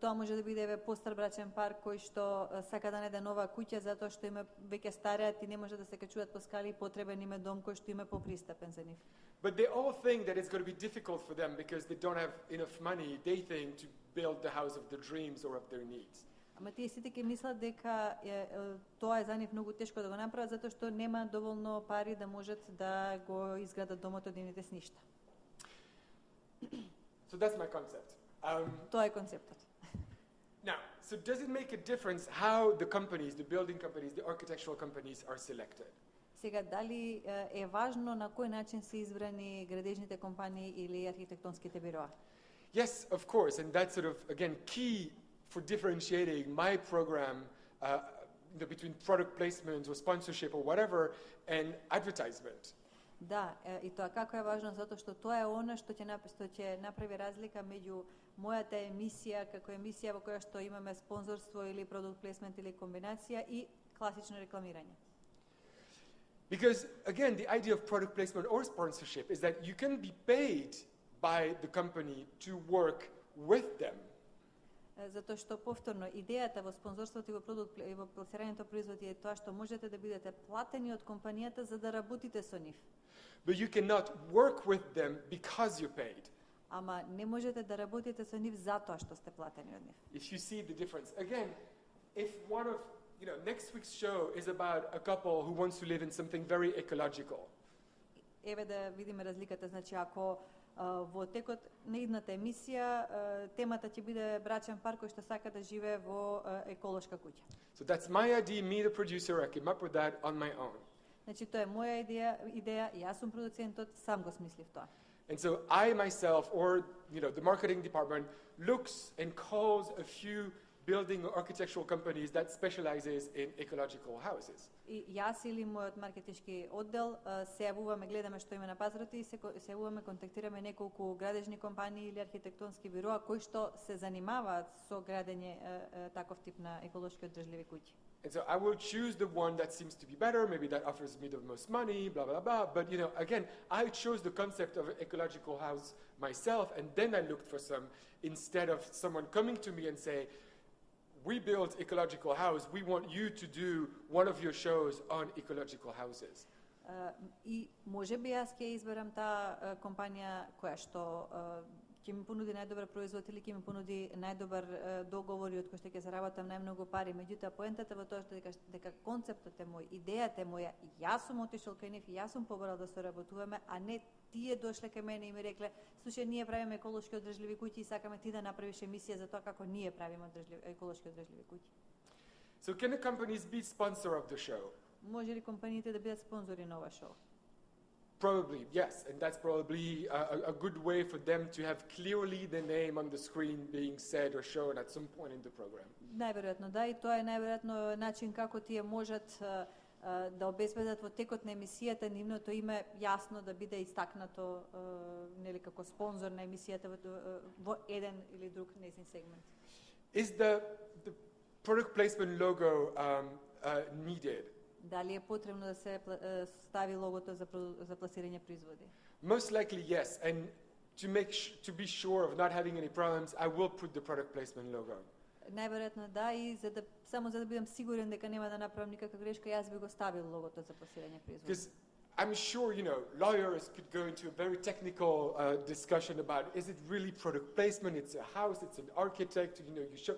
тоа може да биде постар брачен пар кој што сака да најде нова куќа затоа што име веќе стареат и не може да се качуваат по скали, потребен им е дом кој што им е попристапен за нив. But they all think that it's going to be difficult for them because they don't have enough money, they think, to build the house of their dreams or of their needs. Ама тие сите ќе мислат дека тоа е за нив многу тешко да го направат затоа што нема доволно пари да можат да го изградат домот од нивните сништа. So that's my concept. Тоа е концептот. Now, so does it make a difference how the companies, the building companies, the architectural companies are selected? Сега, дали е важно на кој начин се избрани градежните компании или архитектонските бироа? Yes, of course, and that's sort of, again, key for differentiating my program between product placement or sponsorship or whatever and advertisement. Да, и тоа како е важно затоа што тоа е она што ќе направи разлика меѓу мојата емисија како емисија во која што имаме спонзорство или продукт плейсмент или комбинација и класично рекламирање. Because again, the idea of product placement or sponsorship is that you can be paid by the company to work with them. Затоа што повторно идејата во спонзорството и во продукт и во пласирањето производи е тоа што можете да бидете платени од компанијата за да работите со нив. But you cannot work with them because you're paid. Ама не можете да работите со нив затоа што сте платени од нив. If you see the difference. Again, if one of, next week's show is about a couple who wants to live in something very ecological. Еве да видиме разликата, значи ако во текот на идната емисија темата ќе биде брачен пар кој што сака да живее во еколошка куќа. So that's my idea, me the producer, I came up with that on my own. Значи тоа е моја идеја, јас сум продуцентот, сам го смислив тоа. And so I myself, or the marketing department, looks and calls a few building or architectural companies that specializes in ecological houses. И јас или мојот маркетички оддел се јавуваме, гледаме што има на пазарот и се јавуваме, контактираме неколку градежни компании или архитектонски бироа кои што се занимаваат со градење таков тип на еколошки одржливи куќи. And so I will choose the one that seems to be better, maybe that offers me the most money, blah, blah, blah. But, again, I chose the concept of an ecological house myself, and then I looked for some, instead of someone coming to me and say, we build ecological house, we want you to do one of your shows on ecological houses. И можеби јас ќе изберам таа компанија која што ќе ми понуди најдобар производ или ќе ми понуди најдобар договор и од кој што ќе заработам најмногу пари. Меѓутоа поентата во тоа што дека концептот е мој, идејата е моја, јас сум отишол кај нив, јас сум побарал да соработуваме, а не тие дошле кај мене и ми рекле: "Слушај, ние правиме еколошки одржливи куќи и сакаме ти да направиш емисија за тоа како ние правиме еколошки одржливи куќи." So can the companies be sponsor of the show? Може ли компаниите да бидат спонзори на ова шоу? Probably, yes, and that's probably a good way for them to have clearly the name on the screen being said or shown at some point in the program. Најверојатно да, и тоа е најверојатно начин како тие можат да обезбедат во текот на емисијата нивното име јасно да биде истакнато нели како спонзор на емисијата во еден или друг нејзин сегмент. Is the product placement logo needed? Дали е потребно да се стави логото за пласирање производи? Most likely yes, and to be sure of not having any problems, I will put the product placement logo. Најверојатно да, и само за да бидам сигурен дека нема да направам никаква грешка, јас би го ставил логото за пласирање производи. Because I'm sure, lawyers could go into a very technical discussion about, is it really product placement? It's a house, it's an architect, you show.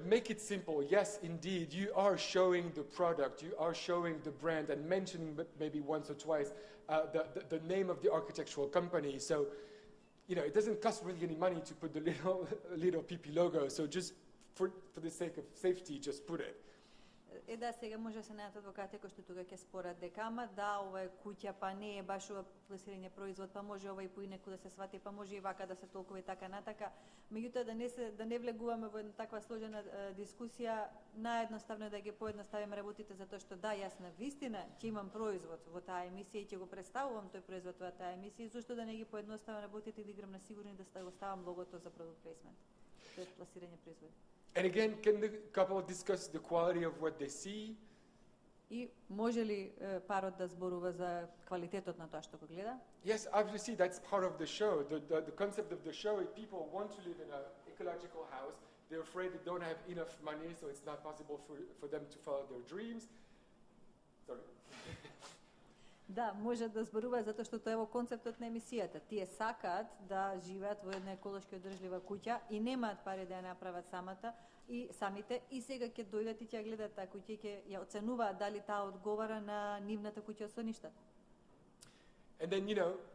Make it simple. Yes, indeed, you are showing the product, you are showing the brand and mentioning maybe once or twice the name of the architectural company. So, it doesn't cost really any money to put the little PP logo. So just for the sake of safety, just put it. Да, сега може да се најдат адвокати кои што тука ќе спорат дека да, ова е куќа, па не е баш ова пласирање производ, па може ова и поинеку да се свати, па може и вака да се толкува и така натака. Меѓутоа да не влегуваме во една таква сложена дискусија, наједноставно е да ги поедноставиме работите, затоа што да, јас навистина ќе имам производ во таа емисија и ќе го представувам тој производ во таа емисија, зошто да не ги поедноставам работите и да играм на сигурни да го ставам логото за product placement, тоест пласирање производи. And again, can the couple discuss the quality of what they see? И може ли парот да зборува за квалитетот на тоа што го гледа? Yes, obviously that's part of the show. The concept of the show is people want to live in an ecological house. They're afraid they don't have enough money, so it's not possible for them to follow their dreams. Sorry. Да, може да зборува затоа што тоа е во концептот на емисијата. Тие сакаат да живеат во една еколошки одржлива куќа и немаат пари да ја направат самите и сега ќе дојдат и ќе гледаат таа куќа и ќе ја оценуваат дали таа одговара на нивната куќа со ништата. And then,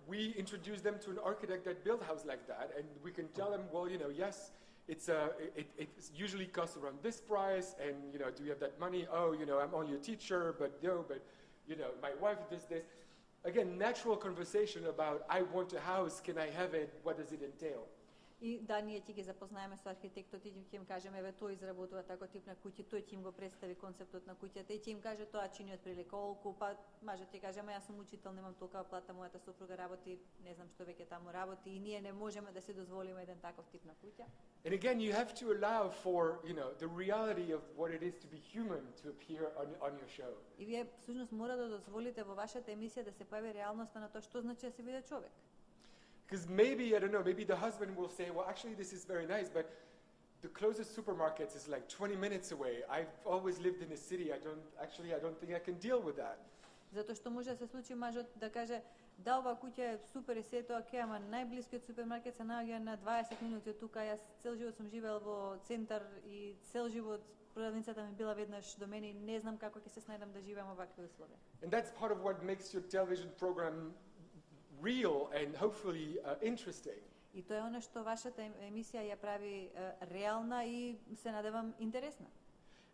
we introduce them to an architect that built a house like that, and we can tell them, well, yes, it usually costs around this price, and, do you have that money? Oh, I'm only a teacher, but my wife does this. Again, natural conversation about, I want a house, can I have it, what does it entail? И да, ние ќе ги запознаеме со архитектот и ќе им кажеме, тој изработува таков тип на куќи, тој ќе им го представи концептот на куќата и ќе им каже тоа чини отприлика колку, па мажот ќе каже, јас сум учител, немам толкова плата, мојата сопруга работи, не знам што веќе таму работи и ние не можеме да се дозволиме еден таков тип на куќа. And again, you have to allow for, the reality of what it is to be human to appear on your show. И вие всушност мора да дозволите во вашата емисија да се појави реалноста на тоа што значи да се биде човек. Because maybe, I don't know, maybe the husband will say, well, actually, this is very nice, but the closest supermarket is like 20 minutes away. I've always lived in a city. I don't think I can deal with that. Затоа што може да се случи мажот да каже, да, ова куќа е супер и се тоа ке, ама најблискиот супермаркет се наоѓа на 20 минути од тука. Јас цел живот сум живеел во центар и цел живот продавницата ми била веднаш до мене и не знам како ќе се снајдам да живеам во вакви услови. And that's part of what makes your television program real and hopefully interesting. И тоа е она што вашата емисија ја прави реална и се надевам интересна.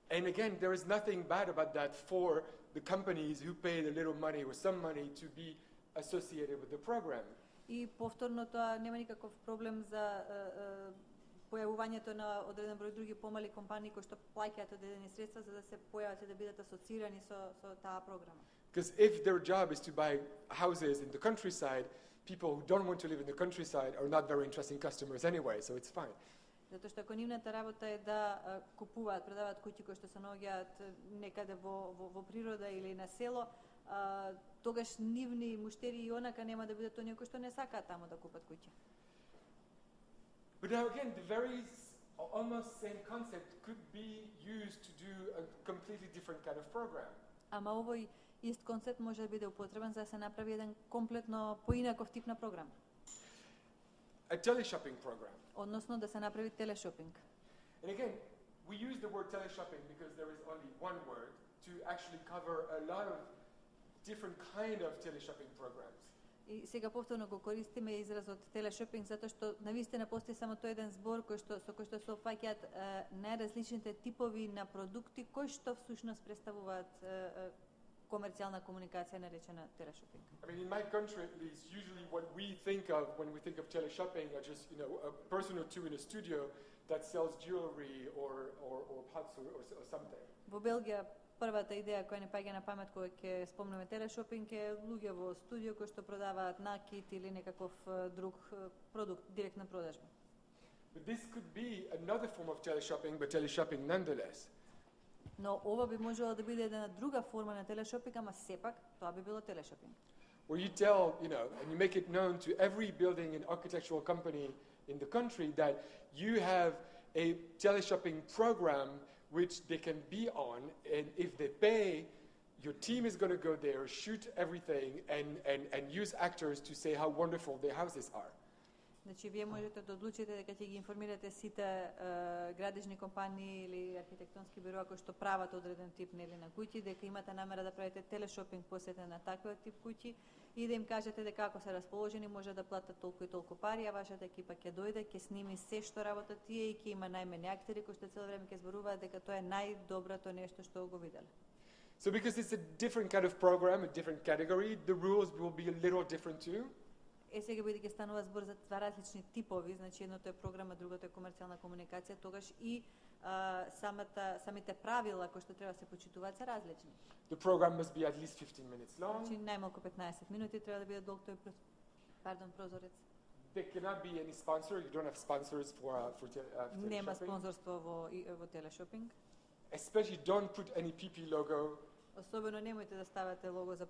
And again, there is nothing bad about that for the companies who paid a little money or some money to be associated with the program. И повторно тоа нема никаков проблем за појавувањето на одреден број други помали компании кои што плаќаат одредени средства за да се појават и да бидат асоцирани со таа програма. Because if their job is to buy houses in the countryside, people who don't want to live in the countryside are not very interesting customers anyway, so it's fine. Затоа што ако нивната работа е да купуваат, продаваат куќи кои што се наоѓаат некаде во природа или на село, тогаш нивни муштери и онака нема да бидат оние кои што не сакаат таму да купат куќи. But now again, the very almost same concept could be used to do a completely different kind of program. Ама овој ист концепт може да биде употребен за да се направи еден комплетно поинаков тип на програм. A teleshopping program. Односно да се направи телешопинг. And again, we use the word teleshopping because there is only one word to actually cover a lot of different kind of teleshopping programs. И сега повторно го користиме изразот телешопинг затоа што навистина постои само тој еден збор со кој што се опфаќаат најразличните типови на продукти кои што всушност представуваат комерцијална комуникација наречена телешопинг. I mean, in my country at least, usually what we think of when we think of teleshopping are just, a person or two in a studio that sells jewelry or pots or something. Во Белгија првата идеја која не паѓа на памет кога ќе спомнеме телешопинг е луѓе во студио кои што продаваат накит или некаков друг продукт, директна продажба. But this could be another form of teleshopping, but teleshopping nonetheless. Но ова би можело да биде една друга форма на телешопинг, ама сепак тоа би било телешопинг. Where you tell, and you make it known to every building and architectural company in the country that you have a teleshopping program which they can be on, and if they pay, your team is going to go there, shoot everything, and use actors to say how wonderful their houses are. Значи, вие можете да одлучите дека ќе ги информирате сите градежни компании или архитектонски бироа кои што прават одреден тип на куќи, дека имате намера да правите телешопинг посетен на таква тип куќи и да им кажете дека ако се расположени може да платат толку и толку пари, а вашата екипа ќе дојде, ќе сними се што работат тие и ќе има најмени актери кои што цело време ќе зборуваат дека тоа е најдоброто нешто што го виделе. So because it's a different kind of program, a different category, the rules will be a little different too. Сега бидејќи станува збор за два различни типови, значи едното е програма, другото е комерцијална комуникација, тогаш и самите правила кои што треба да се почитуваат се различни. The program must be at least 15 minutes long. Значи најмалку 15 минути треба да биде долг тој прозорец. There cannot be any sponsor. You don't have sponsors for Нема teleshopping. спонзорство во телешопинг. Especially don't put any PP logo. Особено немојте да ставате лого за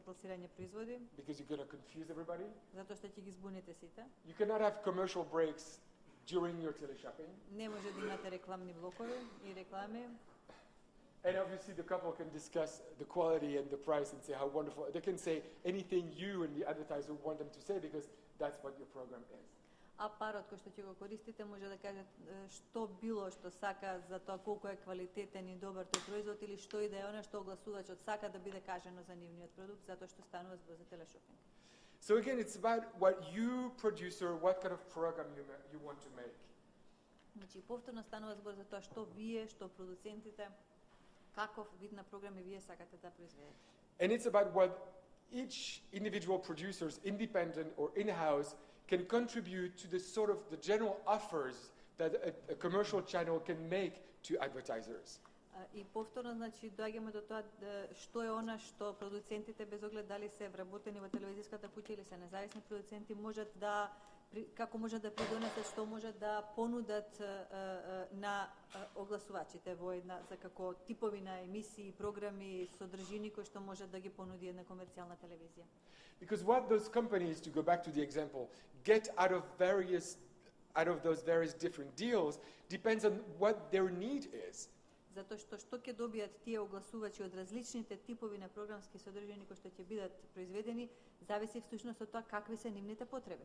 пласирање производи. Because you're going to confuse everybody. Затоа што ќе ги збуните сите. You cannot have commercial breaks during your teleshopping. Не може да имате рекламни блокови и реклами. And obviously the couple can discuss the quality and the price and say how wonderful. They can say anything you and the advertiser want them to say because that's what your program is. А парот кој што ќе го користите може да каже што било што сака за тоа колку е квалитетен и добар тој производ или што и да е она што огласувачот сака да биде кажано за нивниот продукт, затоа што станува збор за телешопинг. So again, it's about what you producer, what kind of program you want to make. Значи повторно станува збор за тоа што вие, што продуцентите, каков вид на програми вие сакате да произведете. And it's about what each individual producers, independent or in-house, can contribute to the general offers that a commercial channel can make to advertisers. И повторно, значи, доаѓаме до тоа што е она што продуцентите, без оглед дали се вработени во телевизиската куќа или се независни продуценти, можат да како можат да придонесат, што можат да понудат на огласувачите во една за како типови на емисии, програми, содржини кои што можат да ги понуди една комерцијална телевизија. Because what those companies, to go back to the example, get out of those various different deals depends on what their need is. Затоа што ќе добијат тие огласувачи од различните типови на програмски содржини кои што ќе бидат произведени, зависи всушност од тоа какви се нивните потреби.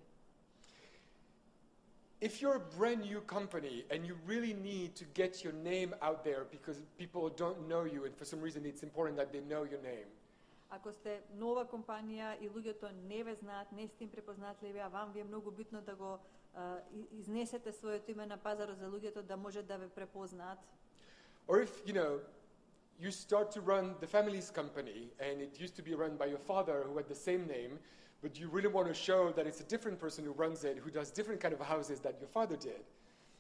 If you're a brand new company and you really need to get your name out there because people don't know you and for some reason it's important that they know your name. Ако сте нова компанија и луѓето не ве знаат, не сте им препознатливи, а вам ви е многу битно да го изнесете своето име на пазарот за луѓето да може да ве препознаат. Or if, you start to run the family's company and it used to be run by your father who had the same name, but you really want to show that it's a different person who runs it, who does different kind of houses that your father did.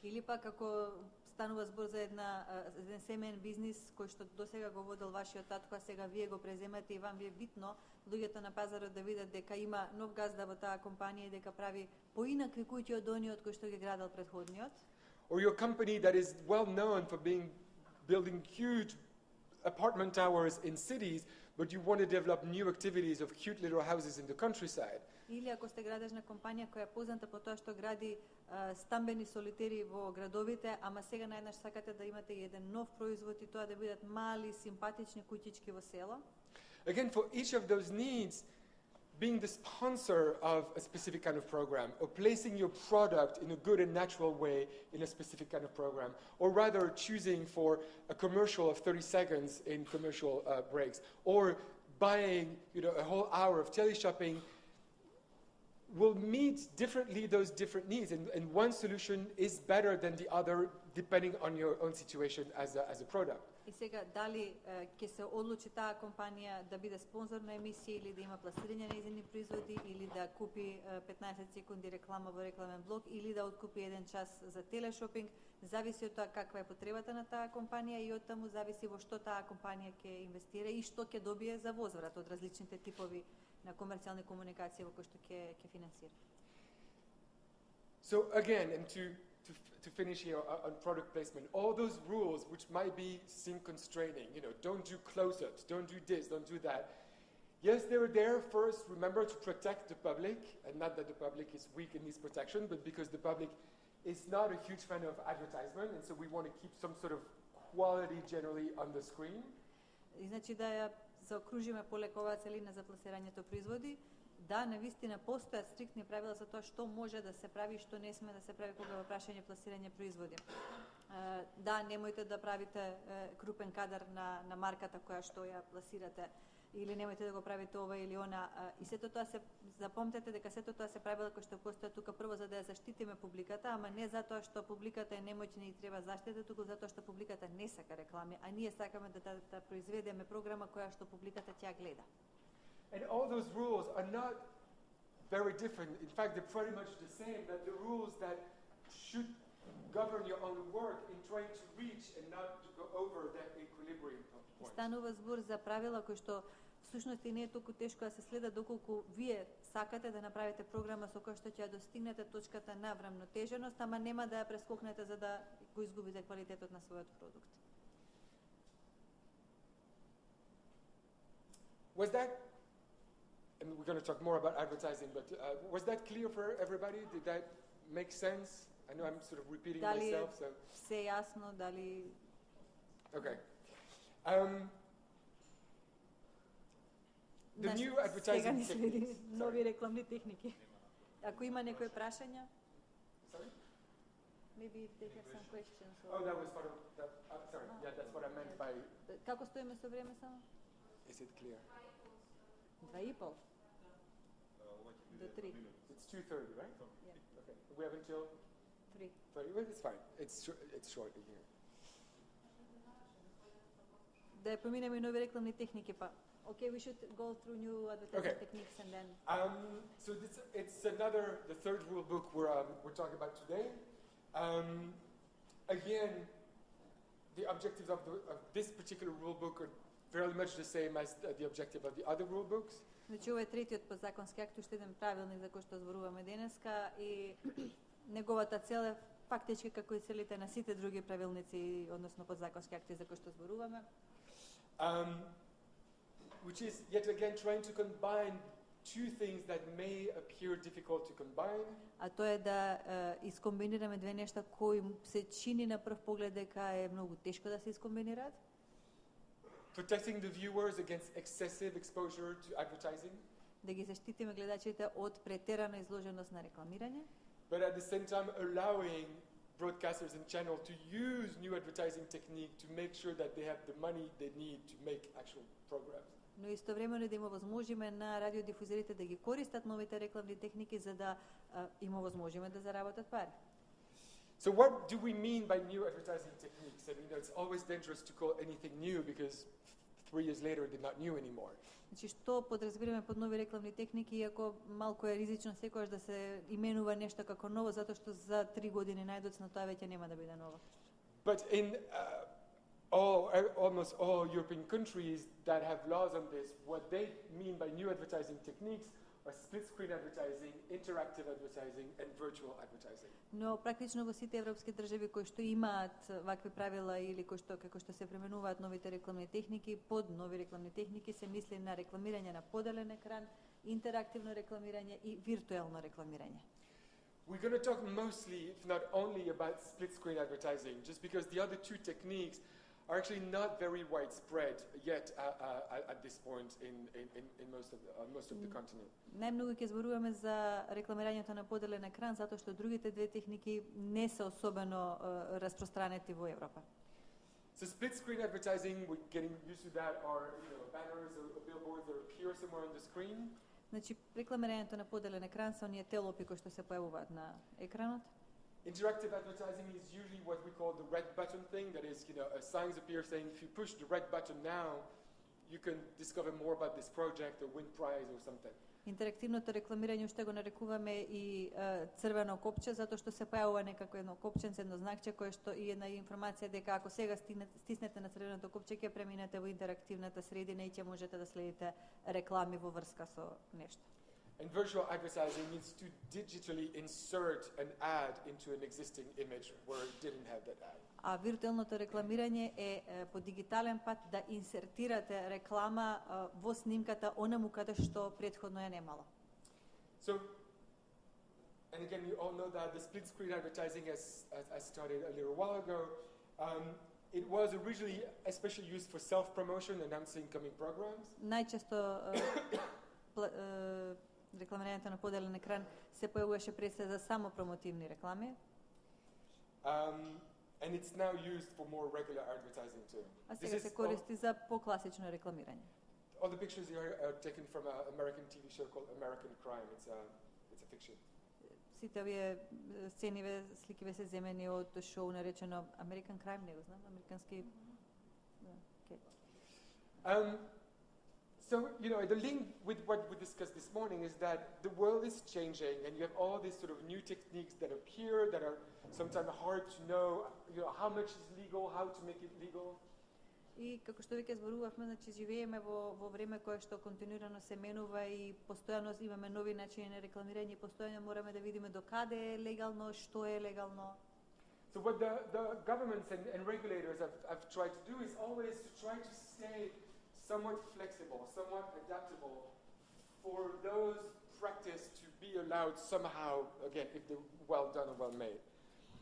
Или пак ако станува збор за еден семеен бизнис кој што досега го водел вашиот татко, а сега вие го преземате и вам ви е битно луѓето на пазарот да видат дека има нов газда во таа компанија и дека прави поинакви куќи од ониот кој што ги градел претходниот. Or your company that is well known for building huge apartment towers in cities, but you want to develop new activities of cute little houses in the countryside. Или ако сте градежна компанија која е позната по тоа што гради стамбени солитери во градовите, ама сега најнаш сакате да имате еден нов производ и тоа да бидат мали, симпатични куќички во село. Again, for each of those needs, being the sponsor of a specific kind of program, or placing your product in a good and natural way in a specific kind of program, or rather choosing for a commercial of 30 seconds in commercial breaks, or buying a whole hour of teleshopping, will meet differently those different needs. And one solution is better than the other depending on your own situation as a product. И сега дали ќе се одлучи таа компанија да биде спонзор на емисија или да има пласирање на нејзини производи или да купи 15 секунди реклама во рекламен блок или да откупи 1 час за телешопинг, зависи од тоа каква е потребата на таа компанија и од таму зависи во што таа компанија ќе инвестира и што ќе добие за возврат од различните типови на комерцијални комуникации во кои што ќе финансира. So again, and to finish here on product placement, all those rules which might seem constraining, don't do close-ups, don't do this, don't do that. Yes, they're there first, remember, to protect the public, and not that the public is weak and needs protection, but because the public is not a huge fan of advertisement, and so we want to keep some sort of quality generally on the screen. И значи да ја заокружиме полекова целина за пласирањето производи. Да, навистина постојат стриктни правила за тоа што може да се прави и што не сме да се прави кога во прашање пласирање производи. Да, немојте да правите крупен кадар на марката која што ја пласирате или немојте да го правите ова или она. И сето тоа се запомнете дека сето тоа се правила кои што постојат тука прво за да ја заштитиме публиката, ама не затоа што публиката е немоćна и треба заштита, туку затоа што публиката не сака реклами, а ние сакаме да произведеме програма која што публиката ќе ја гледа. And all those rules are not very different. In fact, they're pretty much the same, that the rules that should govern your own work in trying to reach and not to go over that equilibrium point. Станува збор за правила кои што всушност и не е толку тешко да се следат доколку вие сакате да направите програма со која што ќе ја достигнете точката на врамнотеженост, ама нема да ја прескокнете за да го изгубите квалитетот на својот продукт. Was that, and we're going to talk more about advertising, but was that clear for everybody? Did that make sense? I know I'm sort of repeating myself, so... Се јасно, дали... Okay. The new advertising techniques. Нови рекламни техники. Ако има некои прашања? Sorry? Maybe they have some questions. Oh, that was part of that. Sorry, yeah, that's what I meant by... Како стоиме со време само? Is it clear? 2:30. До 3. It's 2:30, right? Yeah. Okay. We have until 3. Well, it's fine. It's short here. Да ја поминеме нови рекламни техники, па. Okay, we should go through new advertising techniques and then... So it's the third rule book we're talking about today. Again, the objectives of this particular rule book are fairly much the same as the objective of the other rule books. Значи ова е третиот подзаконски акт, уште еден правилник за кој што зборуваме денеска и неговата цел е фактички како и целите на сите други правилници, односно подзаконски акти за кои што зборуваме. Which is yet again trying to combine two things that may appear difficult to combine. А тоа е да искомбинираме две нешта кои се чини на прв поглед дека е многу тешко да се искомбинираат. Protecting the viewers against excessive exposure to advertising. Да ги заштитиме гледачите од претерана изложеност на рекламирање. But at the same time allowing broadcasters and channels to use new advertising technique to make sure that they have the money they need to make actual programs. Но истовремено да им овозможиме на радиодифузерите да ги користат новите рекламни техники за да им овозможиме да заработат пари. So what do we mean by new advertising techniques? And it's always dangerous to call anything new because 3 years later they're not new anymore. Значи што подразбираме под нови рекламни техники, иако малку е ризично секогаш да се именува нешто како ново затоа што за 3 години најдоцна тоа веќе нема да биде ново. But in almost all European countries that have laws on this, what they mean by new advertising techniques are split-screen advertising, interactive advertising, and virtual advertising. Но практично во сите европски држави кои што имаат вакви правила или кои што како што се применуваат новите рекламни техники, под нови рекламни техники се мисли на рекламирање на поделен екран, интерактивно рекламирање и виртуелно рекламирање. We're going to talk mostly, if not only, about split-screen advertising, just because the other two techniques are actually not very widespread yet at this point in most of the continent. Најмногу ќе зборуваме за рекламирањето на поделен екран затоа што другите две техники не се особено распространети во Европа. So split-screen advertising, we're getting used to that, are banners or billboards that appear somewhere on the screen. Значи рекламирањето на поделен екран се оние телопи кои што се појавуваат на екранот. Interactive advertising is usually what we call the red button thing. That is, a sign appears saying if you push the red button now, you can discover more about this project or win prize or something. Интерактивното рекламирање уште го нарекуваме и црвено копче, затоа што се појавува некако едно копченце, едно знакче кое што и една информација дека ако сега стиснете на црвеното копче ќе преминете во интерактивната средина и ќе можете да следите реклами во врска со нешто. And virtual advertising needs to digitally insert an ad into an existing image where it didn't have that ad. А виртуелното рекламирање е по дигитален пат да инсертирате реклама во снимката онаму каде што претходно ја немало. So, and again, you all know that the split screen advertising has started a little while ago. It was originally especially used for self-promotion, announcing coming programs. Најчесто рекламирањето на поделен екран се појавуваше пред се за само промотивни реклами. And it's now used for more regular advertising too. А сега се користи за покласично рекламирање. All the pictures here are taken from an American TV show called American Crime. It's a fiction. Сите овие сцениве, сликиве се земени од шоу наречено American Crime, не го знам, американски. So, the link with what we discussed this morning is that the world is changing and you have all these sort of new techniques that appear that are sometimes hard to know, how much is legal, how to make it legal. И како што веќе зборувавме, значи живееме во време кое што континуирано се менува и постојано имаме нови начини на рекламирање и постојано мораме да видиме докаде е легално, што е легално. So what the governments and regulators have tried to do is always to try to stay somewhat flexible, somewhat adaptable for those practice to be allowed somehow, again, if they're well done and well made.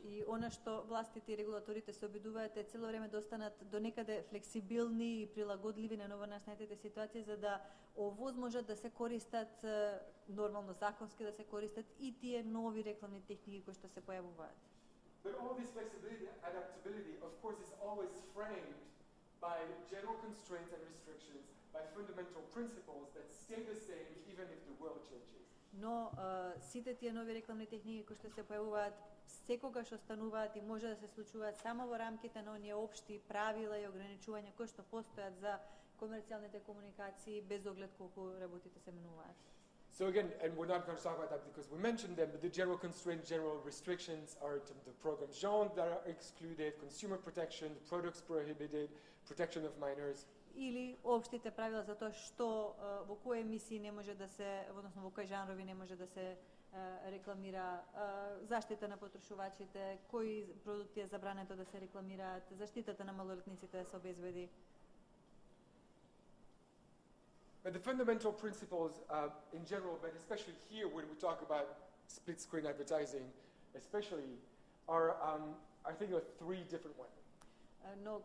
И она што властите и регулаторите се обидуваат е цело време да останат до некаде флексибилни и прилагодливи на новонасталите ситуации за да овозможат да се користат нормално законски да се користат и тие нови рекламни техники кои што се појавуваат. But all this flexibility and adaptability, of course, is always framed by general constraints and restrictions, by fundamental principles that stay the same even if the world changes. Но сите тие нови рекламни техники кои што се појавуваат секогаш остануваат и може да се случуваат само во рамките на оние општи правила и ограничувања кои што постојат за комерцијалните комуникации без оглед колку работите се менуваат. So again, and we're not going to talk about that because we mentioned them, but the general constraints, general restrictions are in terms of program genre that are excluded, consumer protection, the products prohibited, protection of minors. Или општите правила за тоа што во кои емисии не може да се, односно во кои жанрови не може да се рекламира, заштита на потрошувачите, кои продукти е забрането да се рекламираат, заштитата на малолетниците да се обезбеди. But the fundamental principles in general, but especially here when we talk about split screen advertising, especially are I think are three different ones. Но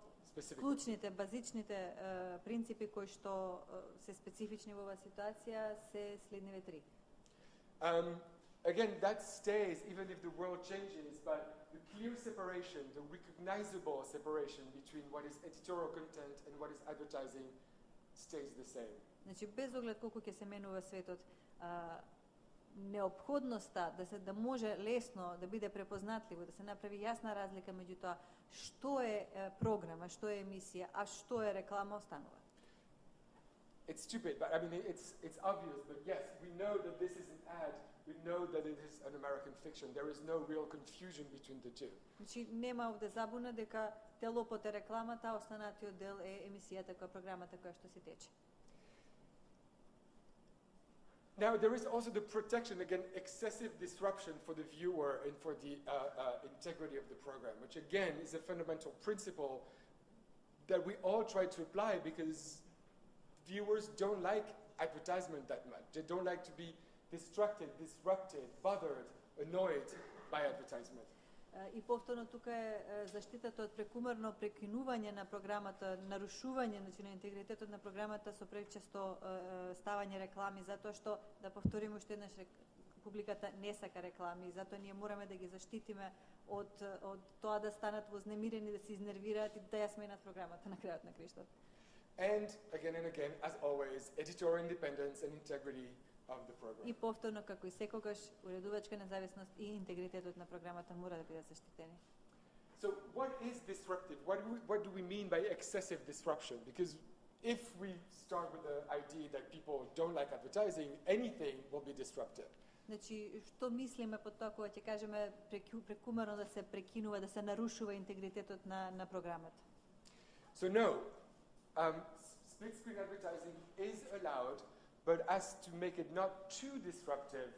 клучните, базичните принципи кои што се специфични во оваа ситуација се следниве три. Again, that stays even if the world changes, but the clear separation, the recognizable separation between what is editorial content and what is advertising stays the same. Значи без оглед колку ќе се менува светот, неопходноста да може лесно да биде препознатливо, да се направи јасна разлика меѓу тоа што е програма, што е емисија, а што е реклама останува. It's stupid, but I mean it's obvious, but yes, we know that this is an ad. We know that it is an American fiction. There is no real confusion between the two. Значи нема овде забуна дека телопот е рекламата, а останатиот дел е емисијата која програмата која што се тече. Now, there is also the protection against excessive disruption for the viewer and for the integrity of the program, which again is a fundamental principle that we all try to apply because viewers don't like advertisement that much. They don't like to be distracted, disrupted, bothered, annoyed by advertisement. И повторно тука е заштитата од прекумерно прекинување на програмата, нарушување на интегритетот на програмата со пречесто ставање реклами, затоа што, да повториме уште еднаш, публиката не сака реклами, затоа ние мораме да ги заштитиме од тоа да станат вознемирени, да се изнервираат и да ја сменат програмата на крајот на криштот. And again, as always, editorial independence and integrity of the program. И повторно, како и секогаш, уредувачка независност и интегритетот на програмата мора да бидат заштитени. So what is disruptive? What do we mean by excessive disruption? Because if we start with the idea that people don't like advertising, anything will be disruptive. Значи, што мислиме под тоа кога ќе кажеме прекумерно да се прекинува, да се нарушува интегритетот на програмата? So no, split screen advertising is allowed, but as to make it not too disruptive,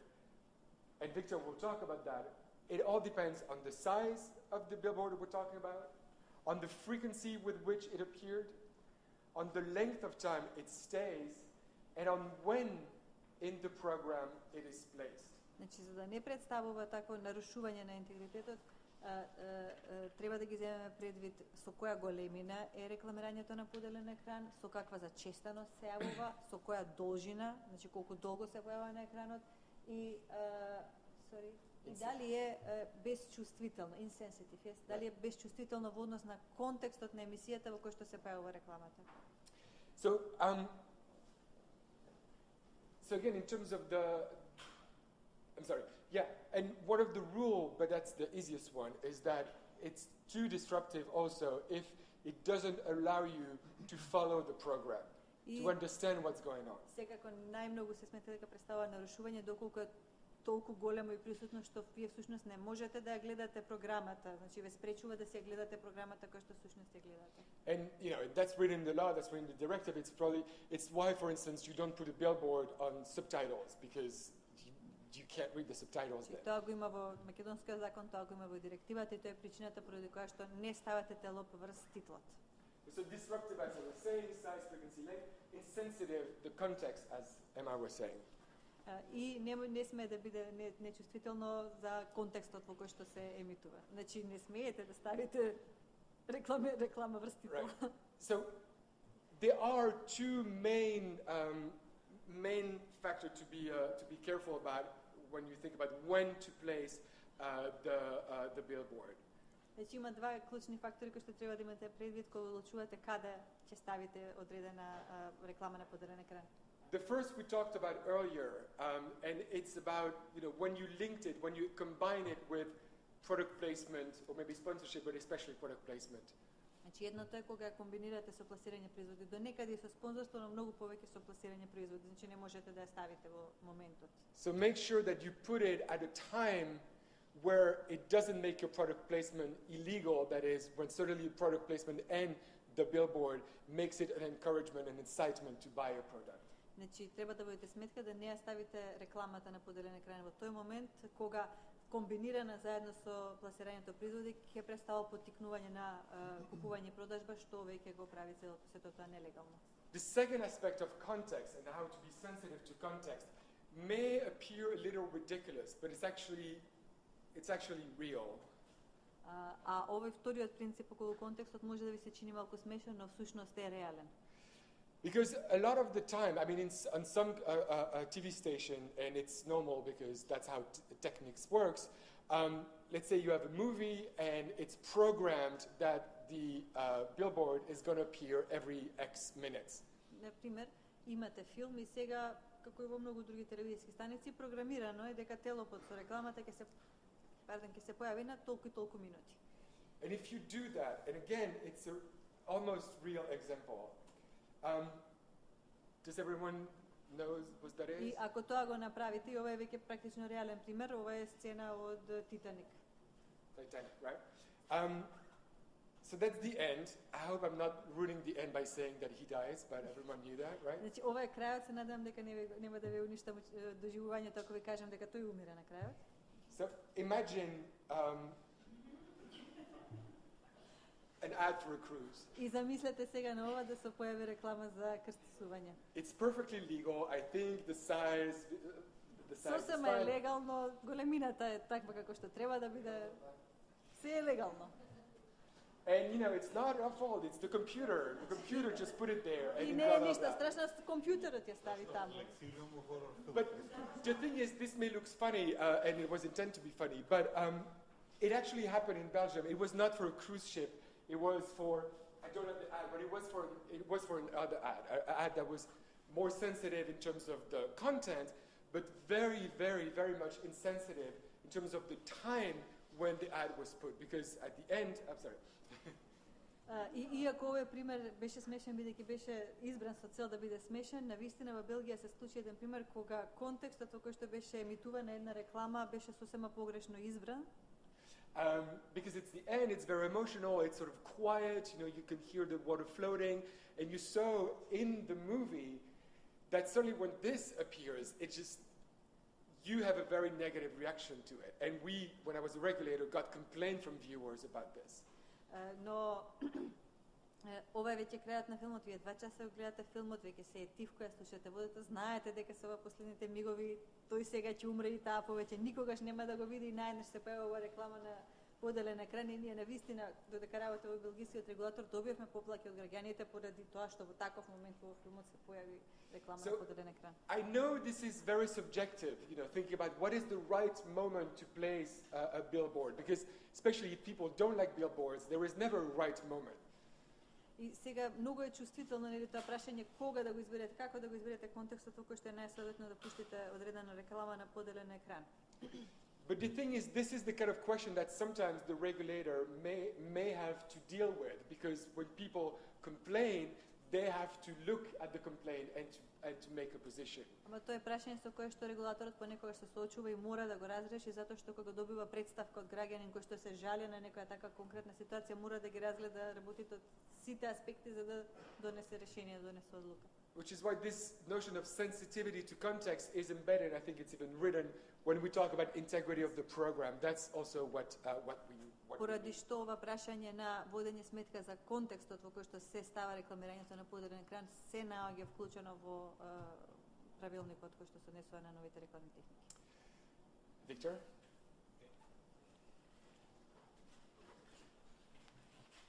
and Victor will talk about that, it all depends on the size of the billboard we're talking about, on the frequency with which it appeared, on the length of time it stays, and on when in the program it is placed. Значи, за да не представува такво нарушување на интегритетот, треба да ги земеме предвид со која големина е рекламирањето на поделен екран, со каква зачестеност се јавува, со која должина, значи колку долго се појавува на екранот и дали е безчувствително, insensitive, yes? Дали е безчувствително во однос на контекстот на емисијата во кој што се појавува рекламата. So again, in terms of and one of the rule, but that's the easiest one, is that it's too disruptive also if it doesn't allow you to follow the program, to understand what's going on. Секако најмногу се смета дека представува нарушување доколку е толку големо и присутно што вие всушност не можете да ја гледате програмата, значи ве спречува да се гледате програмата која што всушност ја гледате. And that's written in the law, that's written in the directive. It's why, for instance, you don't put a billboard on subtitles because you can't read the subtitles there. Тоа го има во македонскиот закон, тоа го има во директивата и тоа е причината поради која што не ставате тело врз титлот. So disruptive, as I was saying, size, frequency, length, insensitive, the context, as Emma was saying. И не смее да биде нечувствително за контекстот во кој што се емитува. Значи не смеете да ставите реклама врз титла. Right. So there are two main factors to be careful about when you think about when to place the billboard. Значи има два клучни фактори кои што треба да имате предвид кога одлучувате каде ќе ставите одредена реклама на поделен екран. The first we talked about earlier, and it's about when you linked it, when you combine it with product placement or maybe sponsorship, but especially product placement. Значи едното е кога комбинирате со пласирање производи до некаде и со спонзорство, но многу повеќе со пласирање производи, значи не можете да ја ставите во моментот. So make sure that you put it at a time where it doesn't make your product placement illegal, that is, when certainly product placement and the billboard makes it an encouragement and incitement to buy a product. Значи треба да водите сметка да не ја ставите рекламата на поделен екран во тој момент кога комбинирана заедно со пласирањето производи ќе представува поттикнување на купување и продажба, што веќе го прави сето тоа нелегално. The second aspect of context and how to be sensitive to context may appear a little ridiculous, but it's actually real. А овој вториот принцип околу контекстот може да ви се чини малку смешен, но всушност е реален. Because a lot of the time, I mean, on some TV station, and it's normal because that's how techniques works, let's say you have a movie and it's programmed that the billboard is going to appear every X minutes. Например, имате филм и сега, како и во многу други телевизиски станици, програмирано е дека телопот со рекламата ќе се појави на толку и толку минути. And if you do that, and again, it's an almost real example. Does everyone know what that is? И ако тоа го направите, и ова е веќе практично реален пример, ова е сцена од Титаник. Titanic, right? So that's the end. I hope I'm not ruining the end by saying that he dies, but everyone knew that, right? Значи ова е крајот, се надевам дека нема да ве уништам доживувањето ако ви кажам дека тој умира на крајот. So imagine an ad for a cruise. И замислете сега на ова да се појави реклама за крстисување. It's perfectly legal. I think the size is Сосема е fine. легално, големината е таква како што треба да биде. Се е легално. And it's not our fault. It's the computer. The computer just put it there. И And не blah, е blah, ништо blah. страшно, компјутерот ја стави таму. But the thing is, this may look funny, and it was intended to be funny, but it actually happened in Belgium. It was not for a cruise ship. It was for, I don't know the ad, but it was for another ad, an ad that was more sensitive in terms of the content, but very, very, very much insensitive in terms of the time when the ad was put, because at the end, I'm sorry. Иако овој пример беше смешен бидејќи беше избран со цел да биде смешен, навистина во Белгија се случи еден пример кога контекстот во кој што беше емитувана една реклама беше сосема погрешно избран. Because it's the end, it's very emotional, it's sort of quiet, you can hear the water floating, and you saw in the movie that suddenly when this appears, you have a very negative reaction to it. And we, when I was a regulator, got complaint from viewers about this. Но ова е веќе крајот на филмот, вие 2 часа го гледате филмот, веќе се е тив која слушате водата, знаете дека се ова последните мигови, тој сега ќе умре и таа повеќе никогаш нема да го види и најнаш се појава ова реклама на поделен екран и ние навистина додека работев во белгискиот регулатор добивме поплаки од граѓаните поради тоа што во таков момент во филмот се појави реклама на поделен екран. I know this is very subjective, thinking about what is the right moment to place a billboard, because especially if people don't like billboards, there is never a right moment. И сега многу е чувствително нели тоа прашање кога да го изберете, како да го изберете контекстот во кој што е најсоветно да пуштите одредена реклама на поделен екран. But the thing is, this is the kind of question that sometimes the regulator may have to deal with, because when people complain, they have to look at the complaint and to make a position. Ама тоа е прашање со кое што регулаторот понекогаш се соочува и мора да го разреши, затоа што кога добива представка од граѓанин кој што се жали на некоја така конкретна ситуација, мора да ги разгледа, работите од сите аспекти за да донесе решение, да донесе одлука. Which is why this notion of sensitivity to context is embedded. I think it's even written when we talk about integrity of the program. That's also what we Поради што ова прашање на водење сметка за контекстот во кој што се става рекламирањето на поделен екран се наоѓа вклучено во правилникот кој што се однесува на новите рекламни техники. Виктор?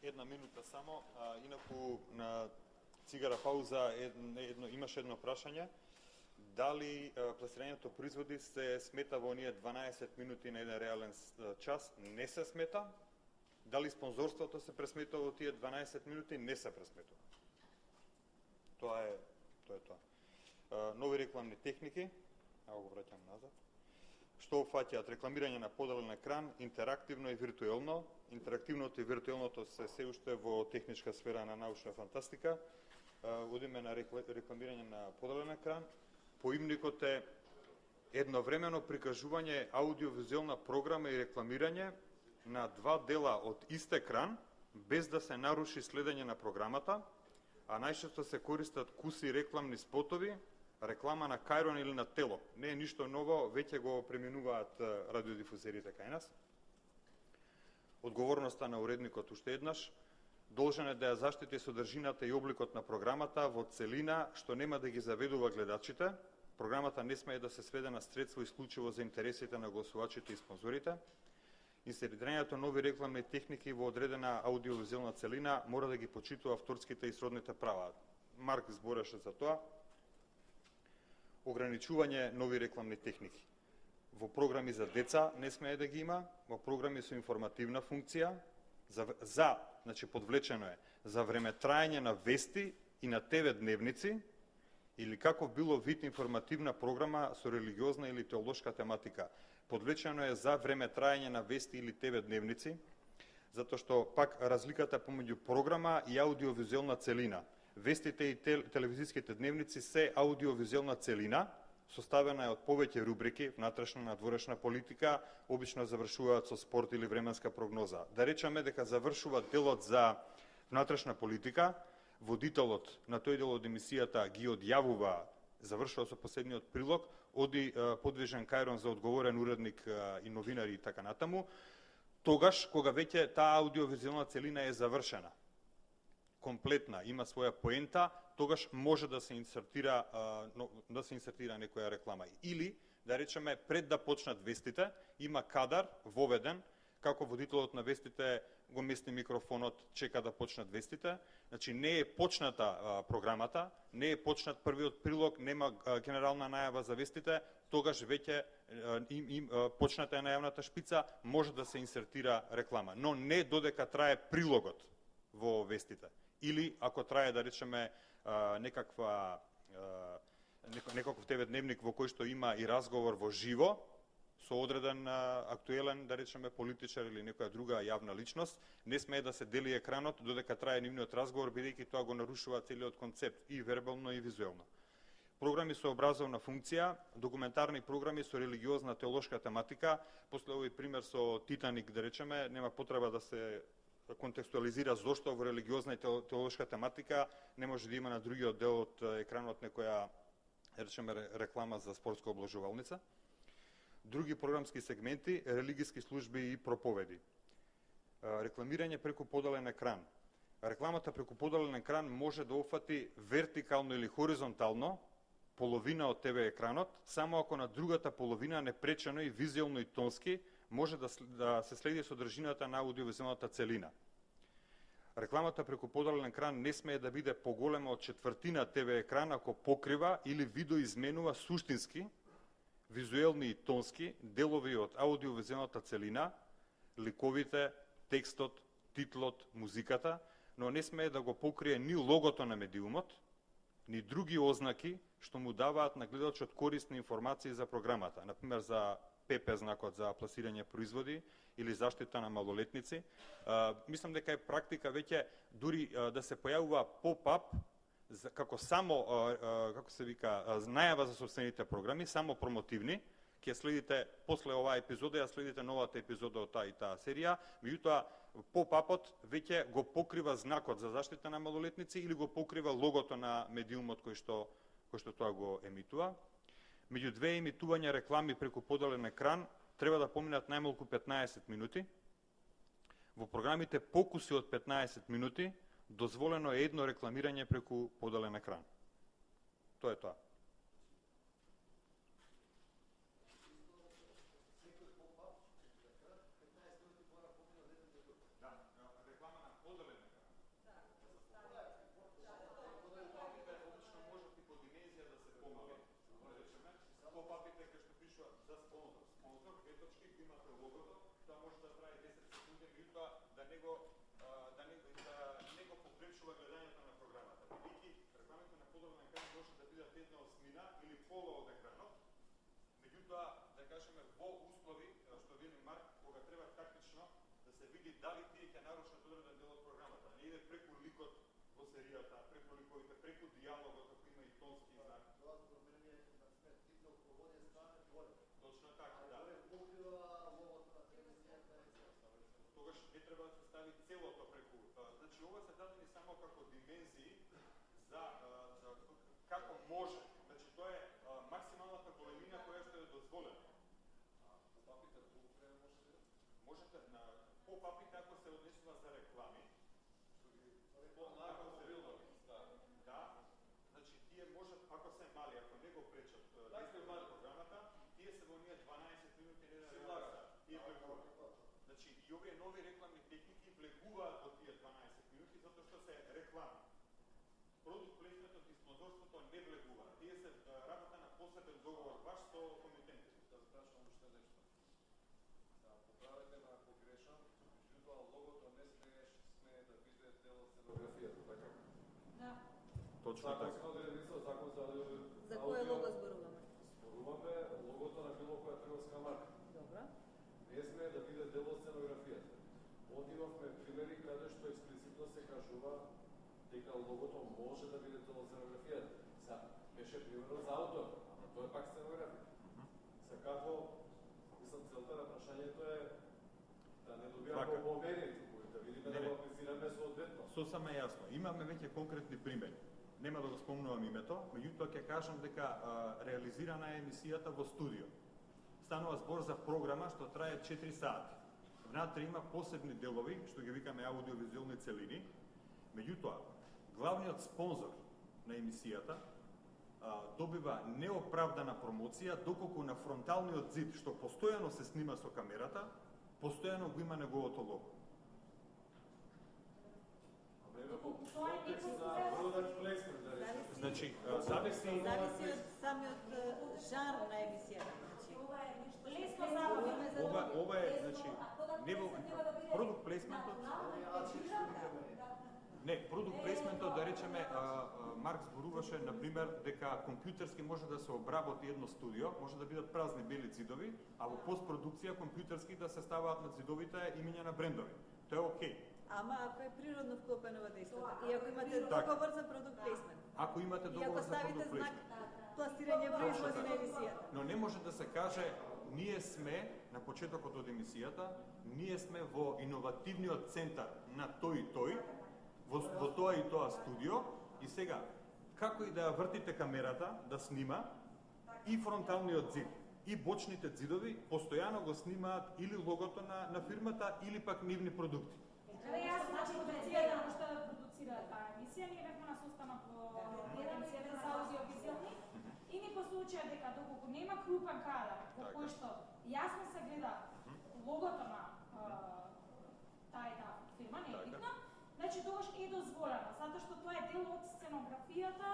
Една минута само, инаку на цигара пауза имаше едно прашање. Дали пласирањето производи се смета во оние 12 минути на еден реален час? Не се смета. Дали спонзорството се пресметува во тие 12 минути? Не се пресметува. Тоа е тоа. Нови рекламни техники, го враќам назад. Што опфаќаат рекламирање на поделен екран, интерактивно и виртуелно. Интерактивното и виртуелното се уште во техничка сфера на научна фантастика. Одиме на рекламирање на поделен екран. Поимникот е едновремено прикажување аудиовизуелна програма и рекламирање на 2 дела од ист екран, без да се наруши следење на програмата, а најчесто се користат куси рекламни спотови, реклама на кајрон или на тело. Не е ништо ново, веќе го преминуваат радиодифузерите кај нас. Одговорноста на уредникот уште еднаш. Должен е да ја заштити содржината и обликот на програмата во целина, што нема да ги заведува гледачите. Програмата не смее да се сведе на средство исклучиво за интересите на гласувачите и спонзорите. Инсерирањето нови рекламни техники во одредена аудиовизуелна целина мора да ги почитува авторските и сродните права. Марк збореше за тоа. Ограничување нови рекламни техники. Во програми за деца не смее да ги има, во програми со информативна функција, значи подвлечено е, за време трајање на вести и на ТВ дневници, или каков било вид информативна програма со религиозна или теолошка тематика. Подвлечено е за време трајање на вести или ТВ дневници, затоа што пак разликата помеѓу програма и аудиовизуелна целина. Вестите и телевизиските дневници се аудиовизуелна целина, составена е од повеќе рубрики, внатрешна, надворешна политика, обично завршуваат со спорт или временска прогноза. Да речеме дека завршува делот за внатрешна политика, водителот на тој дел од емисијата ги одјавува, завршува со последниот прилог, оди подвижен кајрон за одговорен уредник и новинари и така натаму, тогаш кога веќе таа аудиовизуелна целина е завршена, комплетна, има своја поента, тогаш може да се инсертира некоја реклама. Или, да речеме, пред да почнат вестите, има кадар воведен, како водителот на вестите го мести микрофонот, чека да почнат вестите. Значи, не е почната програмата, не е почнат првиот прилог, нема генерална најава за вестите, тогаш веќе почната е најавната шпица, може да се инсертира реклама. Но не додека трае прилогот во вестите. Или, ако трае, да речеме, некаков ТВ дневник во кој што има и разговор во живо со одреден актуелен, да речеме, политичар или некоја друга јавна личност, не смее да се дели екранот додека трае нивниот разговор, бидејќи тоа го нарушува целиот концепт и вербално и визуелно. Програми со образовна функција, документарни програми со религиозна теолошка тематика, после овој пример со Титаник, да речеме, нема потреба да се контекстуализира зошто во религиозна и теолошка тематика не може да има на другиот дел од екранот некоја, да речеме, реклама за спортска облажувалница. Други програмски сегменти, религиски служби и проповеди. Рекламирање преку поделен екран. Рекламата преку поделен екран може да опфати вертикално или хоризонтално половина од ТВ екранот, само ако на другата половина непречено и визуелно и тонски може да се следи содржината на аудиовизуелната целина. Рекламата преку поделен екран не смее да биде поголема од четвртина ТВ екран ако покрива или видоизменува суштински, визуелни и тонски делови од аудиовизуелната целина, ликовите, текстот, титлот, музиката, но не смее да го покрие ни логото на медиумот, ни други ознаки што му даваат на гледачот корисни информации за програмата, например за ПП знакот за пласирање производи или заштита на малолетници. Мислам дека е практика веќе дури да се појавува поп-ап како само, како се вика, најава за собствените програми, само промотивни, ќе следите после оваа епизода, ја следите новата епизода од таа и таа серија, меѓутоа поп-апот веќе го покрива знакот за заштита на малолетници или го покрива логото на медиумот кој што тоа го емитува. Меѓу две емитувања реклами преку поделен екран треба да поминат најмалку 15 минути. Во програмите покуси од 15 минути дозволено е едно рекламирање преку поделен екран. Тоа е тоа. Дали тие ќе нарушат одреден дел од програмата, не иде преку ликот во серијата, преку ликовите, преку дијалогот, ако има и тонски знак. Тоа споменува на смет титул проводи стане горе. Точно така, да. Горе покрива логото на телевизијата. Тогаш не треба да се стави целото преку. Значи ова се дадени само како димензии за како може. Значи тоа е максималната големина која што е дозволена. Попапите можете на попапите ако се однесува за реклами, ако се рилнови, да, значи тие можат, ако се мали, ако не го пречат, да се мали програмата, тие се во оние 12 минути не да реализа, тие влегуваат. Значи и овие нови рекламни техники влегуваат во тие 12 минути, затоа што се реклами. Продукт плесметот и спонзорството не влегуваат. Тие се работа на посебен договор баш со комитентите. Да спрашувам уште нешто. Да поправете ме ако грешам, логото не смее да биде дел од сценографијата, така? Да. Точно така. За кој лого зборуваме? Зборуваме логото на било која трговска марка. Добро. Не смее да биде дел од сценографијата. Овде имавме примери каде што експлицитно се кажува дека логото може да биде дел од сценографијата. Беше примерно за автор, ама тоа е пак сценографија. Како, мислам, целта на прашањето е да не добиваме поверите, да видиме да го аплицираме соодветно. Сосема јасно. Имаме веќе конкретни примери. Нема да го спомнувам името, меѓутоа ќе кажам дека реализирана е емисијата во студио. Станува збор за програма што трае 4 сати. Внатре има посебни делови, што ги викаме аудиовизуелни целини. Меѓутоа, главниот спонзор на емисијата добива неоправдана промоција, доколку на фронталниот зид, што постојано се снима со камерата, постојано го има неговото лого. Значи, зависи од самиот жанр на емисијата. Ова е, значи, продукт плейсментот. Не, продукт плейсментот, да речеме, Марк зборуваше, например, дека компјутерски може да се обработи едно студио, може да бидат празни бели зидови, а во постпродукција компјутерски да се ставаат на зидовите имиња на брендови. Тоа е окей. Ама ако е природно вклопено во дејството и ако имате договор за продукт плейсмент. Ако имате договор за продукт плейсмент. И ако ставите знак пласирање производи на емисијата. Но не може да се каже, ние сме на почетокот од емисијата, ние сме во иновативниот центар на тој и тој, во тоа и тоа студио, и сега, како и да ја вртите камерата, да снима, и фронталниот зид, и бочните зидови, постојано го снимаат или логото на фирмата, или пак нивни продукти. Јас, значи, продуцирате што да продуцираат таа емисија, ние бевме на состанок во Агенцијата за аудиовизуелни, и ни послучија дека доколку нема крупен кадар, во кој што јасно се гледа логото на таа фирма, не е битно, значи тогаш е дозволено, затоа што тоа е дел од сценографијата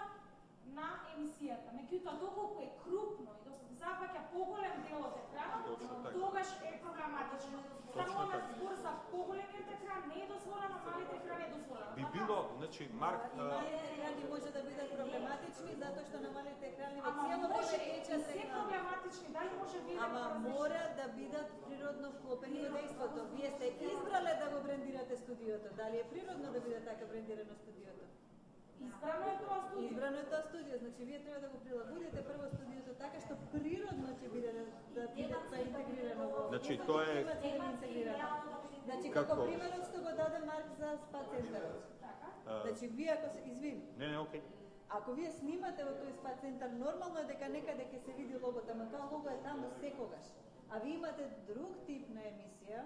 на емисијата. Меѓутоа, доколку е крупно и доколку запаќа поголем дел од екранот, тогаш е проблематично. Стануваме збор за поголемиот екран, не е дозволено, малите екран е дозволено. Би било, значи, Марк... Малите екрани може да бидат проблематични, затоа што на малите екрани во Ама цело може време и течат се реклами. проблематични, дали може видео? Ама мора да бидат природно вклопени во дејството. Вие сте избрале да го брендирате студиото. Дали е природно да биде така брендирано студиото? Избрано е тоа студио. Избрано е тоа студио, значи вие треба да го прилагодите прво студиото така што природно ќе биде да биде интегрирано во. Значи тоа е Значи како како примерот што го даде Марк за спа центарот. Значи вие ако се Не, окей. Ако вие снимате во тој спа центар, нормално е дека некаде ќе се види логото, ама тоа лого е таму секогаш. А вие имате друг тип на емисија,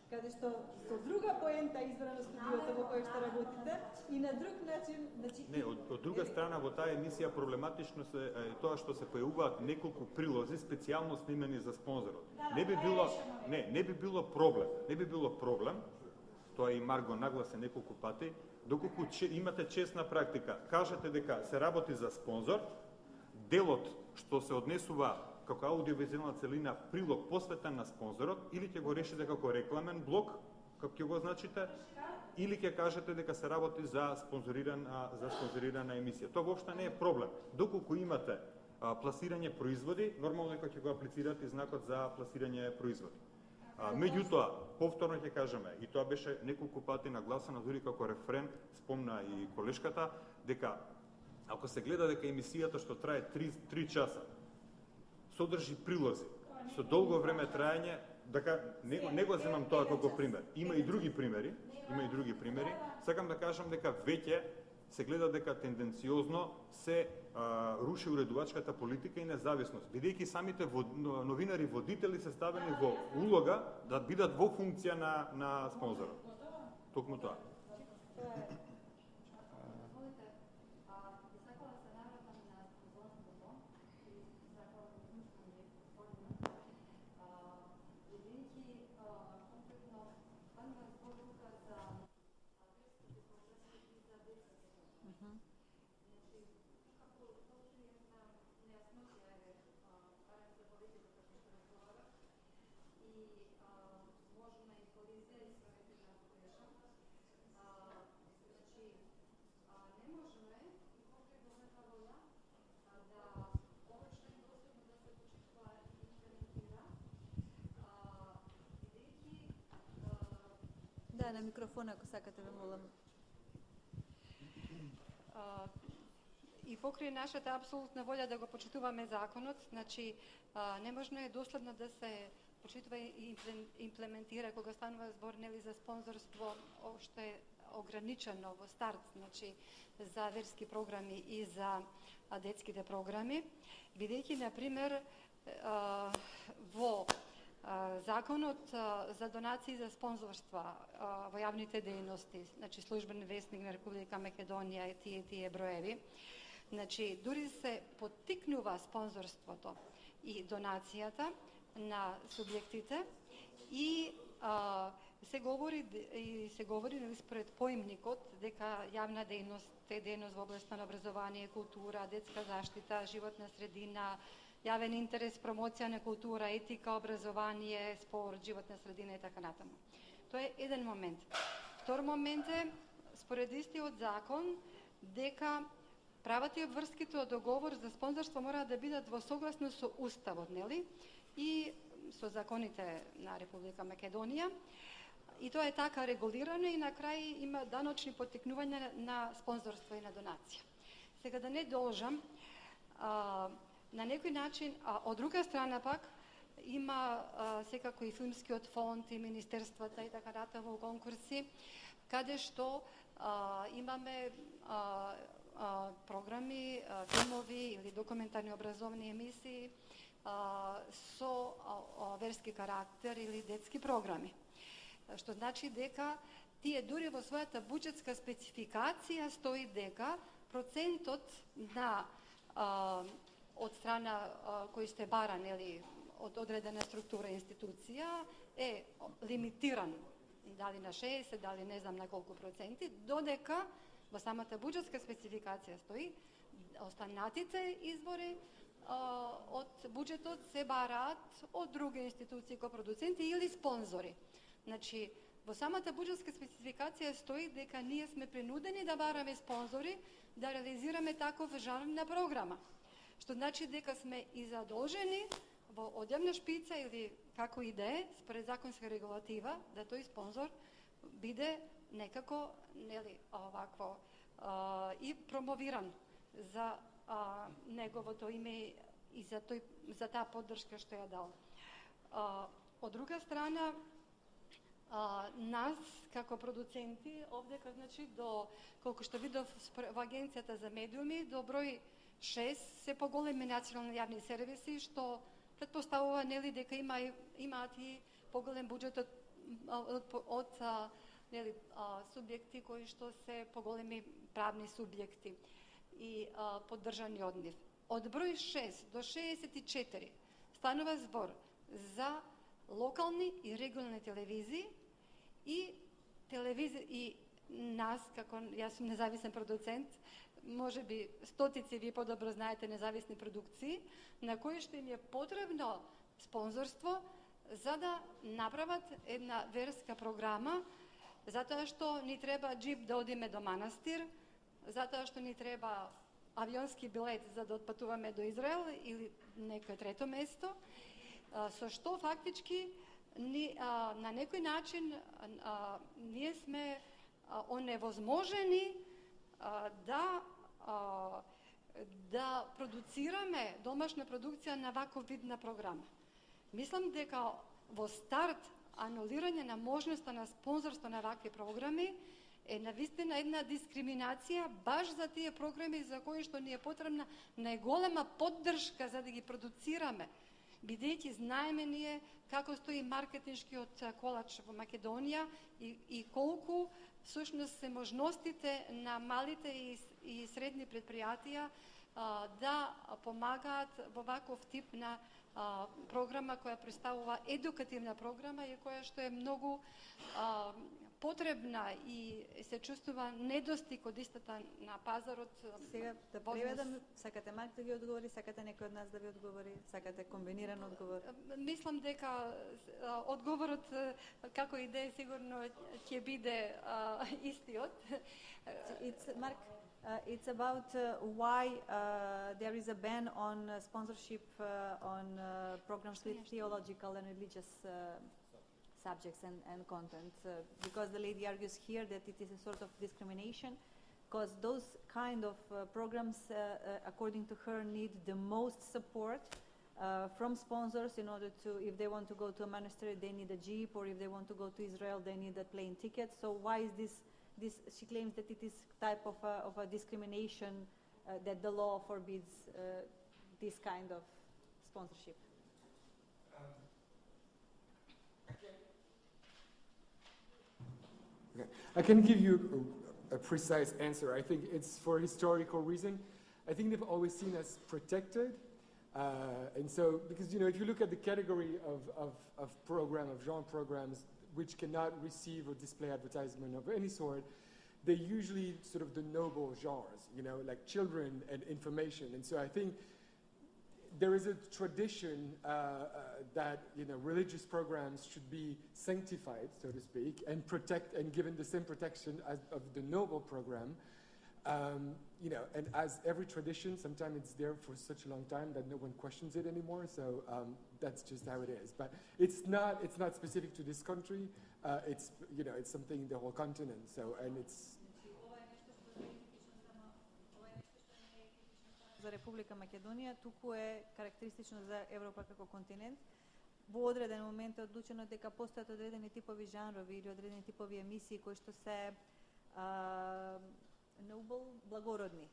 каде што со друга поента избрано студиото во кој што работите и на друг начин, значи Не, од друга страна во таа емисија проблематично се тоа што се појавуваат неколку прилози специјално снимени за спонзорот. Не би било проблем. Тоа и Марго нагласи неколку пати, доколку имате честна практика, кажете дека се работи за спонзор, делот што се однесува како аудиовизуелна целина прилог посветен на спонзорот, или ќе го решите како рекламен блок, како ќе го означите, или ќе кажете дека се работи за спонзорирана емисија. Тоа воопшто не е проблем. Доколку имате пласирање производи, нормално дека ќе го аплицирате знакот за пласирање производи. Меѓутоа, повторно ќе кажеме, и тоа беше неколку пати нагласено дури како рефрен, спомна и колешката, дека ако се гледа дека емисијата што трае 3 часа, содржи прилози со долго време траење, дека не го земам тоа како пример. Има и други примери. Сакам да кажам дека веќе се гледа дека тенденциозно се руши уредувачката политика и независност, бидејќи самите новинари водители се ставени во улога да бидат во функција на спонзорот. Токму тоа. Да, на микрофон ако сакате ве молам. И покрај нашата апсолутна волја да го почитуваме законот, значи неможно е доследно да се почитува и имплементира кога станува збор нели за спонзорство што е ограничено во старт, значи за верски програми и за детските програми, бидејќи на пример во законот за донации за спонзорства во јавните дејности, значи службен весник на Република Македонија и тие броеви, значи дури се поттикнува спонзорството и донацијата на субјектите и се говори нели според поимникот дека јавна дејност е дејност во областа на образование, култура, детска заштита, животна средина, јавен интерес, промоција на култура, етика, образование, спорт, животна средина и така натаму. Тоа е еден момент. Втор момент е според истиот закон, дека правата и обврските од договор за спонзорство мора да бидат во согласно со Уставот, нели? И со законите на Република Македонија. И тоа е така регулирано и на крај има даночни поттикнувања на спонзорство и на донација. Сега да не должам, на некој начин, а од друга страна пак, има секако и филмскиот фонд и министерствата и така натаму во конкурси, каде што имаме програми, филмови или документарни образовни емисии со верски карактер или детски програми. Што значи дека тие дури во својата буџетска спецификација стои дека процентот на од страна кој сте бара, нели, од одредена структура и институција е лимитиран, дали на 60, дали не знам на колку проценти, додека во самата буџетска спецификација стои останатите извори од буџетот се бараат од други институции кои продуценти или спонзори. Значи, во самата буџетска спецификација стои дека ние сме принудени да бараме спонзори да реализираме таков жанр на програма. Што значи дека сме и задолжени во одјавна шпица или како и да е, според законска регулатива, да тој спонзор биде некако, нели, овакво и промовиран за неговото име и за таа поддршка што ја дал. Од друга страна, нас како продуценти овдека, значи, до колку што видов во Агенцијата за медиуми, до број 6 се поголеми национални јавни сервиси, што претпоставува, нели, дека имаат и поголем буџет од нели, субјекти кои што се поголеми правни субјекти и поддржани од нив. Од број 6 до 64 станува збор за локални и регионални телевизии и нас, како јас сум независен продуцент, може би стотици ви подобро знаете независни продукции, на кои што им е потребно спонзорство за да направат една верска програма, затоа што ни треба джип да одиме до манастир, затоа што ни треба авионски билет за да отпатуваме до Израел или некое трето место, со што фактички на некој начин ние сме оневозможени да продуцираме домашна продукција на ваков вид на програма. Мислам дека во старт анулирање на можноста на спонзорство на вакви програми е навистина една дискриминација баш за тие програми за кои што ни е потребна најголема поддршка за да ги продуцираме, бидејќи знаеме ние како стои маркетиншкиот колач во Македонија и колку всушност се можностите на малите и средни предпријатија да помагаат во ваков тип на програма која представува едукативна програма и која што е многу потребна и се чувствува недостиг од истата на пазарот. Сега да преведам, сакате Марк да ги одговори, сакате некој од нас да ви одговори, сакате комбиниран одговор? Мислам дека одговорот како и да е сигурно ќе биде истиот. Mark, it's about why there is a ban on sponsorship on programs with theological and religious subjects and content, because the lady argues here that it is a sort of discrimination, because those kind of programs, according to her, need the most support from sponsors in order to, if they want to go to a monastery, they need a jeep, or if they want to go to Israel, they need a plane ticket. So why is this? She claims that it is type of a discrimination, that the law forbids this kind of sponsorship. I can give you a precise answer. I think it's for historical reason. I think they've always seen us protected. And so, because, you know, if you look at the category of program, of genre programs, which cannot receive or display advertisement of any sort, they're usually sort of the noble genres, you know, like children and information. And so I think there is a tradition that religious programs should be sanctified, so to speak, and given the same protection as of the noble program. And as every tradition, sometimes it's there for such a long time that no one questions it anymore. So that's just how it is. But it's not specific to this country. It's something in the whole continent. So за Република Македонија, туку е карактеристично за Европа како континент. Во одреден момент е одлучено дека постојат одредени типови жанрови или одредени типови емисии кои што се благородни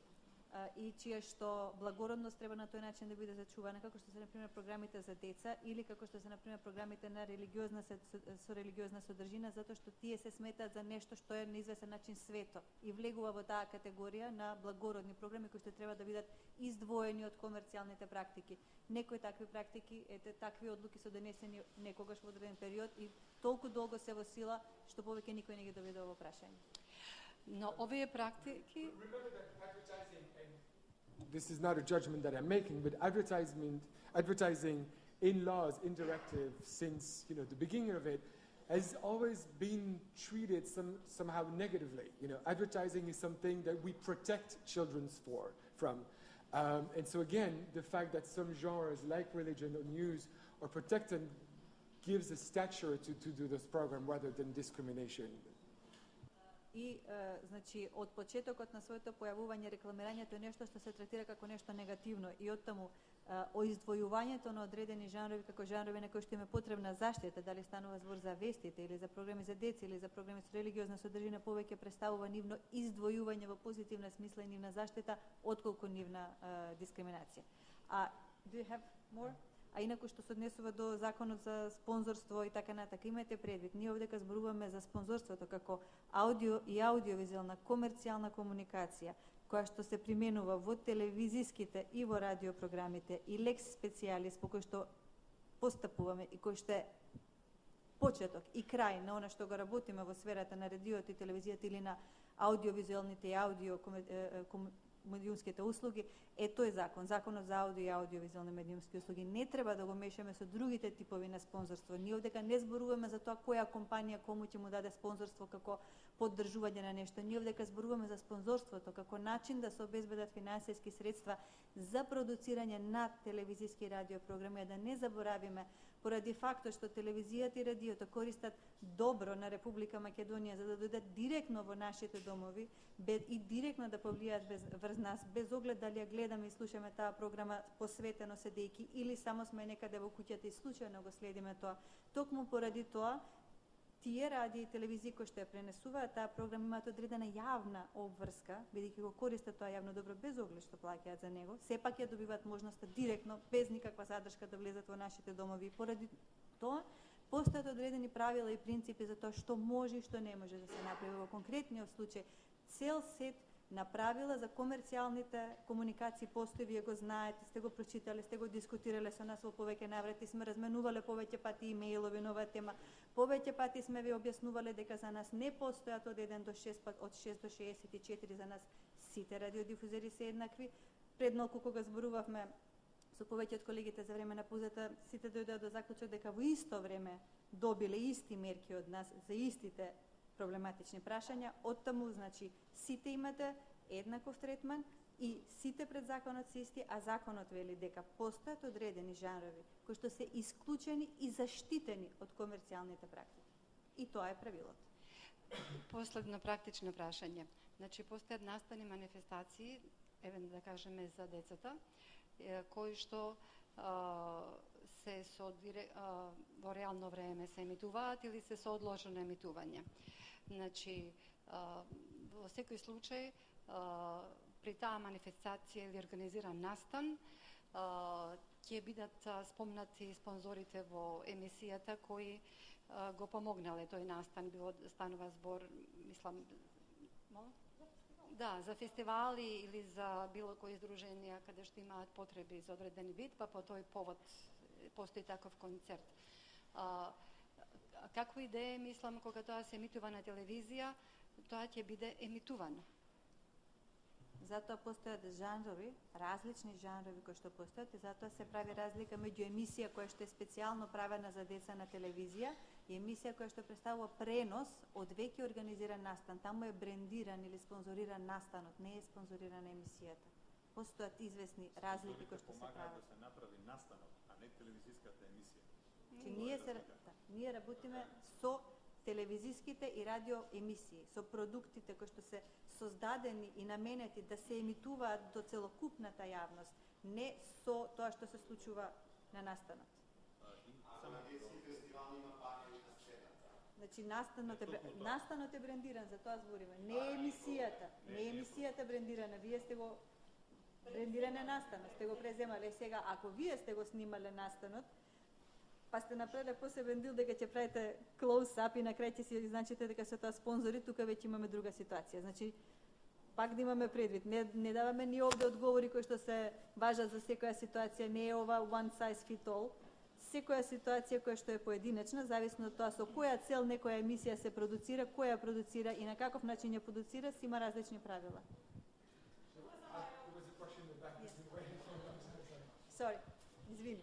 и чија што благородност треба на тој начин да биде зачувана, како што се например програмите за деца или како што се например програмите на со религиозна содржина, затоа што тие се сметаат за нешто што е на известен начин свето и влегува во таа категорија на благородни програми кои што треба да бидат издвоени од комерцијалните практики. Некои такви практики, такви одлуки се донесени некогаш во одреден период и толку долго се во сила што повеќе никој не ги доведува во прашање. Но овие практики... Remember that advertising, and this is not a judgment that I'm making, but advertising in laws, in directives, since the beginning of it, has always been treated somehow negatively. Advertising is something that we protect children from. And so again, the fact that some genres like religion or news are protected gives a stature to do this program rather than discrimination. И, значи, од почетокот на своето појавување рекламирањето е нешто што се третира како нешто негативно и оттаму издвојувањето на одредени жанрови како жанрови на кои што им е потребна заштита, дали станува збор за вестите или за програми за деца или за програми со религиозна содржина, повеќе представува нивно издвојување во позитивна смисла и нивна заштита отколку нивна дискриминација. Do you have more? А инаку што се однесува до законот за спонзорство и така натака, имате предвид, ние овде зборуваме за спонзорството како аудио и аудиовизуелна комерцијална комуникација, која што се применува во телевизиските и во радиопрограмите и лекс специјалис по кој што постапуваме и кој што е почеток и крај на она што го работиме во сферата на радиото и телевизијата или на аудиовизуелните и аудио медиумските услуги, е тој законот за аудио и аудиовизуелни медиумски услуги. Не треба да го мешаме со другите типови на спонзорство. Ние овдека не зборуваме за тоа која компанија кому ќе му даде спонзорство како поддржување на нешто. Ние овдека зборуваме за спонзорството како начин да се обезбедат финансиски средства за продуцирање на телевизиски и радиопрограми, а да не заборавиме поради фактот што телевизијата и радиото користат добро на Република Македонија за да дојдат директно во нашите домови и директно да повлијаат врз нас, без оглед дали ја гледаме и слушаме таа програма посветено седејки или само сме некаде во куќата и случајно го следиме тоа. Токму поради тоа, тие радио и телевизии кои што ја пренесуваат таа програма имаат одредена јавна обврска, бидејќи го користат тоа јавно добро без оглед што плаќаат за него, сепак ја добиваат можноста директно, без никаква задршка да влезат во нашите домови. Поради тоа, постојат одредени правила и принципи за тоа што може и што не може да се направи. Во конкретниот случај, цел сет на правила за комерцијалните комуникации постои, вие го знаете, сте го прочитале, сте го дискутирале со нас во повеќе наврати, сме разменувале повеќе пати имејлови на оваа тема, повеќе пати сме ви објаснувале дека за нас не постојат од 1 до 6, од 6 до 64 за нас сите радиодифузери се еднакви. Пред малку кога зборувавме со повеќе од колегите за време на паузата, сите дојдоа до заклучок дека во исто време добиле исти мерки од нас за истите проблематични прашања. Оттаму, значи, сите имате еднаков третман и сите пред законот се исти, а законот вели дека постојат одредени жанрови кои што се исклучени и заштитени од комерцијалните практики. И тоа е правилото. Последно практично прашање. Значи, постојат настани манифестации, да кажеме за децата, кои што во реално време се емитуваат или се со одложено емитување. Значи, во секој случај, при таа манифестација или организиран настан, ќе бидат спомнати спонзорите во емисијата кои го помогнале тој настан, било станува збор, мислам, за фестивали или за било кои издруженија каде што имаат потреби за одреден вид, па по тој повод постои таков концерт. Како идеја, мислам, кога тоа се емитува на телевизија, тоа ќе биде емитувано. Затоа постојат жанрови, различни жанрови кои што постојат и затоа се прави разлика меѓу емисија која што е специјално правена за деца на телевизија и емисија која што представува пренос од веќе организиран настан. Таму е брендиран или спонзориран настанот, не е спонзорирана емисијата. Постојат известни разлики кои што се прават. Да се направи настанот, а не телевизиската емисија. Ние работиме со телевизиските и радио емисии, со продуктите кои што се создадени и наменети да се емитуваат до целокупната јавност, не со тоа што се случува на настанот. Значи настанот е брендиран, за тоа збориме. Не е емисијата, не е емисијата брендирана, вие сте го брендиране настанот, сте го преземале. Сега, ако вие сте го снимале настанот, па сте направиле посебен дил дека ќе правите close-up и на крај ќе си значите дека се тоа спонзори, тука веќе имаме друга ситуација. Значи, пак да имаме предвид, не даваме ни овде одговори кои што се важат за секоја ситуација, не е ова one size fit all. Секоја ситуација која што е поединечна, зависно од тоа со која цел некоја емисија се продуцира, која продуцира и на каков начин ја продуцира, си има различни правила. Sorry, извини.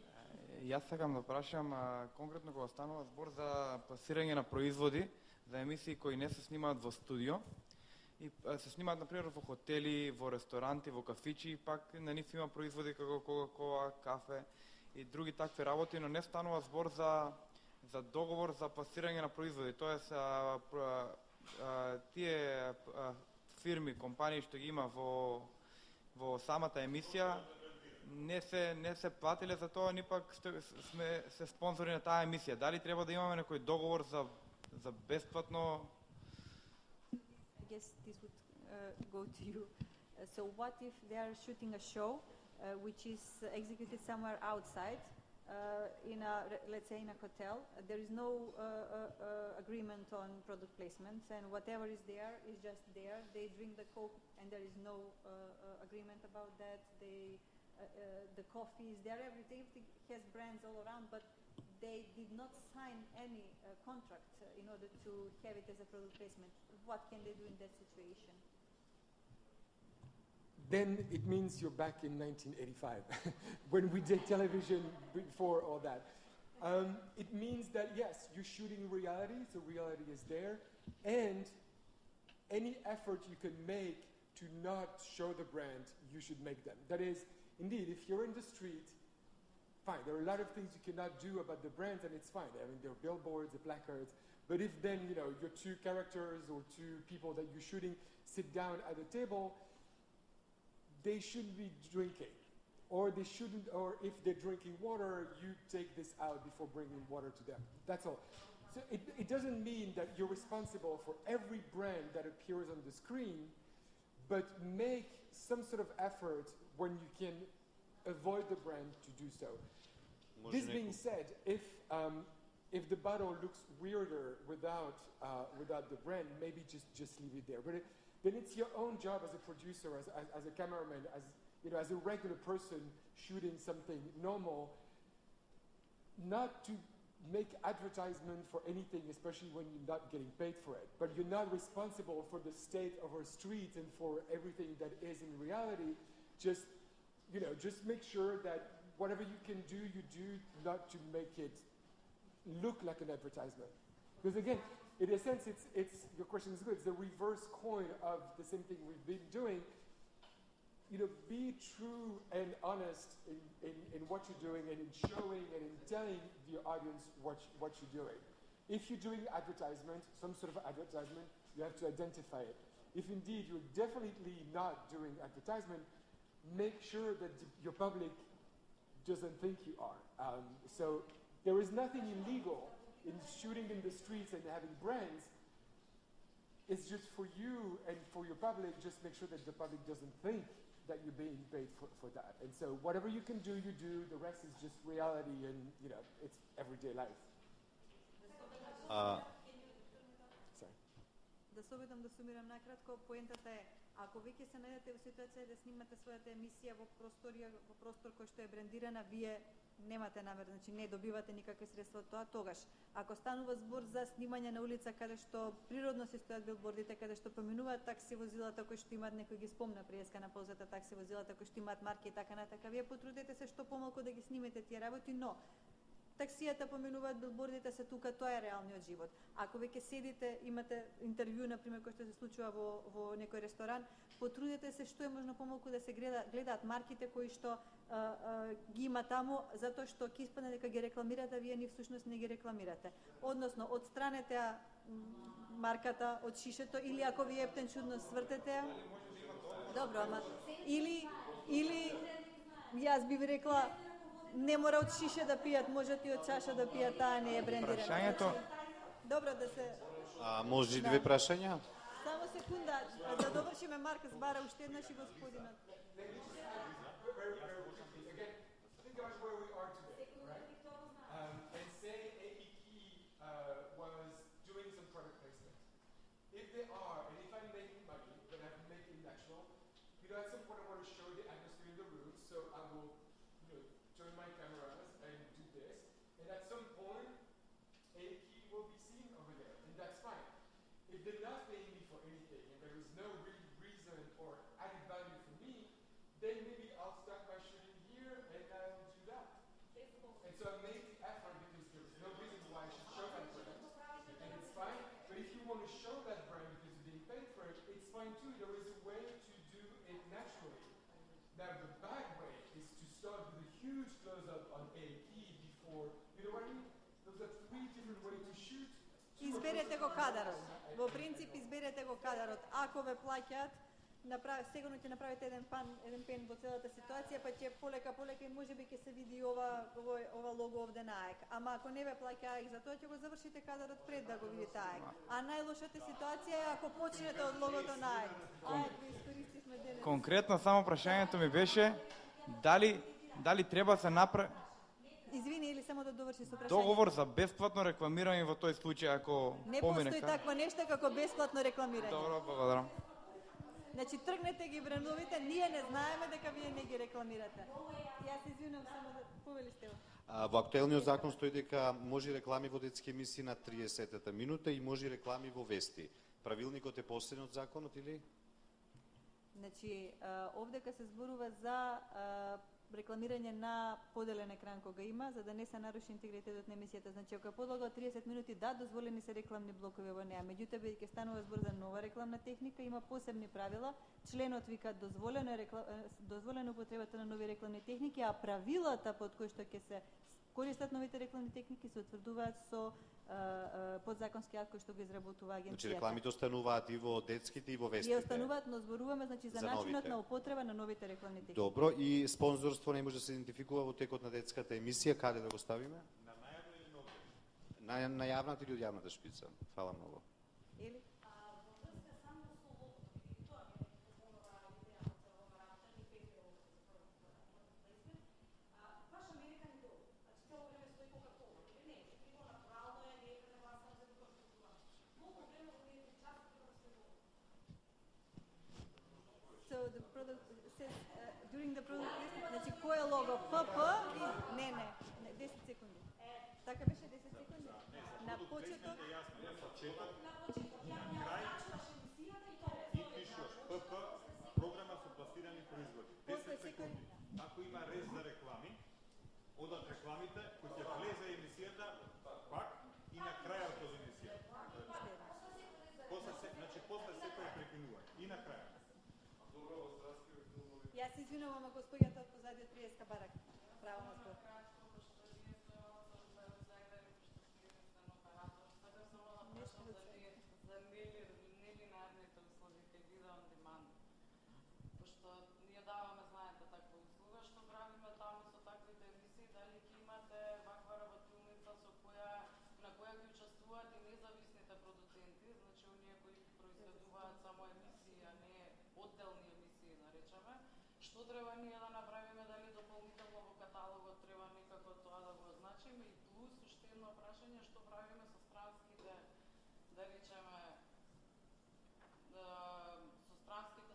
Јас сакам да прашам конкретно кога станува збор за пласирање на производи, за емисии кои не се снимаат во студио и се снимаат например во хотели, во ресторанти, во кафичи, пак на нив има производи како кока-кола, кафе и други такви работи, но не станува збор за договор за пласирање на производи. Тоест тие фирми, компании што ги има во самата емисија не се платиле за тоа, ни пак сме се спонзори на таа емисија. Дали треба да имаме некој договор за бесплатно? I guess this would go to you. So what if they are shooting a show which is executed somewhere outside, let's say in a hotel? There is no agreement on product placement, and whatever is there is just there. They drink the Coke and there is no agreement about that. The coffee is there, everything has brands all around, but they did not sign any contract in order to have it as a product placement. What can they do in that situation? Then it means you're back in 1985, when we did television before all that. It means that, yes, you're shooting reality, so reality is there, and any effort you can make to not show the brand, you should make them. That is, indeed, if you're in the street, fine, there are a lot of things you cannot do about the brands, and it's fine. I mean, there are billboards, there are placards, but if then, your two characters or two people that you're shooting sit down at a table, they shouldn't be drinking, or they shouldn't, or if they're drinking water, you take this out before bringing water to them. That's all. So it doesn't mean that you're responsible for every brand that appears on the screen, but make some sort of effort when you can avoid the brand to do so. This being said, if the bottle looks weirder without the brand, maybe just leave it there. But then it's your own job as a producer, as a cameraman, as a regular person shooting something normal, not to make advertisement for anything, especially when you're not getting paid for it. But you're not responsible for the state of our streets and for everything that is in reality. Just make sure that whatever you can do, you do, not to make it look like an advertisement. Because again, in a sense, it's your question is good. It's the reverse coin of the same thing we've been doing. Be true and honest in what you're doing and in showing and in telling your audience what you're doing. If you're doing advertisement, some sort of advertisement, you have to identify it. If indeed you're definitely not doing advertisement, make sure that your public doesn't think you are. So there is nothing illegal in shooting in the streets and having brands. It's just for you and for your public, just make sure that the public doesn't think that you're being paid for that. And so whatever you can do, you do. The rest is just reality and, it's everyday life. Да се обидам да сумирам накратко, поентата е, Ако веќе се најдете во ситуација да снимате својата емисија во простор кој што е брендирана, вие немате намер, значи не добивате никакви средства од тоа, тогаш ако станува збор за снимање на улица каде што природно се стојат билбордите, каде што поминуваат такси возилата кои што имаат, некој ги спомна преска на ползата такси возилата кои што имаат марки и така натака, вие потрудете се што помалку да ги снимете тие работи, но таксијата поминуваат, билбордите се тука, тоа е реалниот живот. Ако веќе седите, имате интервју, например, кој што се случува во некој ресторан, потрудете се што е можно помалку да се гледаат марките кои што ги има таму, затоа што ќе испадне дека ги рекламирате, а вие ни всушност не ги рекламирате. Односно, одстранете ја марката од шишето, или ако ви ептен чудно свртете ја. Добро, ама или јас би ви рекла, не мора од шише да пијат, можат и од чаша да пијат, таа не е брендирана. Прашањето... Добро да се... може и две прашања? Само секунда, да довршиме, Марк збара уште еднаш и господинот. At some point I want to show the atmosphere in the room, so I will, turn my cameras and do this, and at some point a key will be seen over there, and that's fine. If they're not paying me for anything and there is no real reason or added value for me, then maybe I'll start by shooting here and I'll do that. And so I made the effort because there was no reason why I should show that brand, and it's fine. But if you want to show that brand because you're being paid for it, it's fine too. There is a way to do it naturally. Now the bad way is to start with a huge close-up on a key before, you know what I mean? Those are three different ways to shoot. Изберете го кадарот. Во принцип изберете го кадарот. Ако ве плаќаат, сигурно ќе направите еден пен во целата ситуација, па ќе полека и можеби ќе се види ова лого овде на АЕК. Ама ако не ве плаќа АЕК, затоа ќе го завршите кадарот пред да го видите АЕК. А најлошата ситуација е ако почнете од логото на АЕК. АЕК го искористивме денес. Конкретно само прашањето ми беше дали треба се направи Извини, или само да доврши со прашањето. Договор за бесплатно рекламирање во тој случај, ако не помине. Не постои такво нешто како бесплатно рекламирање. Добро, благодарам. Значи тргнете ги брендовите, ние не знаеме дека вие не ги рекламирате. Јас извинувам само да повели сте. Во актуелниот закон стои дека може реклами во детски емисии на 30-та минута и може реклами во вести. Правилникот е посебен од законот или? Значи, овдека се зборува за рекламирање на поделен екран кога има, за да не се наруши интегритетот на емисијата. Значи, ако е подлога од 30 минути, да, дозволени се рекламни блокови во неа. Меѓутоа, бидејќи станува збор за нова рекламна техника, има посебни правила. Членот вика дозволено употребата на нови рекламни техники, а правилата под кои што ќе се користат новите рекламни техники се утврдуваат со подзаконски акт кој што го изработува агенцијата. Значи рекламите остануваат и во детските и во вестите. И остануваат, но зборуваме за начинот на употреба на новите рекламни техники. Добро, и спонзорство не може да се идентификува во текот на детската емисија, каде да го ставиме? На најавно или на На јавната или од јавната шпица? Фала многу. Или? So the product says during the product listing, значи кој е лого ПП и не 10 секунди. Така беше 10 секунди. На почеток и пишуваш ПП програма со пласирани производи. 10 секунди. Ако има рез за реклами, одат рекламите кои ќе влезе емисијата пак и на крајот од емисијата. После секој прекинување и на крајот. Јас извинувам, ако господјата од позади од приеска барак. Право на збор. на која ги учествуваат и независните продуценти, значи оние кои произведуваат само емисии, а не одделни емисии, наречеме. Што треба ние да направиме, дали дополнително во каталогот треба некако тоа да го означиме, и плюс уште едно прашање, што правиме со странските, да речеме, со странските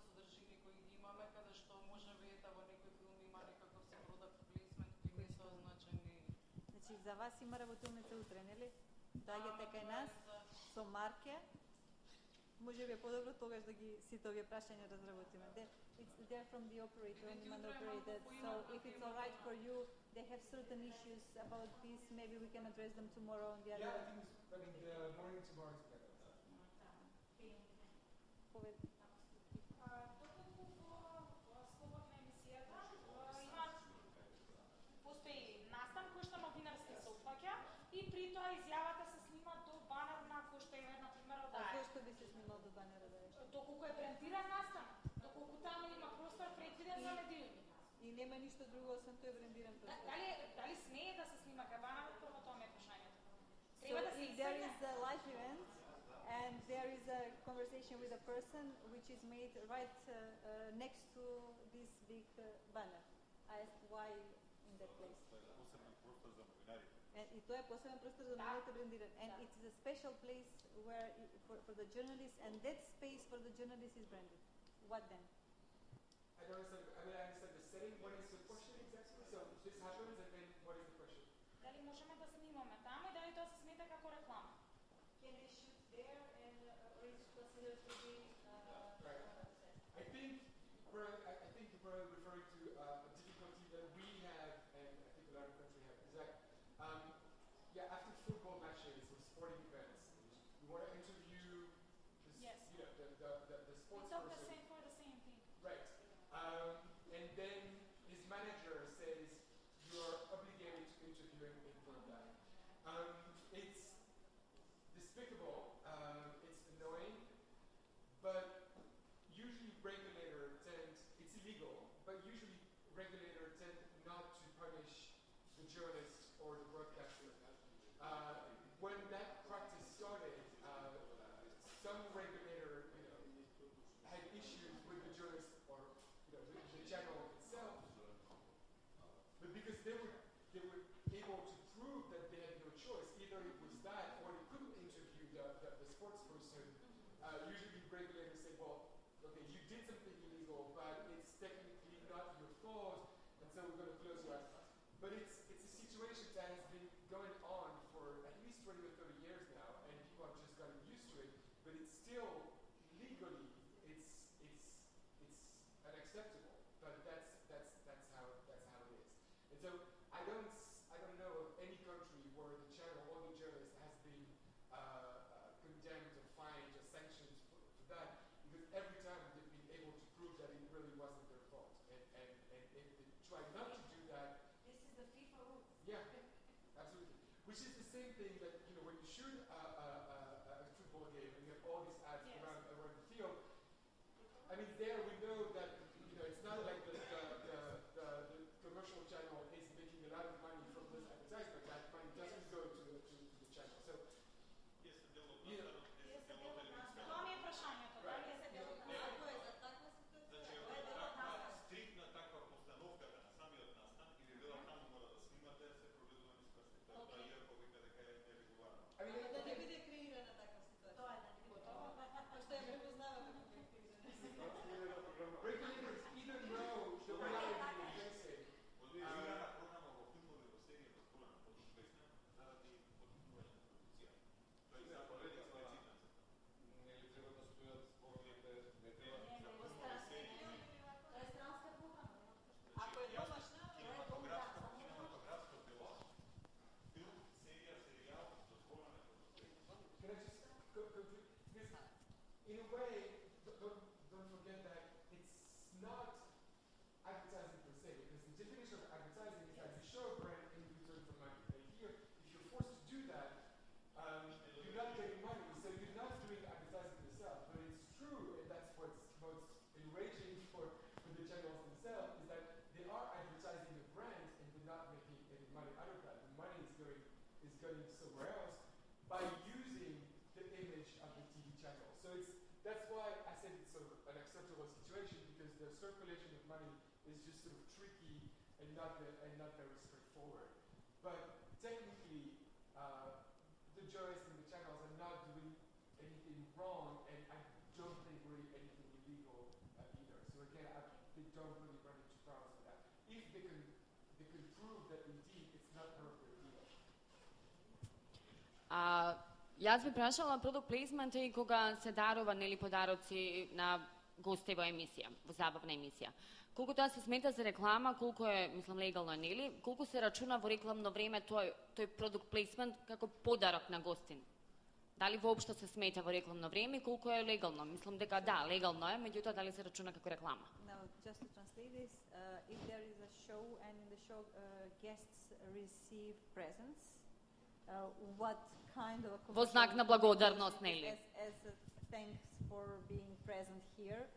за вас има работилница утре, нели? Доаѓате кај нас со марке. Може би е подобро тогаш да ги сите овие прашања разработиме. They're from the operator and demand operated. So if it's all right for you, they have certain issues about this. Maybe we can address them tomorrow on the other. Yeah, I think the morning tomorrow is better. Постои настан кој што новинарски се опфаќа и при тоа изјавата се снима до банер на кој што е на пример од А зошто би се снимал до банера да рече? Доколку е брендиран настан, доколку таму има простор предвиден за медиуми. И нема ништо друго освен тој брендиран простор. Дали смее да се снима кај банерот, прво тоа ме е прашањето. So if there is a live event and there is a conversation with a person which is made right next to this big banner, I asked why in that place. And и тоа е посебен простор за новините брендиран. And it is a special place where for the journalists, and that space for the journalists is branded. What then? I don't understand. I mean, I understand the setting. What is the question exactly? So this happens, and then what is the question? Дали можеме да снимаме таму и дали тоа се смета како реклама? Can they shoot there and or is it considered to be right. I think you're probably referring to a difficulty that we have, and I think a lot of countries have, is that after football matches or sporting events, you want to interview the sports It's all person. the same for the same thing. Right. And then his manager says you're obligated to interview him in front of that. It's despicable. It's annoying, but usually it's illegal, but usually regulator tend not to punish the journalist or the broadcaster. When that practice started, some regulator had issues with the journalist or with the channel itself, but because they were able to prove that they had no choice, either it was that or they couldn't interview the sports person. Usually regulators say, well, okay, you did something illegal, but it's technically not your fault, and so we're going to close your eyes. But it's a situation that has been going on for at least 20 or 30 years now, and people have just gotten used to it. But it's still legally it's unacceptable. But that's how it is. And so I don't know of any country where the channel or the journalist has been condemned or fined or sanctioned for that, because every time they've been able to prove that it really wasn't their fault. And if they try not to do that, This is the FIFA rule. yeah, absolutely. Which is the same thing that when you shoot a football game and you have all these ads around the field. I mean, there we know that it's not like the commercial channel is making a lot of money from this advertisement. That money doesn't go to the channel. So Тоа ми е прашањето. Дали се делот на Стрикна таква постановката на самиот настан или дела таму мора да снимате, се прогледува низ прстите. Тоа иако вика дека е нерегуларно. Да не биде креирана таква ситуација. Тоа е да не биде тоа што ја препознаваме како креирана. regulators either know the reality of facing. Организирана програма во филмови, во серија дозволена под песна заради поттикнување на продукција. Тоа е заповед експлицитна. Нели треба да стојат зборовите, не треба. Тоа е странска програма. Ако е домашна, Кинематографско дело, филм, серија, серијал, дозволена продукција. Can I just because in a way, don't forget that it's not advertising per se, because the definition of advertising is that you show a brand in return for money. And here, if you're forced to do that, you're not getting money, so you're not doing advertising yourself. But it's true, and that's what's most enraging for the channels themselves, is that they are advertising the brand and they're not making any money out of that. The money is going somewhere else by using the image of the TV channel. So that's why I said it's sort of an acceptable situation, because the circulation of money is just sort of tricky and not very straightforward. But technically, the journalists and the channels are not doing anything wrong, and I don't think really anything illegal either. So again, they don't really run into problems with that. If they can prove that indeed it's not part of their deal. Јас би прашала продукт плейсмент и кога се дарува нели подароци на гости во емисија, во забавна емисија. Колку тоа се смета за реклама, колку е, мислам, легално нели, колку се рачуна во рекламно време тој продукт плейсмент како подарок на гостин? Дали воопшто се смета во рекламно време и колку е легално? Мислам дека да, легално е, меѓутоа дали се рачуна како реклама? Now, just to translate this, if there is a show and in the show guests receive presents, what kind of a Во знак на благодарност, нели? As a thanks for being present here,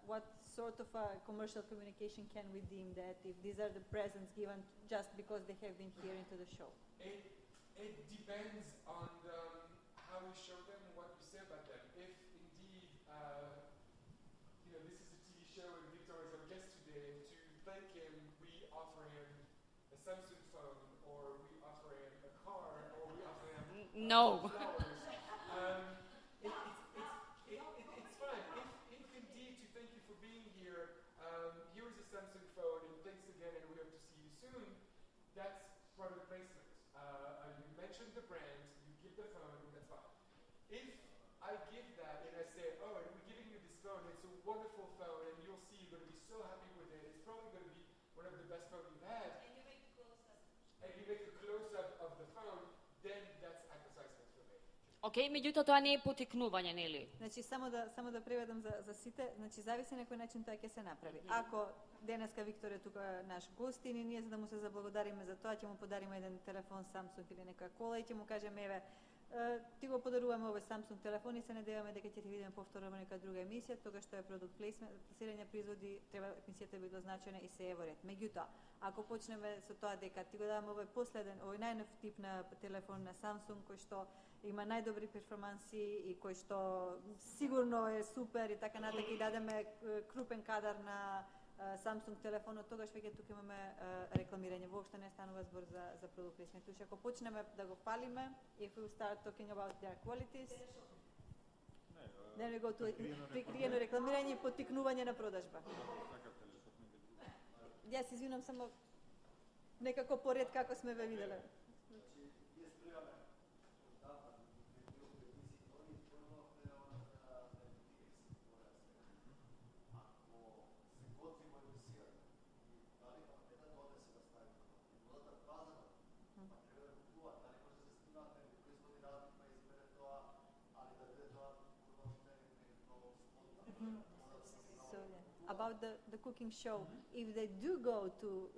what sort of a commercial communication can we deem that if these are the presents given just because they have been here into the show? It depends on how we show them, what we say about them. If indeed, this is a TV show and Victor is our guest today, to thank him, we offer him a Samsung phone, or we offer him a car, or we offer him No. flowers. It's fine. If indeed to thank you for being here, here is a Samsung phone, and thanks again, and we hope to see you soon. That's product placement. You mention the brand, you give the phone, that's fine. If I give that and I say, oh, and we're giving you this phone, it's a wonderful phone, and you'll see you're going to be so happy with it, it's probably going to be one of the best phones you've had. And you make a close-up of the phone, then that's advertisement for me. Океј, меѓутоа тоа не е потикнување, нели? Значи само да преведам за сите, значи зависи на кој начин тоа ќе се направи. Ако денеска Виктор е тука наш гостин и ние за да му се заблагодариме за тоа ќе му подариме еден телефон Samsung или нека кола и ќе му кажеме еве ти го подаруваме овој Samsung телефон и се надеваме дека ќе ти видиме повторно во нека друга емисија, тогаш тоа е продукт плейсмент, пласирање производи, треба емисијата биде означена и се е во ред. Меѓутоа, ако почнеме со тоа дека ти го даваме овој последен, овој најнов тип на телефон на Samsung кој што има најдобри перформанси и кој што сигурно е супер и така натаму и дадеме крупен кадар на Samsung телефонот, тогаш веќе тука имаме рекламирање. Воопшто не станува збор за продукт плейсмент. Тука ако почнеме да го палиме, if we start talking about their qualities, then we go to прикриено рекламирање и поттикнување на продажба. Јас извинам само некако поред како сме ве виделе. About the cooking show, if they do go to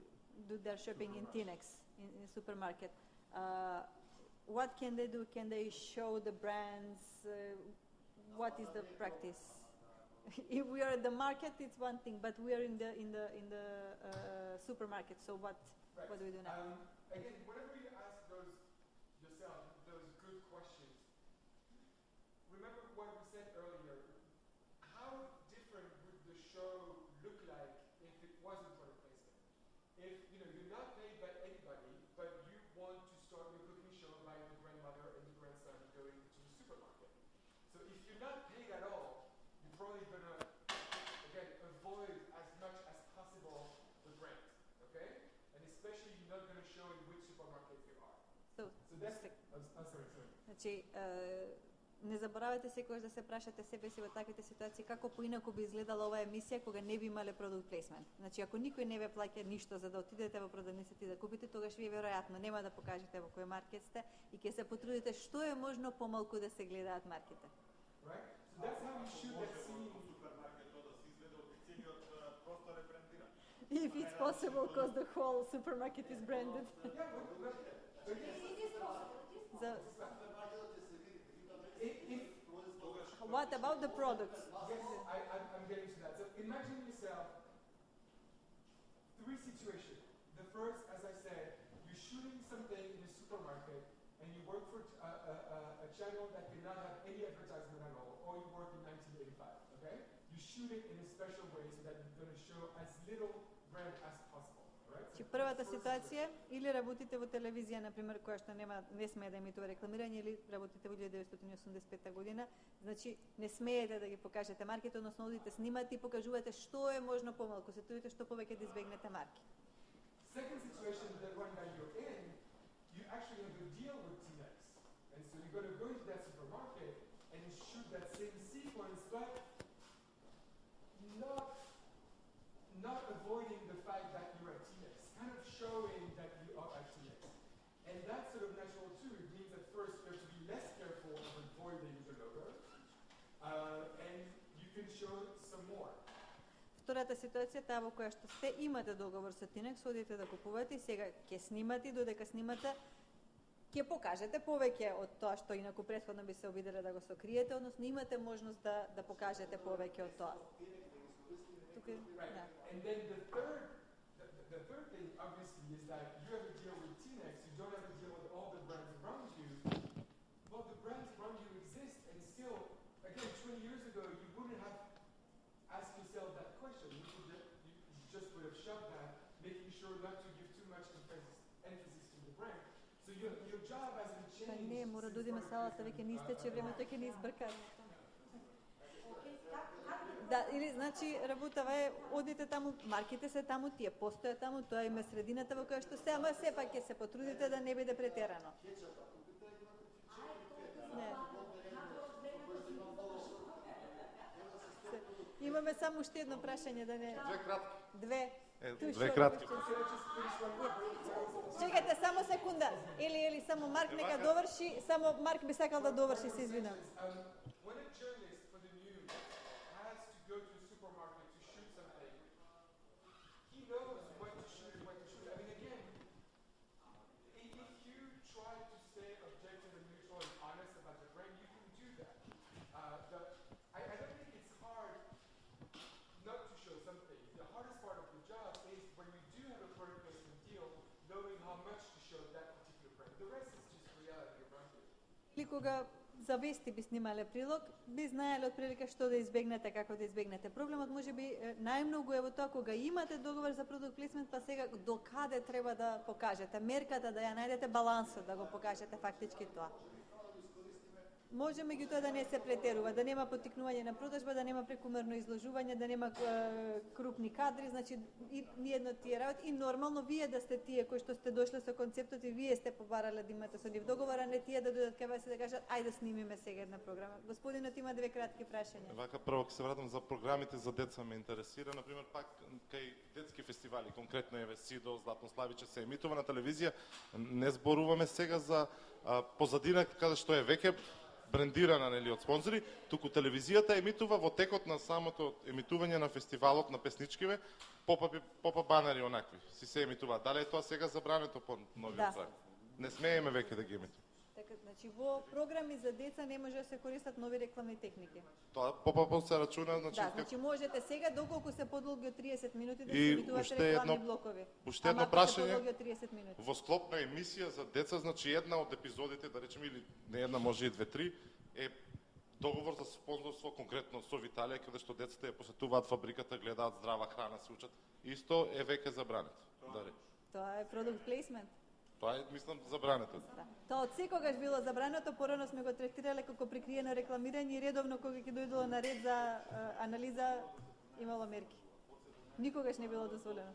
do their shopping in Tinex, in the supermarket, what can they do? Can they show the brands? What is the practice? If we are at the market, it's one thing, but we are in the supermarket. So what do we do now? Again, whenever you ask those good questions, remember what we said earlier. How different would the show look like if it wasn't product placement? If you're not paid by anybody, but you want to start your cooking show by the grandmother and the grandson going to the supermarket. So if you're not paid at all, you're probably gonna again avoid as much as possible the brand, okay? And especially you're not gonna show in which supermarket you are. So that's sorry. Значи, не заборавајте секогаш да се прашате себе си во таквите ситуации како поинаку би изгледала оваа емисија кога не би имале продукт плейсмент. Значи, ако никој не ве плаќа ништо за да отидете во продавницата и да купите, тогаш вие веројатно нема да покажете во кој маркет сте и ќе се потрудите што е можно помалку да се гледаат марките. Right? So that's how you shoot that scene. If it's possible, because the whole supermarket is branded. What about the products? Yes, I'm getting to that. So imagine yourself three situations. The first, as I said, you're shooting something in a supermarket and you work for a channel that cannot have any advertisement at all, or you work in 1985, okay? You shoot it in a special way so that you're going to show as little brand as possible. Значи првата ситуација или работите во телевизија на пример која што не смее да емитува рекламирање или работите во 1985 година, значи не смеете да ги покажете марките, односно одите снимате и покажувате што е можно помалку, се трудите што повеќе да избегнете марки. Second situation, the one that you're in, you actually have a deal with Tinex. So you're going to go into that supermarket and shoot that same sequence, but not avoiding the fact that you're at TX, kind of showing that you are at TX. And that's sort of natural too. It means at first you have to be less careful of avoiding the logo, and you can show some more. Втората ситуација таа во која што сте имате договор со Тинекс, одите да купувате и сега ќе снимате, додека снимате ќе покажете повеќе од тоа што инаку претходно би се обиделе да го сокриете, односно имате можност да покажете повеќе од тоа. Тука, да. And then the third thing obviously is that you have a deal with Tnex, you don't have a deal with all the brands around you. Well, the brands around you exist, and still, again, 20 years ago, you wouldn't have asked yourself that question. You just would have shoved that, making sure not to give too much emphasis to the brand. So your job hasn't changed. Не, мора да одиме салата, веќе не истече времето, ќе не избркат. Да, или значи работава е, одите таму, марките се таму, тие постојат таму, тоа има средината во која што се, ама сепак ќе се потрудите да не биде претерано. Не. Имаме само уште едно прашање, да не... Две кратки. Две кратки. Чекайте, само секунда. Или само Марк нека доврши, само Марк би сакал да доврши, се извинам. Или кога за вести би снимале прилог, би знаеле отприлика што да избегнете, како да избегнете. Проблемот можеби најмногу е во тоа кога имате договор за продукт плейсмент, па сега до каде треба да покажете, мерката да ја најдете, балансот да го покажете фактички тоа. Може меѓутоа да не се претерува, да нема поттикнување на продажба, да нема прекумерно изложување, да нема крупни кадри, значи ниедно тие работи и нормално вие да сте тие кои што сте дошле со концептот и вие сте побарале да имате со нив договор, а не тие да дојдат кај вас и да кажат ајде снимиме сега една програма. Господинот има две кратки прашања. Вака прво ќе се вратам за програмите за деца ме интересира, на пример пак кај детски фестивали, конкретно еве Сидо, Златно Славиче се емитува на телевизија, не зборуваме сега за позадина каде што е веќе брендирана нели од спонзори, туку телевизијата емитува во текот на самото емитување на фестивалот на песничкиве, попа банери онакви. Си се емитува. Дали е тоа сега забрането по новиот закон? Не смееме веќе да ги емитуваме. Така, значи во програми за деца не може да се користат нови рекламни техники. Тоа попа се рачуна, значи да, значи можете сега доколку се подолги од 30 минути да се и емитувате рекламни блокови. Уште едно прашање. Во склоп на емисија за деца, значи една од епизодите, да речеме или не една, може и 2-3, е договор за спонзорство конкретно со Виталија, каде што децата ја посетуваат фабриката, гледаат здрава храна, се учат. Исто е веќе забрането. Тоа е продукт плейсмент. Тоа е, мислам, забрането. Да. Тоа од секогаш било забрането, порано сме го третирале како прикриено рекламирање и редовно кога ќе дојдело на ред за анализа имало мерки. Никогаш не било дозволено.